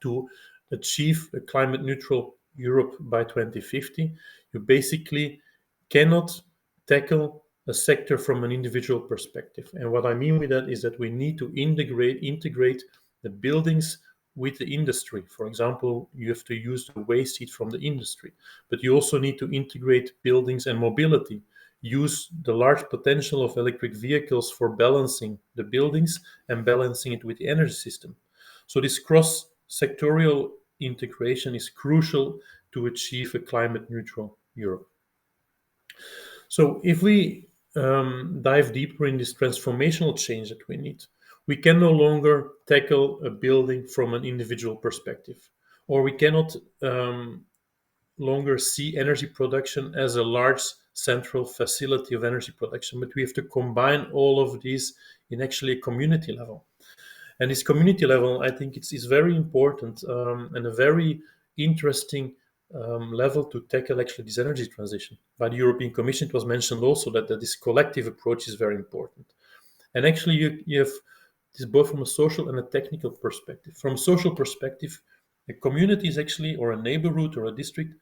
to achieve a climate neutral Europe by 2050, you basically cannot tackle a sector from an individual perspective. And what I mean with that is that we need to integrate the buildings with the industry. For example, you have to use the waste heat from the industry, but you also need to integrate buildings and mobility, use the large potential of electric vehicles for balancing the buildings and balancing it with the energy system. So this cross-sectorial integration is crucial to achieve a climate neutral Europe. So if we dive deeper in this transformational change that we need, we can no longer tackle a building from an individual perspective, or we cannot longer see energy production as a large central facility of energy production, but we have to combine all of these in actually a community level. And this community level, I think it's very important and a very interesting level to tackle actually this energy transition. By the European Commission, it was mentioned also that this collective approach is very important. And actually you have this both from a social and a technical perspective. From a social perspective, a community is actually, or a neighborhood or a district,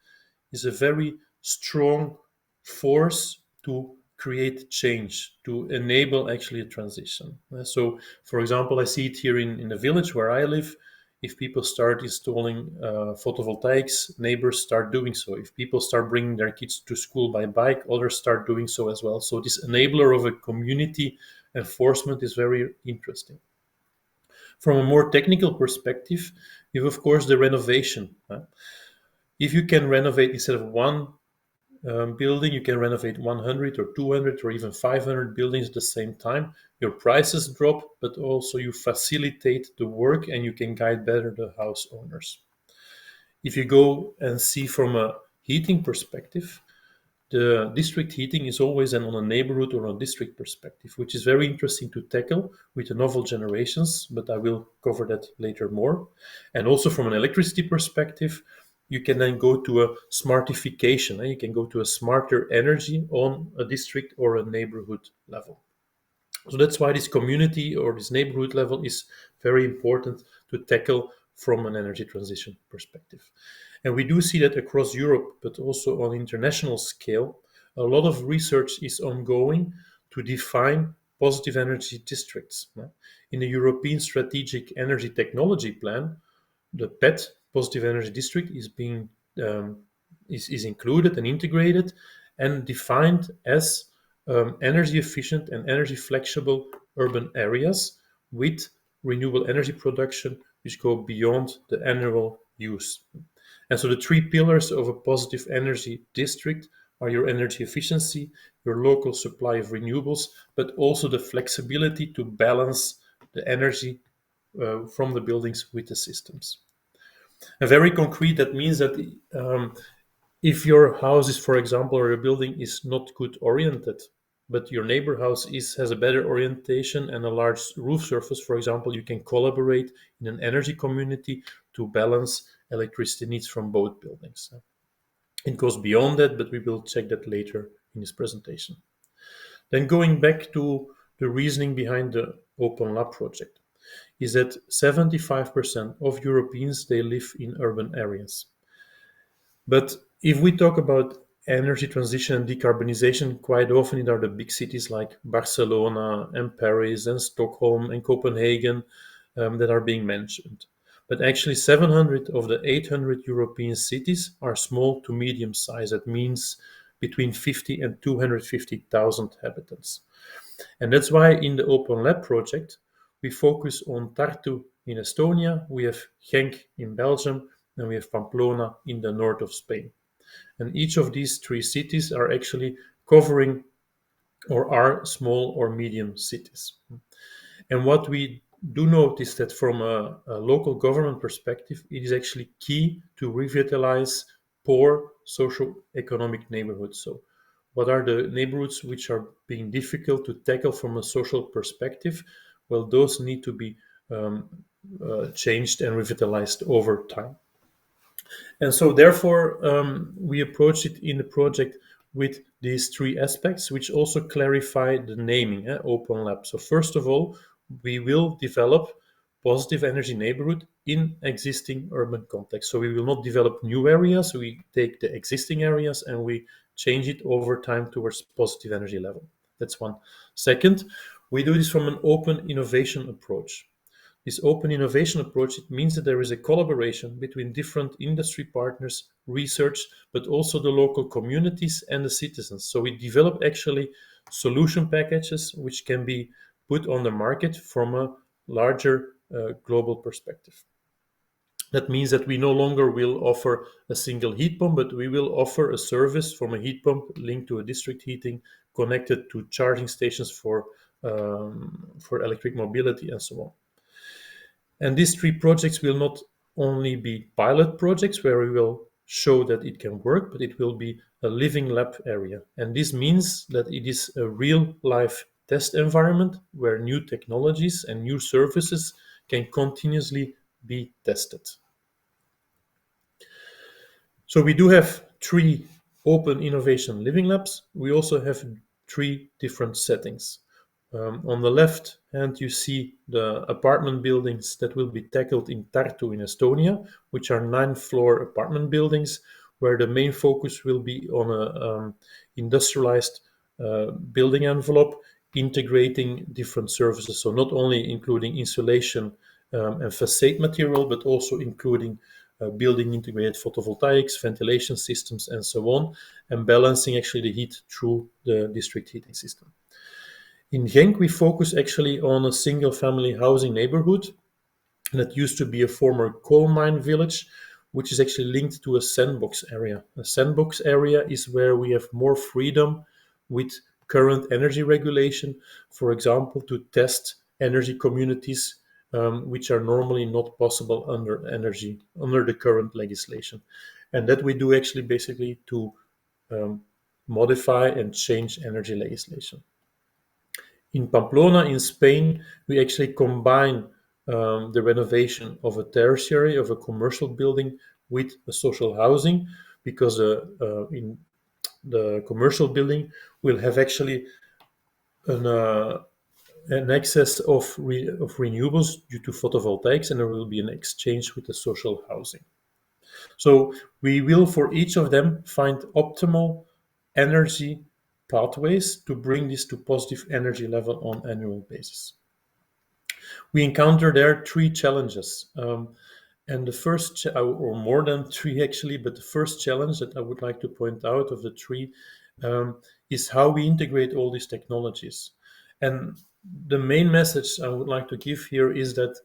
is a very strong force to create change, to enable actually a transition. So, for example, I see it here in the village where I live. If people start installing photovoltaics, neighbors start doing so. If people start bringing their kids to school by bike, others start doing so as well. So this enabler of a community enforcement is very interesting. From a more technical perspective, you have, of course, the renovation. If you can renovate instead of one building, you can renovate 100 or 200 or even 500 buildings at the same time. Your prices drop, but also you facilitate the work and you can guide better the house owners. If you go and see from a heating perspective, the district heating is always on a neighborhood or a district perspective, which is very interesting to tackle with the novel generations, but I will cover that later more. And also from an electricity perspective, you can then go to a smartification, and you can go to a smarter energy on a district or a neighborhood level. So that's why this community or this neighborhood level is very important to tackle from an energy transition perspective. And we do see that across Europe, but also on international scale, a lot of research is ongoing to define positive energy districts. In the European Strategic Energy Technology Plan, the PET, Positive Energy District, is being is included and integrated and defined as energy efficient and energy flexible urban areas with renewable energy production which go beyond the annual use. And so the three pillars of a positive energy district are your energy efficiency, your local supply of renewables, but also the flexibility to balance the energy from the buildings with the systems. And very concrete, that means that if your house is, for example, or your building is not good oriented, but your neighbor house has a better orientation and a large roof surface, for example, you can collaborate in an energy community to balance electricity needs from both buildings. It goes beyond that, but we will check that later in this presentation. Then going back to the reasoning behind the Open Lab project is that 75% of Europeans, they live in urban areas. But if we talk about energy transition and decarbonization, quite often it are the big cities like Barcelona and Paris and Stockholm and Copenhagen that are being mentioned. But actually 700 of the 800 European cities are small to medium size. That means between 50 and 250,000 inhabitants. And that's why in the Open Lab project, we focus on Tartu in Estonia, we have Genk in Belgium, and we have Pamplona in the north of Spain. And each of these three cities are actually covering or are small or medium cities. And what we do notice that from a local government perspective, it is actually key to revitalize poor socio-economic neighborhoods. So what are the neighborhoods which are being difficult to tackle from a social perspective? Well, those need to be changed and revitalized over time. And so therefore, we approach it in the project with these three aspects, which also clarify the naming, Open Lab. So first of all, we will develop positive energy neighborhood in existing urban context. So we will not develop new areas. We take the existing areas and we change it over time towards positive energy level. That's one. Second, we do this from an open innovation approach. This open innovation approach, it means that there is a collaboration between different industry partners, research, but also the local communities and the citizens. So we develop actually solution packages which can be put on the market from a larger global perspective. That means that we no longer will offer a single heat pump, but we will offer a service from a heat pump linked to a district heating, connected to charging stations for electric mobility and so on. And these three projects will not only be pilot projects where we will show that it can work, but it will be a living lab area. And this means that it is a real life test environment where new technologies and new services can continuously be tested. So we do have three open innovation living labs. We also have three different settings. On the left hand, you see the apartment buildings that will be tackled in Tartu in Estonia, which are 9-floor apartment buildings, where the main focus will be on a industrialized building envelope, integrating different services. So not only including insulation and facade material, but also including building integrated photovoltaics, ventilation systems, and so on, and balancing actually the heat through the district heating system. In Genk, we focus actually on a single-family housing neighborhood that used to be a former coal mine village, which is actually linked to a sandbox area. A sandbox area is where we have more freedom with current energy regulation, for example, to test energy communities, which are normally not possible under the current legislation. And that we do actually basically to modify and change energy legislation. In Pamplona, in Spain, we actually combine the renovation of a tertiary, of a commercial building, with a social housing, because in the commercial building will have actually an excess of renewables due to photovoltaics, and there will be an exchange with the social housing. So we will, for each of them, find optimal energy pathways to bring this to positive energy level on annual basis. We encounter there three challenges. And the first, or more than three actually, but the first challenge that I would like to point out of the three is how we integrate all these technologies. And the main message I would like to give here is that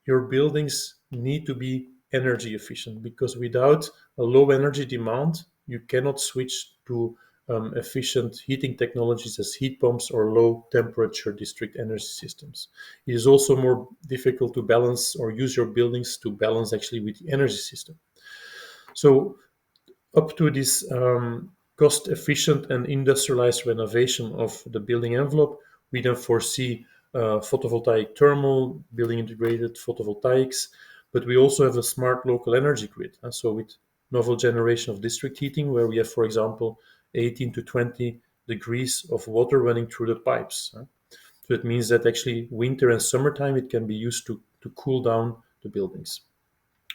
your buildings need to be energy efficient, because without a low energy demand, you cannot switch to efficient heating technologies as heat pumps or low temperature district energy systems. It is also more difficult to balance or use your buildings to balance actually with the energy system. So up to this cost efficient and industrialized renovation of the building envelope, we then foresee photovoltaic thermal, building integrated photovoltaics, but we also have a smart local energy grid. And so with novel generation of district heating, where we have, for example, 18 to 20 degrees of water running through the pipes. So it means that actually winter and summertime, it can be used to cool down the buildings.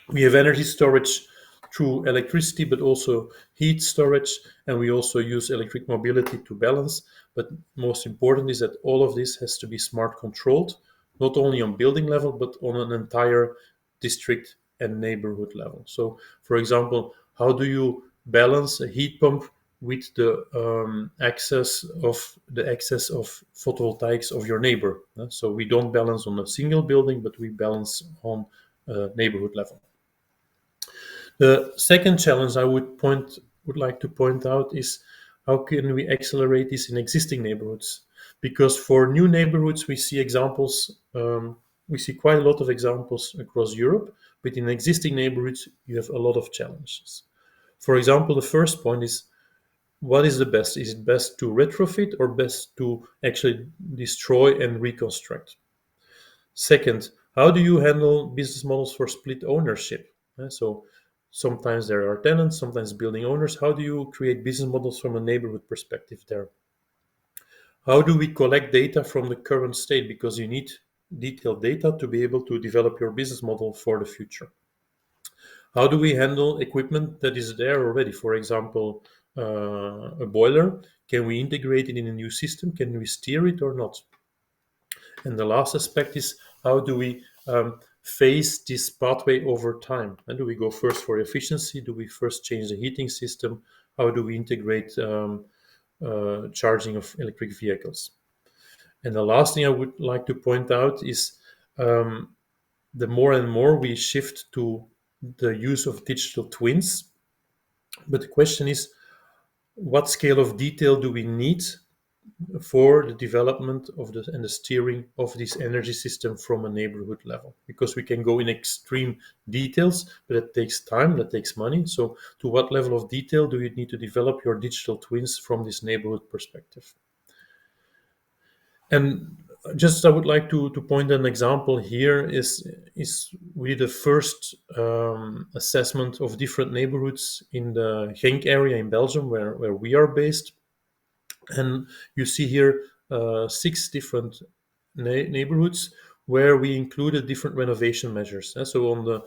We have energy storage through electricity, but also heat storage, and we also use electric mobility to balance. But most important is that all of this has to be smart controlled, not only on building level, but on an entire district and neighborhood level. So, for example, how do you balance a heat pump with the excess of photovoltaics of your neighbor? So we don't balance on a single building, but we balance on a neighborhood level. The second challenge I would like to point out is how can we accelerate this in existing neighborhoods? Because for new neighborhoods, we see quite a lot of examples across Europe, but in existing neighborhoods, you have a lot of challenges. For example, the first point is, what is the best? Is it best to retrofit or best to actually destroy and reconstruct? Second, how do you handle business models for split ownership? So sometimes there are tenants, sometimes building owners. How do you create business models from a neighborhood perspective there? How do we collect data from the current state? Because you need detailed data to be able to develop your business model for the future. How do we handle equipment that is there already? For example, a boiler. Can we integrate it in a new system? Can we steer it or not? And the last aspect is, how do we phase this pathway over time? And do we go first for efficiency? Do we first change the heating system? How do we integrate charging of electric vehicles? And the last thing I would like to point out is the more and more we shift to the use of digital twins. But the question is, what scale of detail do we need for the development of and the steering of this energy system from a neighborhood level? Because we can go in extreme details, but it takes time, that takes money. So to what level of detail do you need to develop your digital twins from this neighborhood perspective? And just I would like to point an example here is we did a first assessment of different neighborhoods in the Genk area in Belgium, where we are based. And you see here 6 different neighborhoods where we included different renovation measures. So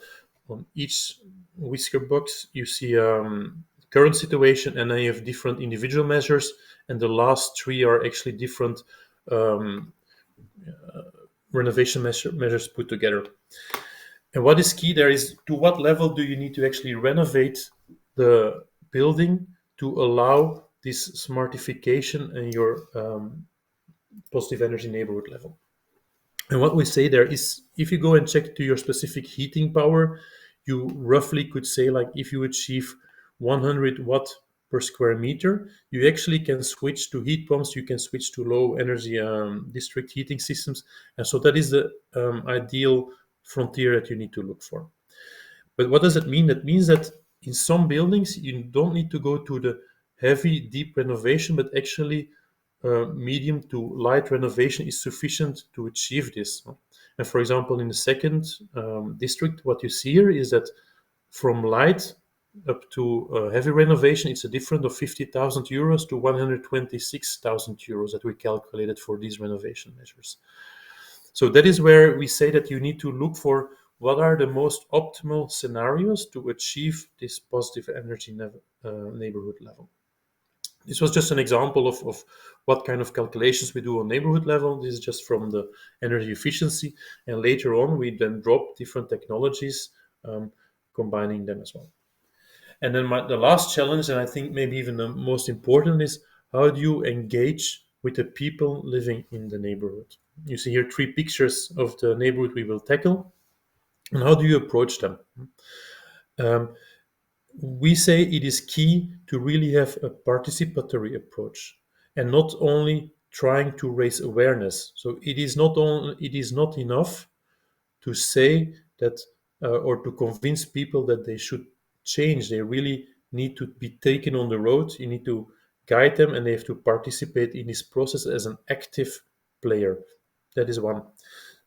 on each whisker box, you see current situation, and then you have different individual measures, and the last 3 are actually different renovation measures put together. And what is key there is, to what level do you need to actually renovate the building to allow this smartification and your positive energy neighborhood level? And what we say there is, if you go and check to your specific heating power, you roughly could say, like, if you achieve 100 watt per square meter, you actually can switch to heat pumps, you can switch to low energy district heating systems. And so that is the ideal frontier that you need to look for. But what does it mean? That means that in some buildings, you don't need to go to the heavy, deep renovation, but actually medium to light renovation is sufficient to achieve this. And for example, in the second district, what you see here is that from light up to heavy renovation, it's a difference of 50,000 euros to 126,000 euros that we calculated for these renovation measures. So that is where we say that you need to look for what are the most optimal scenarios to achieve this positive energy neighborhood level. This was just an example of what kind of calculations we do on neighborhood level. This is just from the energy efficiency. And later on, we then drop different technologies, combining them as well. And then the last challenge, and I think maybe even the most important, is how do you engage with the people living in the neighborhood? You see here 3 pictures of the neighborhood we will tackle. And how do you approach them? we say it is key to really have a participatory approach and not only trying to raise awareness. So it is not enough to say that or to convince people that they should change. They really need to be taken on the road. You need to guide them and they have to participate in this process as an active player. That is one.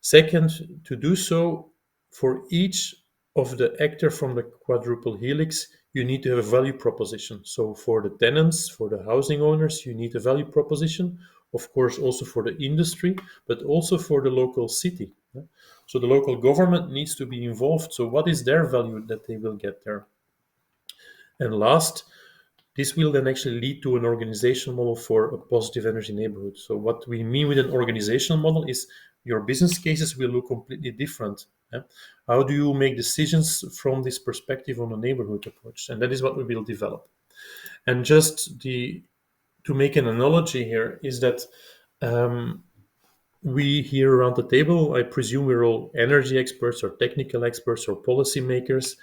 Second, to do so, for each of the actor from the quadruple helix, you need to have a value proposition. So for the tenants, for the housing owners, you need a value proposition. Of course, also for the industry, but also for the local city. So the local government needs to be involved. So what is their value that they will get there? And last, this will then actually lead to an organizational model for a positive energy neighborhood. So what we mean with an organizational model is your business cases will look completely different. How do you make decisions from this perspective on a neighborhood approach? And that is what we will develop. And just to make an analogy here is that we here around the table, I presume we're all energy experts or technical experts or policymakers.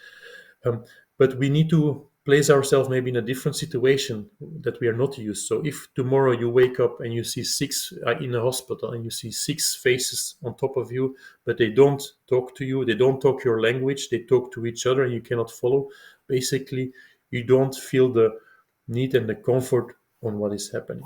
But we need to place ourselves maybe in a different situation that we are not used. So if tomorrow you wake up and you see six in a hospital and you see six faces on top of you, but they don't talk to you, they don't talk your language, they talk to each other and you cannot follow, basically you don't feel the need and the comfort on what is happening.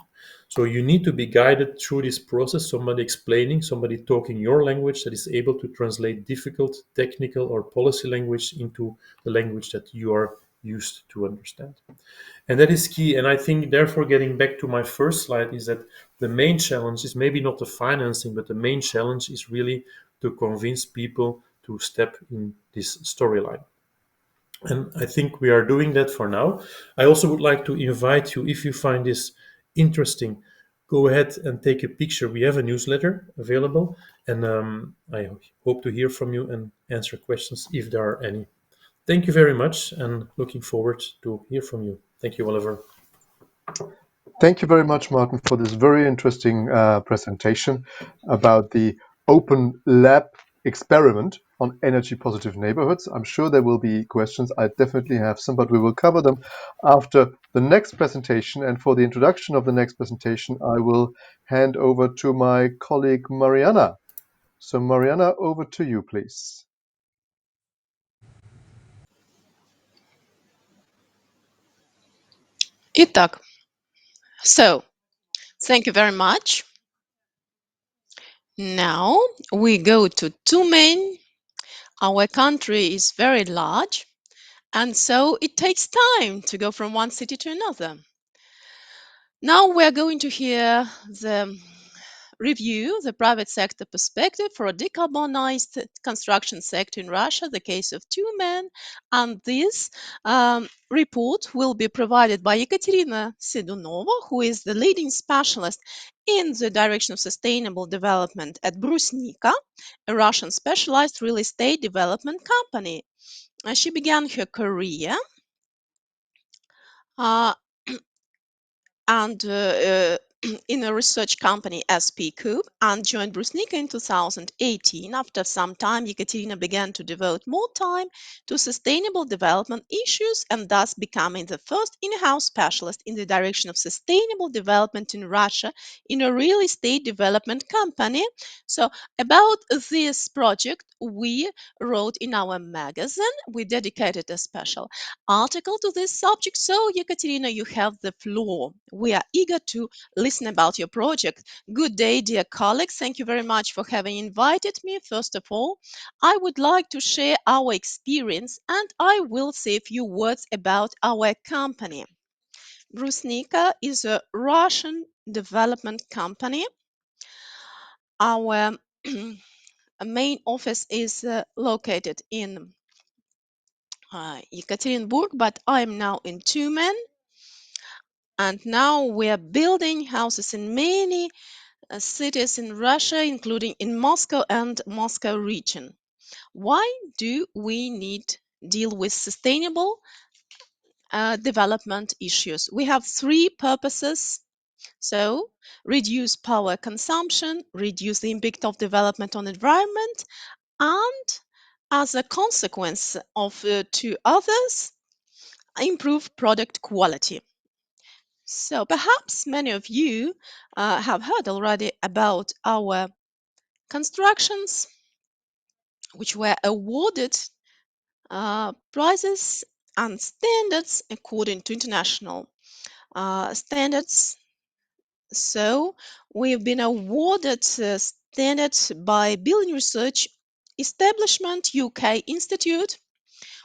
So you need to be guided through this process, somebody explaining, somebody talking your language that is able to translate difficult technical or policy language into the language that you are used to understand. And that is key. And I think, therefore, getting back to my first slide, is that the main challenge is maybe not the financing, but the main challenge is really to convince people to step in this storyline. And I think we are doing that for now. I also would like to invite you, if you find this interesting, go ahead and take a picture. We have a newsletter available, and I hope to hear from you and answer questions if there are any. Thank you very much, and looking forward to hear from you. Thank you, Oliver. Thank you very much, Martin, for this very interesting presentation about the Open Lab experiment on energy positive neighborhoods. I'm sure there will be questions. I definitely have some, but we will cover them after the next presentation. And for the introduction of the next presentation, I will hand over to my colleague Mariana. So Mariana, over to you, please. Итак, so thank you very much. Now we go to Tumen. Our country is very large, and so it takes time to go from one city to another. Now we're going to hear the review the private sector perspective for a decarbonized construction sector in Russia, the case of Tumen. And this report will be provided by Ekaterina Sedunova, who is the leading specialist in the direction of sustainable development at Brusnika, a Russian specialized real estate development company. She began her career and in a research company SPIPA and joined Brusnika in 2018. After some time, Ekaterina began to devote more time to sustainable development issues and thus becoming the first in-house specialist in the direction of sustainable development in Russia in a real estate development company. So about this project, we wrote in our magazine. We dedicated a special article to this subject. So, Ekaterina, you have the floor. We are eager to listen about your project. Good day, dear colleagues. Thank you very much for having invited me. First of all, I would like to share our experience and I will say a few words about our company. Brusnika is a Russian development company. Our main office is located in Yekaterinburg, but I'm now in Tumen. And now we are building houses in many cities in Russia, including in Moscow and Moscow region. Why do we need deal with sustainable development issues? We have three purposes. So, reduce power consumption, reduce the impact of development on environment, and as a consequence of two others, improve product quality. So perhaps many of you have heard already about our constructions which were awarded prizes and standards according to international standards. So we've been awarded standards by Building Research Establishment UK Institute.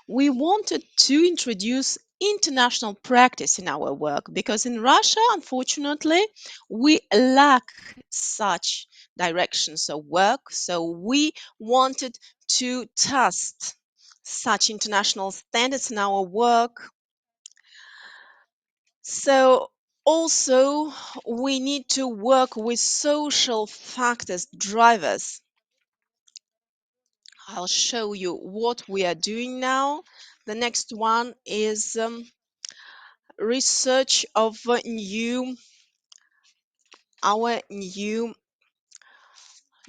We wanted to introduce international practice in our work because in Russia, unfortunately, we lack such directions of work. So we wanted to test such international standards in our work. So also we need to work with social factors drivers. I'll show you what we are doing now. The next one is research of our new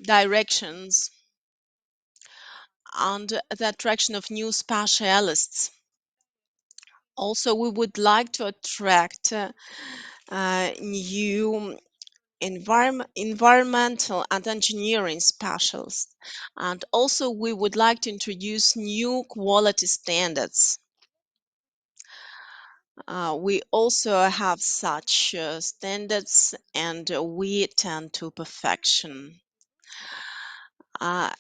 directions and the attraction of new specialists. Also, we would like to attract new environmental and engineering specialists. And also, we would like to introduce new quality standards. We also have such standards and we tend to perfection. A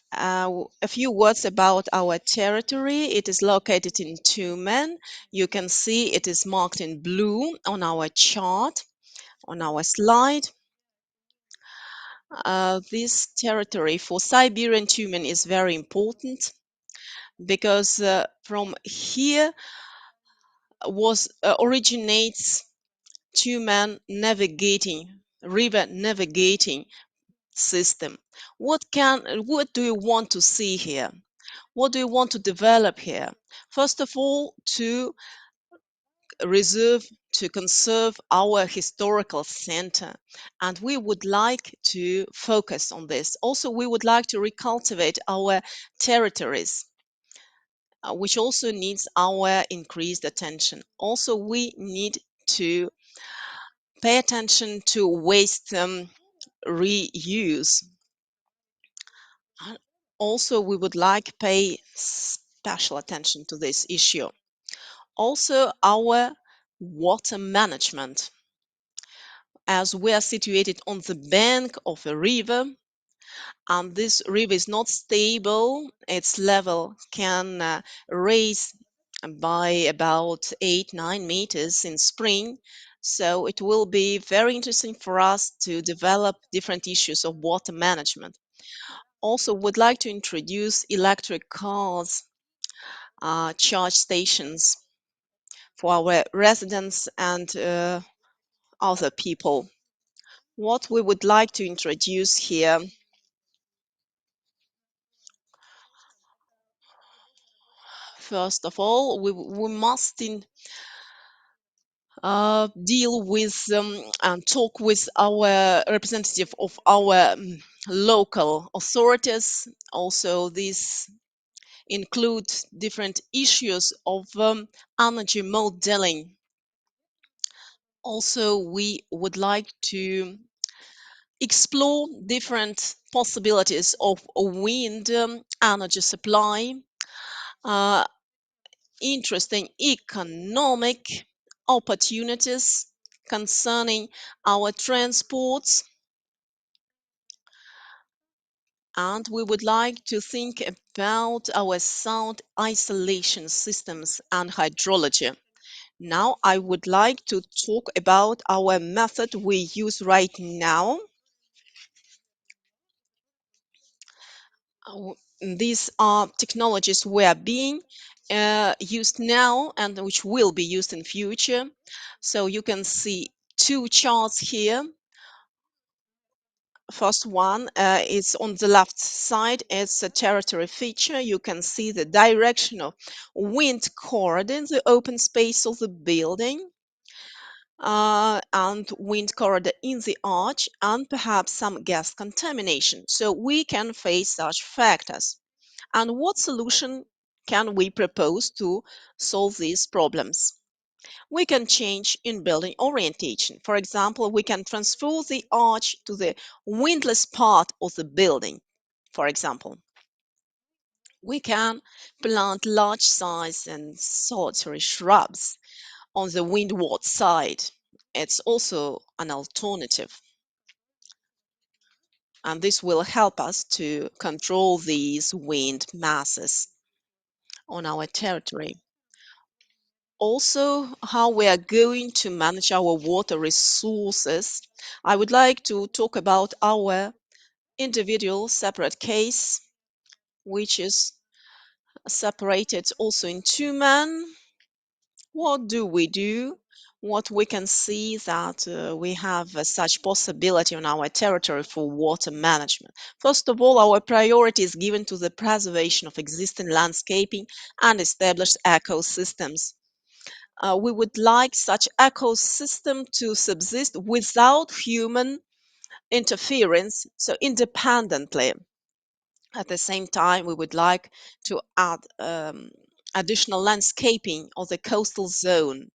few words about our territory. It is located in Tumen. You can see it is marked in blue on our chart, on our slide. This territory for Siberian Tumen is very important because from here originates Tumen river navigating system. What do you want to see here? What do you want to develop here? First of all, to conserve our historical center. And we would like to focus on this. Also, we would like to recultivate our territories, which also needs our increased attention. Also, we need to pay attention to waste reuse. Also, we would like pay special attention to this issue. Also, our water management. As we are situated on the bank of a river, and this river is not stable, its level can raise by about 8-9 meters in spring. So it will be very interesting for us to develop different issues of water management. Also, would like to introduce electric cars, charge stations for our residents and other people. What we would like to introduce here, first of all, we must deal with and talk with our representative of our local authorities. Also, these include different issues of energy modeling. Also, we would like to explore different possibilities of wind energy supply, interesting economic opportunities concerning our transports, and we would like to think about our sound isolation systems and hydrology. Now, I would like to talk about our method we use right now. These are technologies we are being used now and which will be used in future. So you can see two charts here. First one is on the left side. It's a territory feature. You can see the direction of wind corridor in the open space of the building, and wind corridor in the arch, and perhaps some gas contamination. So we can face such factors. And what solution can we propose to solve these problems? We can change in building orientation. For example, we can transfer the arch to the windless part of the building. For example, we can plant large size and solitary shrubs on the windward side. It's also an alternative, and this will help us to control these wind masses on our territory. Also, how we are going to manage our water resources. I would like to talk about our individual separate case, which is separated also in two men. What do we do? What we can see that we have such possibility on our territory for water management. First of all, our priority is given to the preservation of existing landscaping and established ecosystems. We would like such ecosystem to subsist without human interference, so independently. At the same time, we would like to add additional landscaping of the coastal zone.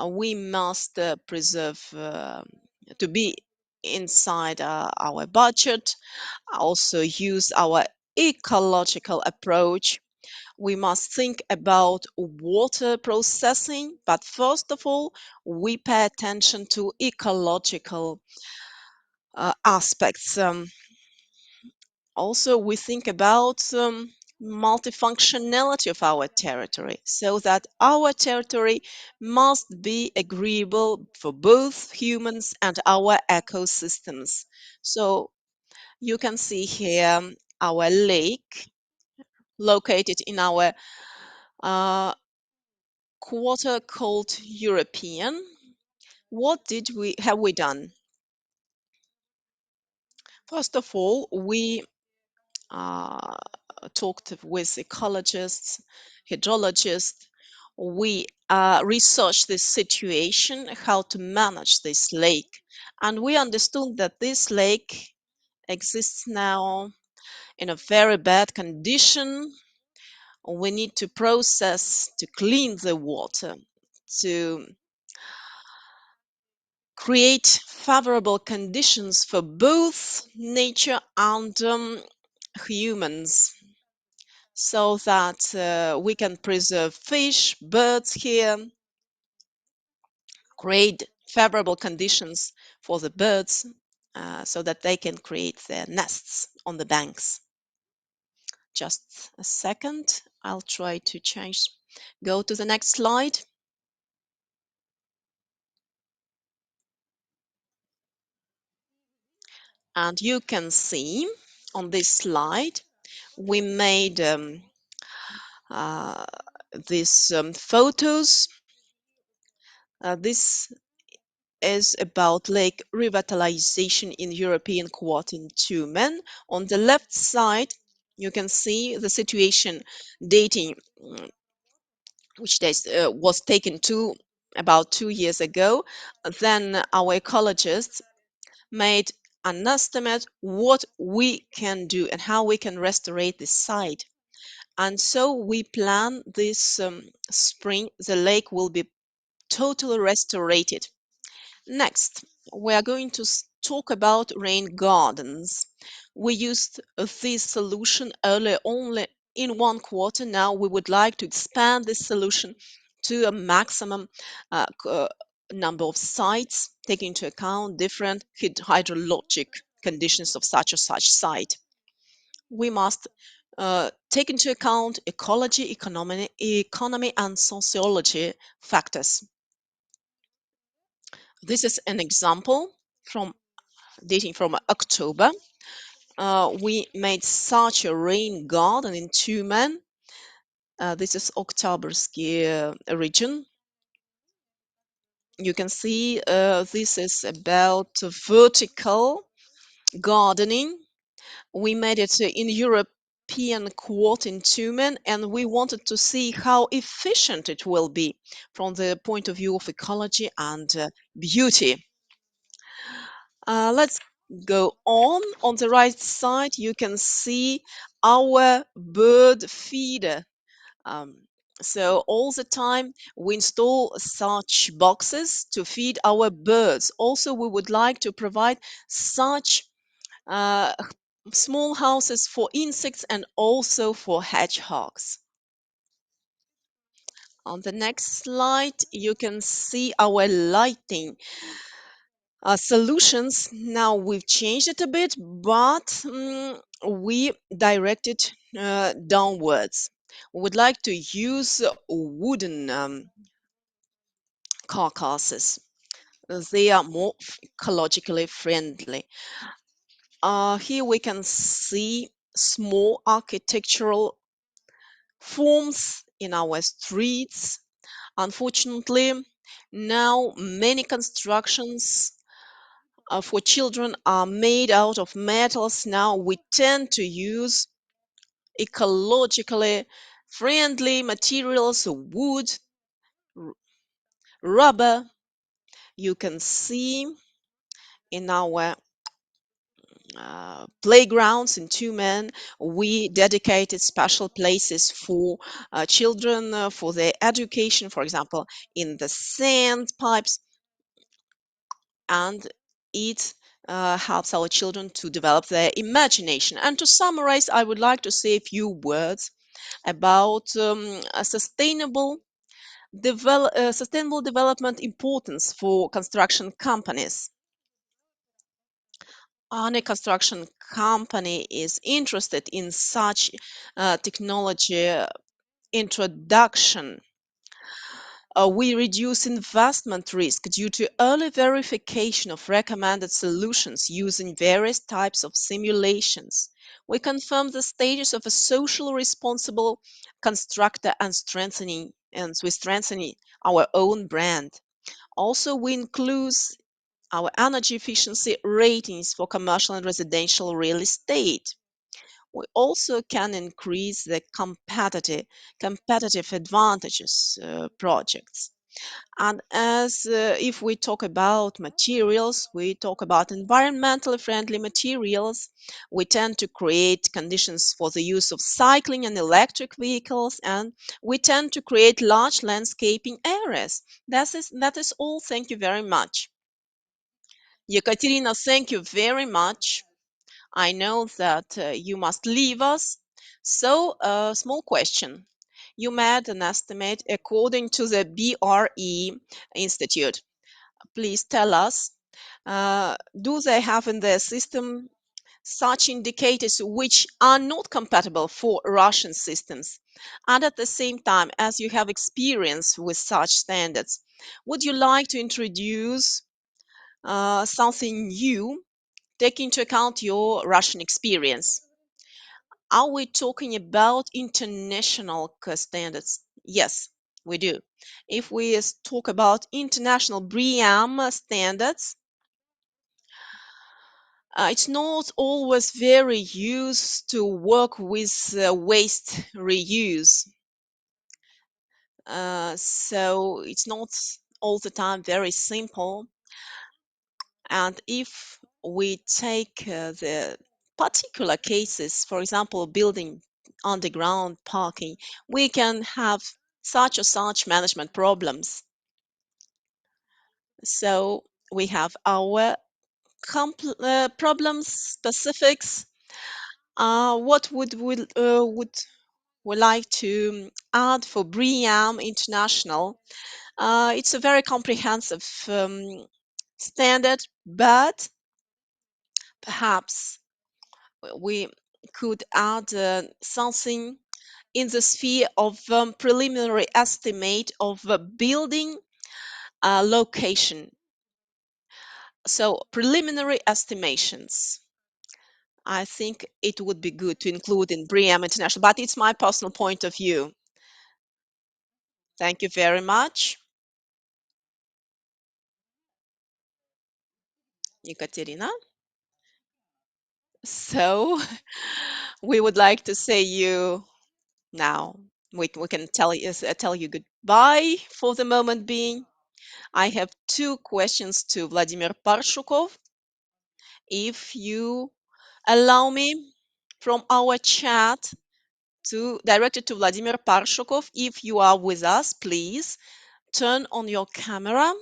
We must preserve to be inside our budget, also use our ecological approach. We must think about water processing, but first of all, we pay attention to ecological aspects. Also, we think about multifunctionality of our territory, so that our territory must be agreeable for both humans and our ecosystems. So you can see here our lake located in our uh, quarter called European. What did we have we done? First of all, we uh, talked with ecologists, hydrologists. We researched this situation, how to manage this lake, and we understood that this lake exists now in a very bad condition. We need to process to clean the water, to create favorable conditions for both nature and humans, so that we can preserve fish, birds here, create favorable conditions for the birds so that they can create their nests on the banks. Just a second, I'll try to change. Go to the next slide. And you can see on this slide, we made uh, these photos. This is about lake revitalization in European Quarter in Tumen. On the left side, you can see the situation dating, which was taken about 2 years ago. Then our ecologists made an estimate what we can do and how we can restore this site. And so we plan this spring, the lake will be totally restored. Next, we are going to talk about rain gardens. We used this solution earlier only in one quarter. Now we would like to expand this solution to a maximum number of sites, taking into account different hydrologic conditions of such or such site. We must take into account ecology, economy, and sociology factors. This is an example from dating from October. We made such a rain garden in Tumen. This is Oktyabrsky region. You can see this is about vertical gardening. We made it in European Quarter in Tumen, and we wanted to see how efficient it will be from the point of view of ecology and beauty. Let's go on. On the right side, you can see our bird feeder. So all the time we install such boxes to feed our birds. Also, we would like to provide such uh, small houses for insects and also for hedgehogs. On the next slide, you can see our lighting solutions. Now we've changed it a bit, but we direct it downwards. We would like to use wooden carcasses. They are more ecologically friendly. Here we can see small architectural forms in our streets. Unfortunately, now many constructions for children are made out of metals. Now we tend to use ecologically friendly materials, wood, r- rubber. You can see in our playgrounds in Tumen, we dedicated special places for children for their education, for example, in the sand pipes, and it helps our children to develop their imagination. And to summarize, I would like to say a few words about a sustainable development importance for construction companies. Any construction company is interested in such technology introduction. We reduce investment risk due to early verification of recommended solutions using various types of simulations. We confirm the status of a social responsible constructor and we strengthening our own brand. Also, we include our energy efficiency ratings for commercial and residential real estate. We also can increase the competitive advantages projects. And as if we talk about materials, we talk about environmentally friendly materials. We tend to create conditions for the use of cycling and electric vehicles, and we tend to create large landscaping areas. That is all. Thank you very much. Yekaterina, thank you very much. I know that you must leave us. So, a small question. You made an estimate according to the BRE Institute. Please tell us, do they have in their system such indicators which are not compatible for Russian systems? And at the same time, as you have experience with such standards, would you like to introduce something new, take into account your Russian experience? Are we talking about international standards? Yes, we do. If we talk about international BREEAM standards, it's not always very used to work with waste reuse. So it's not all the time very simple. And if we take the particular cases, for example, building underground parking, we can have such or such management problems. So we have our problem specifics. What would we like to add for BREEAM International? It's a very comprehensive standard, but perhaps we could add something in the sphere of preliminary estimate of building location. So, preliminary estimations. I think it would be good to include in BREEAM International, but it's my personal point of view. Thank you very much, Ekaterina. So, we would like to say you now. We can tell you goodbye for the moment being. I have two questions to Vladimir Parshakov. If you allow me from our chat, directed to Vladimir Parshakov. If you are with us, please turn on your camera.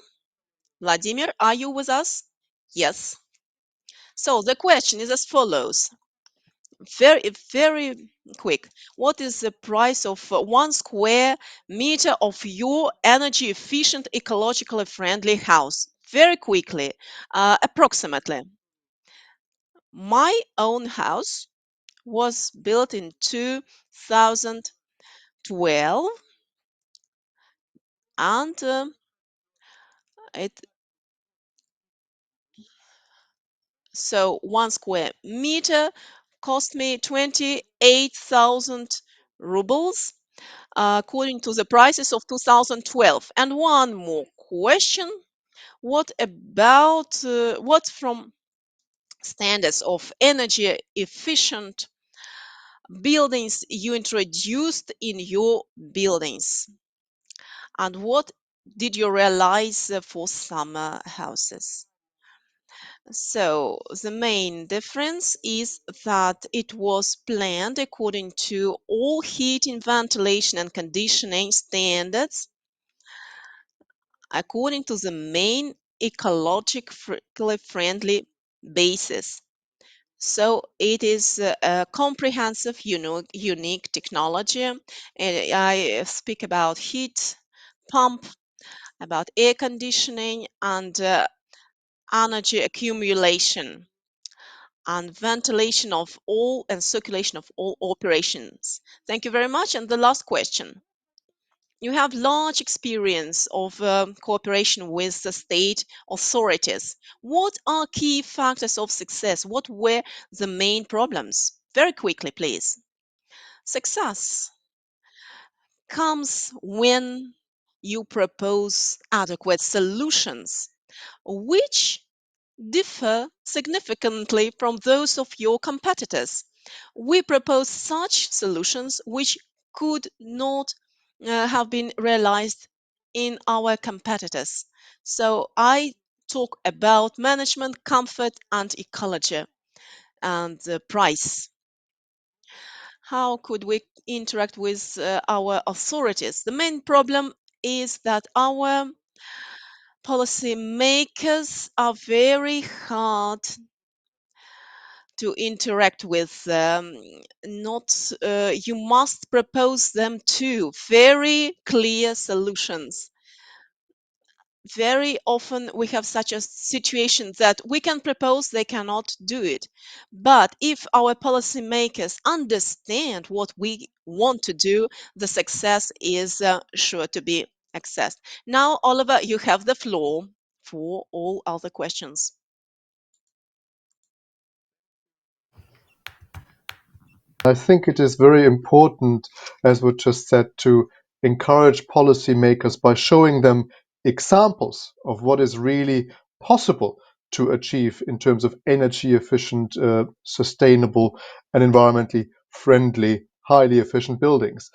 Vladimir, are you with us? Yes. So the question is as follows. Very quick. What is the price of 1 square meter of your energy efficient, ecologically friendly house? Very quickly, approximately. My own house was built in 2012, and it so 1 square meter cost me 28,000 rubles, according to the prices of 2012. And one more question: what about what from standards of energy efficient buildings you introduced in your buildings, and what did you realize for summer houses? So the main difference is that it was planned according to all heating, ventilation, and conditioning standards according to the main ecologically friendly basis. So it is a comprehensive, unique technology. And I speak about heat pump, about air conditioning, and energy accumulation, and ventilation of all and circulation of all operations. Thank you very much. And the last question. You have large experience of cooperation with the state authorities. What are key factors of success? What were the main problems? Very quickly, please. Success comes when you propose adequate solutions, which differ significantly from those of your competitors. We propose such solutions which could not have been realized in our competitors. So I talk about management, comfort, and ecology, and the price. How could we interact with our authorities? The main problem is that our policy makers are very hard to interact with. Not You must propose them too very clear solutions. Very often we have such a situation that we can propose, they cannot do it. But if our policymakers understand what we want to do, the success is sure to be accessed. Now, Oliver, you have the floor for all other questions. I think it is very important, as was just said, to encourage policymakers by showing them examples of what is really possible to achieve in terms of energy efficient, sustainable, and environmentally friendly, highly efficient buildings.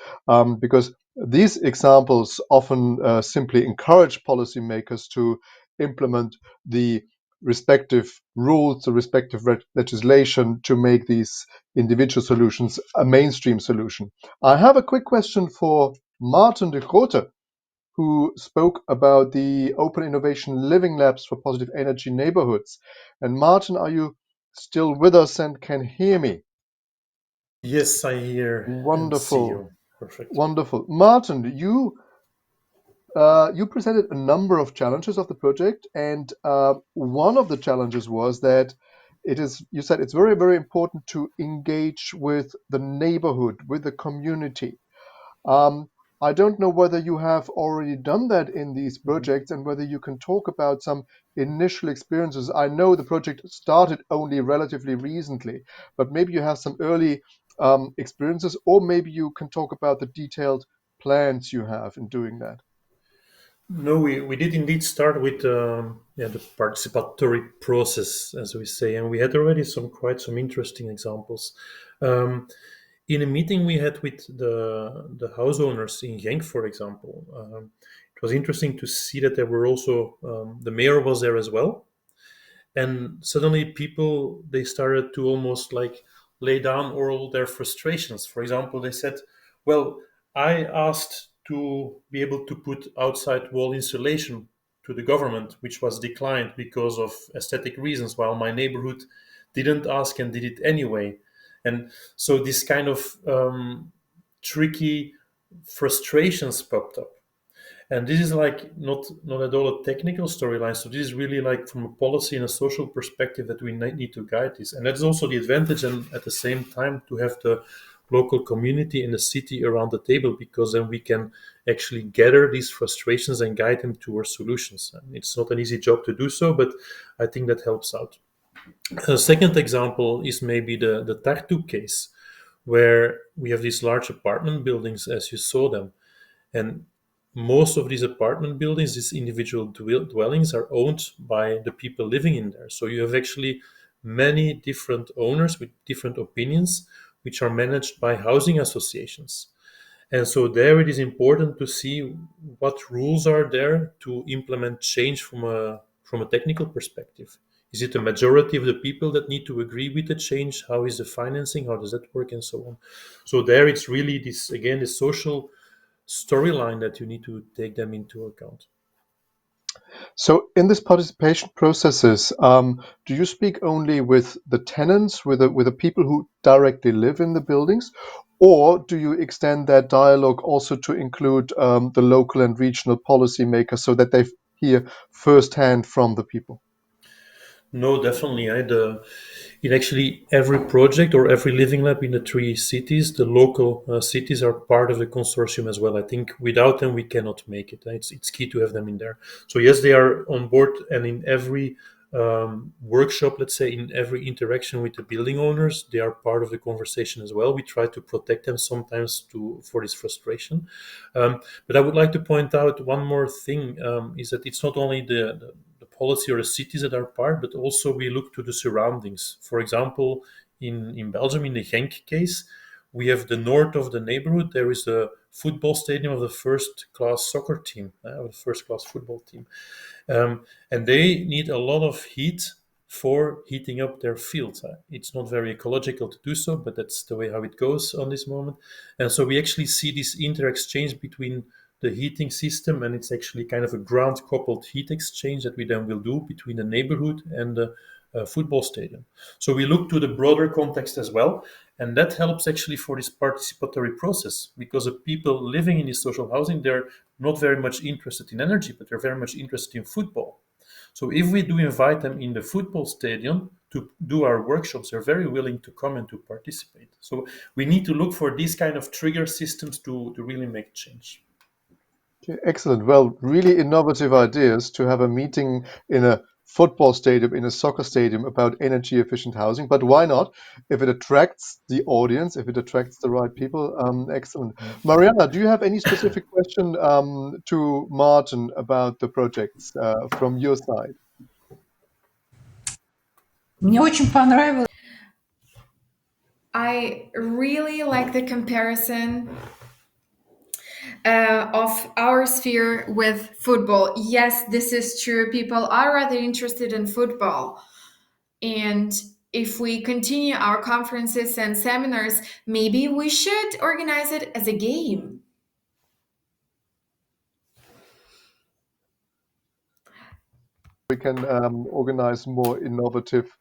Because these examples often simply encourage policymakers to implement the respective rules, the respective legislation to make these individual solutions a mainstream solution. I have a quick question for Martin Dakota, who spoke about the Open Innovation Living Labs for Positive Energy Neighborhoods. And Martin, are you still with us and can hear me? Yes, I hear and see Wonderful. you. Perfect. Wonderful. Martin, you presented a number of challenges of the project, and one of the challenges was that you said it's very, very important to engage with the neighborhood, with the community. I don't know whether you have already done that in these projects and whether you can talk about some initial experiences. I know the project started only relatively recently, but maybe you have some early experiences, or maybe you can talk about the detailed plans you have in doing that. No, we did indeed start with the participatory process, as we say, and we had already quite some interesting examples. Um, in a meeting we had with the house owners in Genk, for example, it was interesting to see that there were also the mayor was there as well, and suddenly people they started to almost like lay down all their frustrations. For example, they said, well, I asked to be able to put outside wall insulation to the government, which was declined because of aesthetic reasons, while my neighborhood didn't ask and did it anyway. And so this kind of tricky frustrations popped up. And this is like not at all a technical storyline. So this is really like from a policy and a social perspective that we need to guide this. And that's also the advantage, and at the same time to have the local community in the city around the table, because then we can actually gather these frustrations and guide them towards solutions. And it's not an easy job to do so, but I think that helps out. A second example is maybe the Tartu case, where we have these large apartment buildings as you saw them. And most of these apartment buildings, these individual dwellings, are owned by the people living in there. So you have actually many different owners with different opinions, which are managed by housing associations. And so there it is important to see what rules are there to implement change from a technical perspective. Is it a majority of the people that need to agree with the change? How is the financing? How does that work? And so on. So there it's really this, again, the social storyline that you need to take them into account. So in this participation processes, do you speak only with the tenants, with the people who directly live in the buildings, or do you extend that dialogue also to include the local and regional policymakers so that they hear firsthand from the people? No, definitely. In actually every project or every living lab in the three cities, the local cities are part of the consortium as well. I think without them, we cannot make it. It's key to have them in there. So yes, they are on board, and in every workshop, let's say, in every interaction with the building owners, they are part of the conversation as well. We try to protect them sometimes for this frustration. But I would like to point out one more thing, is that it's not only the policy or the cities that are part, but also we look to the surroundings. For example, in Belgium, in the Genk case, we have the north of the neighborhood. There is a football stadium of the first-class soccer team, or the first-class football team. And they need a lot of heat for heating up their fields. It's not very ecological to do so, but that's the way how it goes on this moment. And so we actually see this inter-exchange between the heating system, and it's actually kind of a ground-coupled heat exchange that we then will do between the neighborhood and the football stadium. So we look to the broader context as well, and that helps actually for this participatory process, because the people living in this social housing, they're not very much interested in energy, but they're very much interested in football. So if we do invite them in the football stadium to do our workshops, they're very willing to come and to participate. So we need to look for these kind of trigger systems to really make change. Okay, excellent. Well, really innovative ideas to have a meeting in a football stadium, in a soccer stadium about energy efficient housing. But why not? If it attracts the audience, if it attracts the right people, excellent. Mariana, do you have any specific question to Martin about the projects from your side? Мне очень понравилось. I really like the comparison of our sphere with football. Yes, this is true. People are rather interested in football. And if we continue our conferences and seminars, maybe we should organize it as a game. We can organize more innovative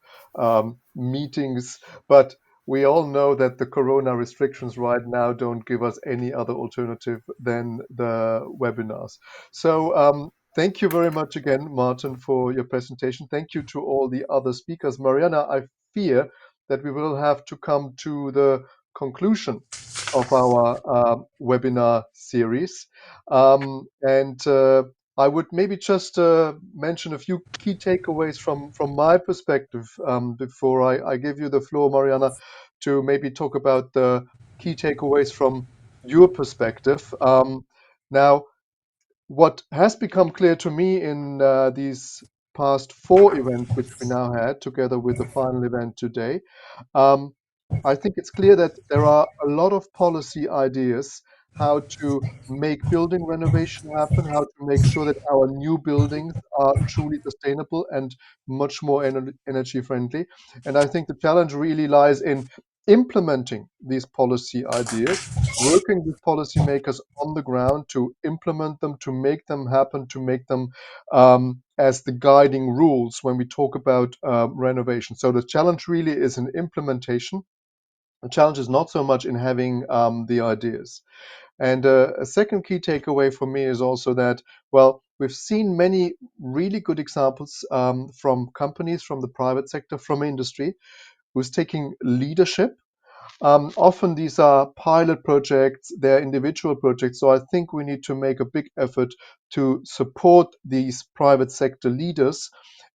meetings, but we all know that the corona restrictions right now don't give us any other alternative than the webinars. So thank you very much again, Martin, for your presentation. Thank you to all the other speakers. Mariana, I fear that we will have to come to the conclusion of our webinar series. I would maybe just mention a few key takeaways from my perspective before I give you the floor, Mariana, to maybe talk about the key takeaways from your perspective. Now, what has become clear to me in these past 4 events, which we now had together with the final event today, I think it's clear that there are a lot of policy ideas how to make building renovation happen, how to make sure that our new buildings are truly sustainable and much more energy friendly. And I think the challenge really lies in implementing these policy ideas, working with policymakers on the ground to implement them, to make them happen, to make them as the guiding rules when we talk about renovation. So the challenge really is in implementation. The challenge is not so much in having the ideas. And a second key takeaway for me is also that, well, we've seen many really good examples from companies, from the private sector, from industry, who's taking leadership. Often these are pilot projects, they're individual projects. So I think we need to make a big effort to support these private sector leaders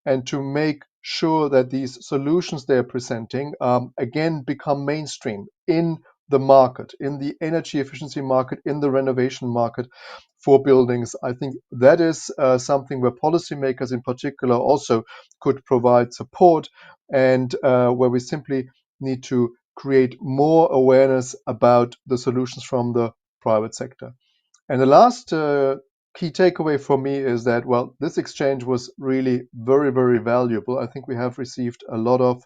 and to make sure that these solutions they're presenting again become mainstream in the market, in the energy efficiency market, in the renovation market for buildings. I think that is something where policymakers in particular also could provide support, and where we simply need to create more awareness about the solutions from the private sector. And the last key takeaway for me is that, well, this exchange was really very, very valuable. I think we have received a lot of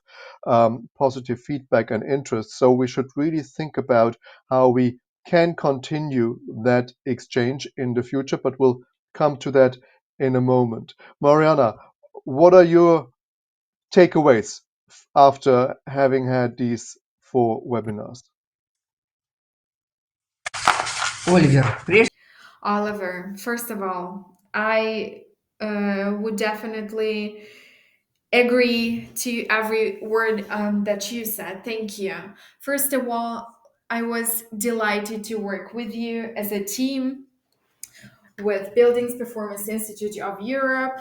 positive feedback and interest. So we should really think about how we can continue that exchange in the future, but we'll come to that in a moment. Mariana, what are your takeaways after having had these 4 webinars? Oliver, first of all, I would definitely agree to every word that you said. Thank you. First of all, I was delighted to work with you as a team with Buildings Performance Institute of Europe.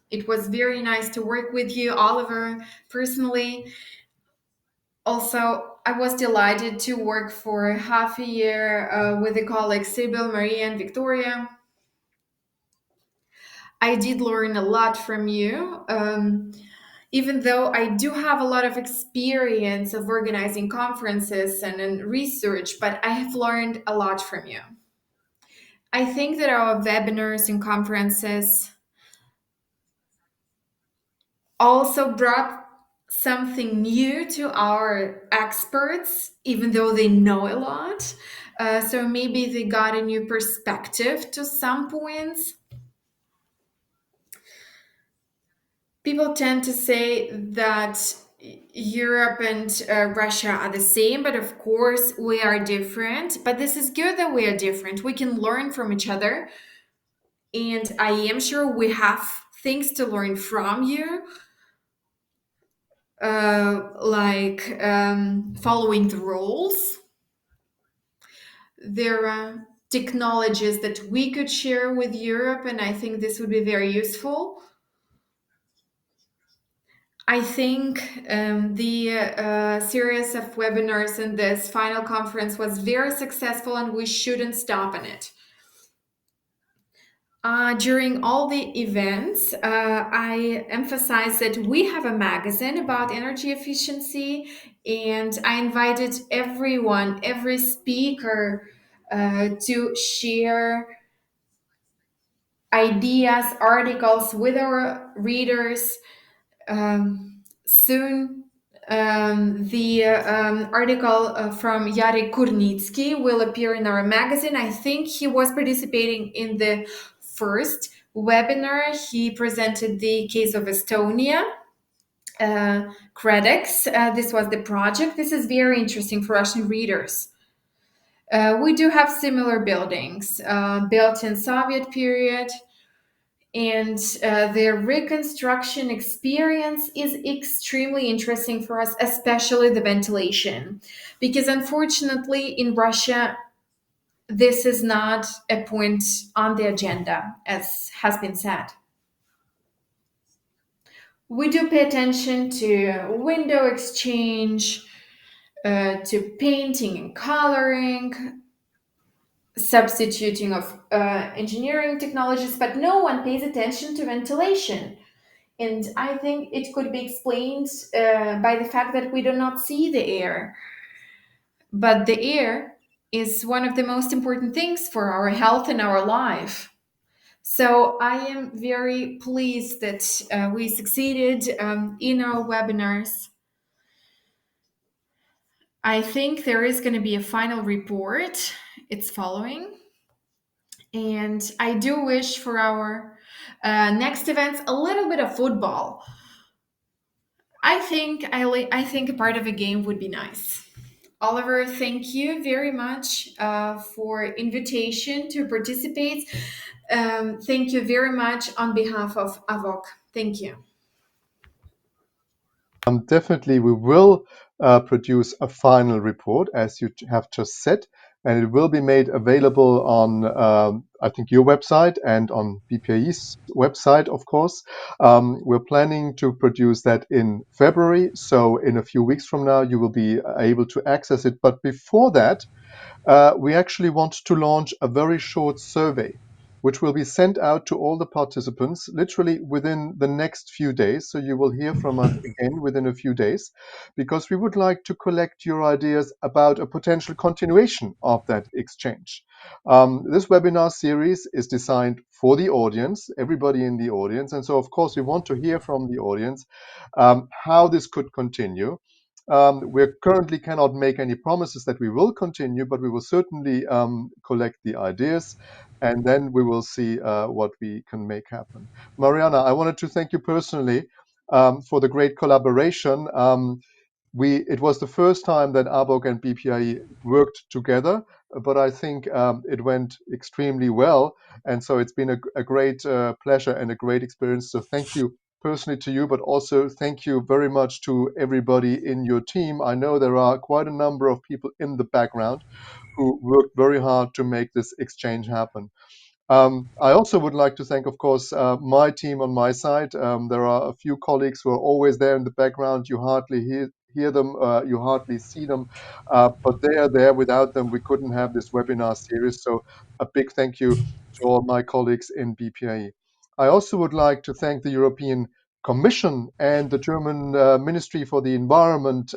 It was very nice to work with you, Oliver, personally. Also, I was delighted to work for half a year with the colleagues Sybil, Maria, and Victoria. I did learn a lot from you. Even though I do have a lot of experience of organizing conferences and research, but I have learned a lot from you. I think that our webinars and conferences also brought something new to our experts, even though they know a lot. So maybe they got a new perspective to some points. People tend to say that Europe and Russia are the same, but of course we are different. But this is good that we are different. We can learn from each other. And I am sure we have things to learn from you, like following the rules. There are technologies that we could share with Europe, and I think this would be very useful. I think the series of webinars in this final conference was very successful, and we shouldn't stop on it. During all the events, I emphasized that we have a magazine about energy efficiency, and I invited everyone, every speaker, to share ideas, articles with our readers. Soon, the article from Yarek Kurnitsky will appear in our magazine. I think he was participating in the first webinar. He presented the case of Estonia. Credex, this was the project. This is very interesting for Russian readers. We do have similar buildings built in Soviet period, and their reconstruction experience is extremely interesting for us, especially the ventilation, because unfortunately in Russia this is not a point on the agenda, as has been said. We do pay attention to window exchange, to painting and coloring, substituting of engineering technologies, but no one pays attention to ventilation. And I think it could be explained by the fact that we do not see the air. But the air is one of the most important things for our health and our life. So I am very pleased that we succeeded in our webinars. I think there is going to be a final report. It's following. And I do wish for our next events a little bit of football. I think I think a part of a game would be nice. Oliver, thank you very much for invitation to participate. Thank you very much on behalf of AVOC. Thank you. Definitely, we will produce a final report, as you have just said, and it will be made available on, I think, your website and on BPI's website, of course. We're planning to produce that in February, so in a few weeks from now, you will be able to access it. But before that, we actually want to launch a very short survey, which will be sent out to all the participants literally within the next few days. So you will hear from us again within a few days, because we would like to collect your ideas about a potential continuation of that exchange. This webinar series is designed for the audience, everybody in the audience. And so, of course, we want to hear from the audience how this could continue. We currently cannot make any promises that we will continue, but we will certainly collect the ideas, and then we will see what we can make happen. Mariana, I wanted to thank you personally for the great collaboration. It was the first time that ABOC and BPIE worked together, but I think it went extremely well, and so it's been a great pleasure and a great experience. So thank you personally to you, but also thank you very much to everybody in your team. I know there are quite a number of people in the background who worked very hard to make this exchange happen. I also would like to thank, of course, my team on my side. There are a few colleagues who are always there in the background. You hardly hear them, you hardly see them, but they are there. Without them, we couldn't have this webinar series. So a big thank you to all my colleagues in BPIE. I also would like to thank the European Commission and the German Ministry for the Environment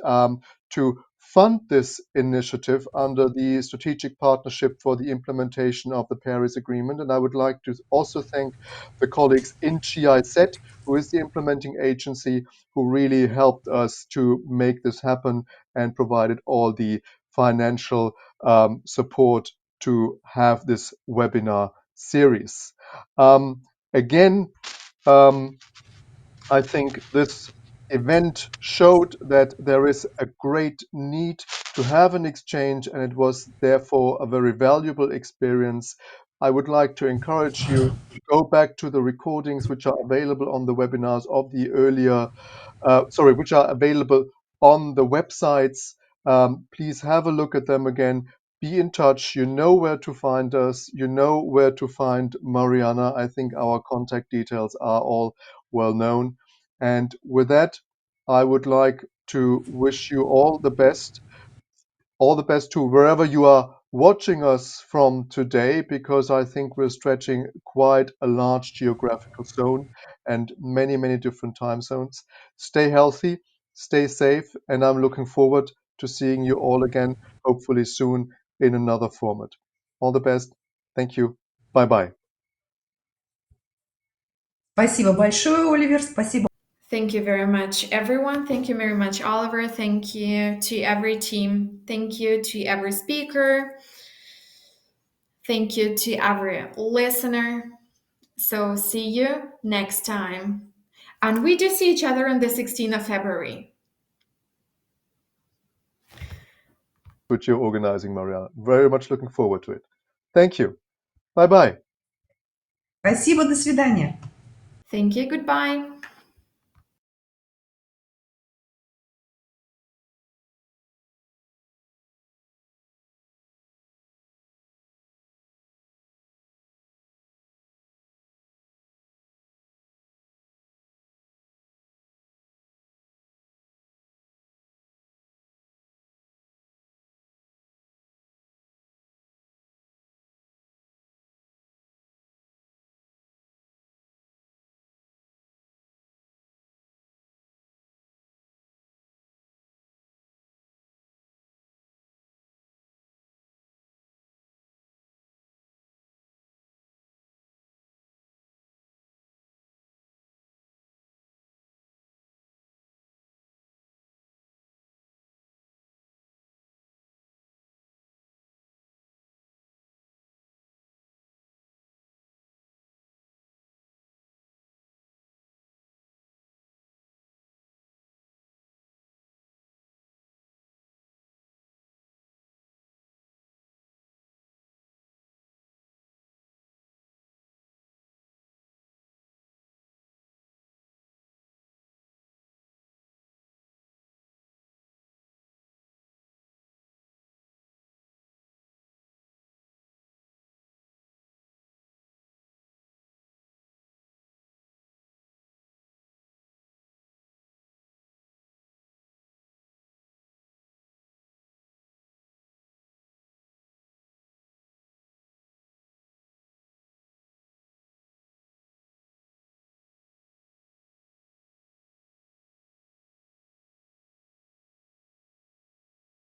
to fund this initiative under the Strategic Partnership for the Implementation of the Paris Agreement. And I would like to also thank the colleagues in GIZ, who is the implementing agency, who really helped us to make this happen and provided all the financial support to have this webinar series. Again, I think this event showed that there is a great need to have an exchange, and it was therefore a very valuable experience. I would like to encourage you to go back to the recordings which are available on the webinars of the earlier, which are available on the websites. Please have a look at them again. Be in touch. You know where to find us. You know where to find Mariana. I think our contact details are all well known. And with that, I would like to wish you all the best to wherever you are watching us from today, because I think we're stretching quite a large geographical zone and many, many different time zones. Stay healthy, stay safe, and I'm looking forward to seeing you all again, hopefully soon in another format. All the best. Thank you. Bye-bye. Спасибо большое, Оливер. Спасибо. Thank you very much, everyone. Thank you very much, Oliver. Thank you to every team. Thank you to every speaker. Thank you to every listener. So see you next time. And we do see each other on the 16th of February. Which you're organizing, Mariana. Very much looking forward to it. Thank you. Bye-bye. Спасибо, до свидания. Thank you. Goodbye.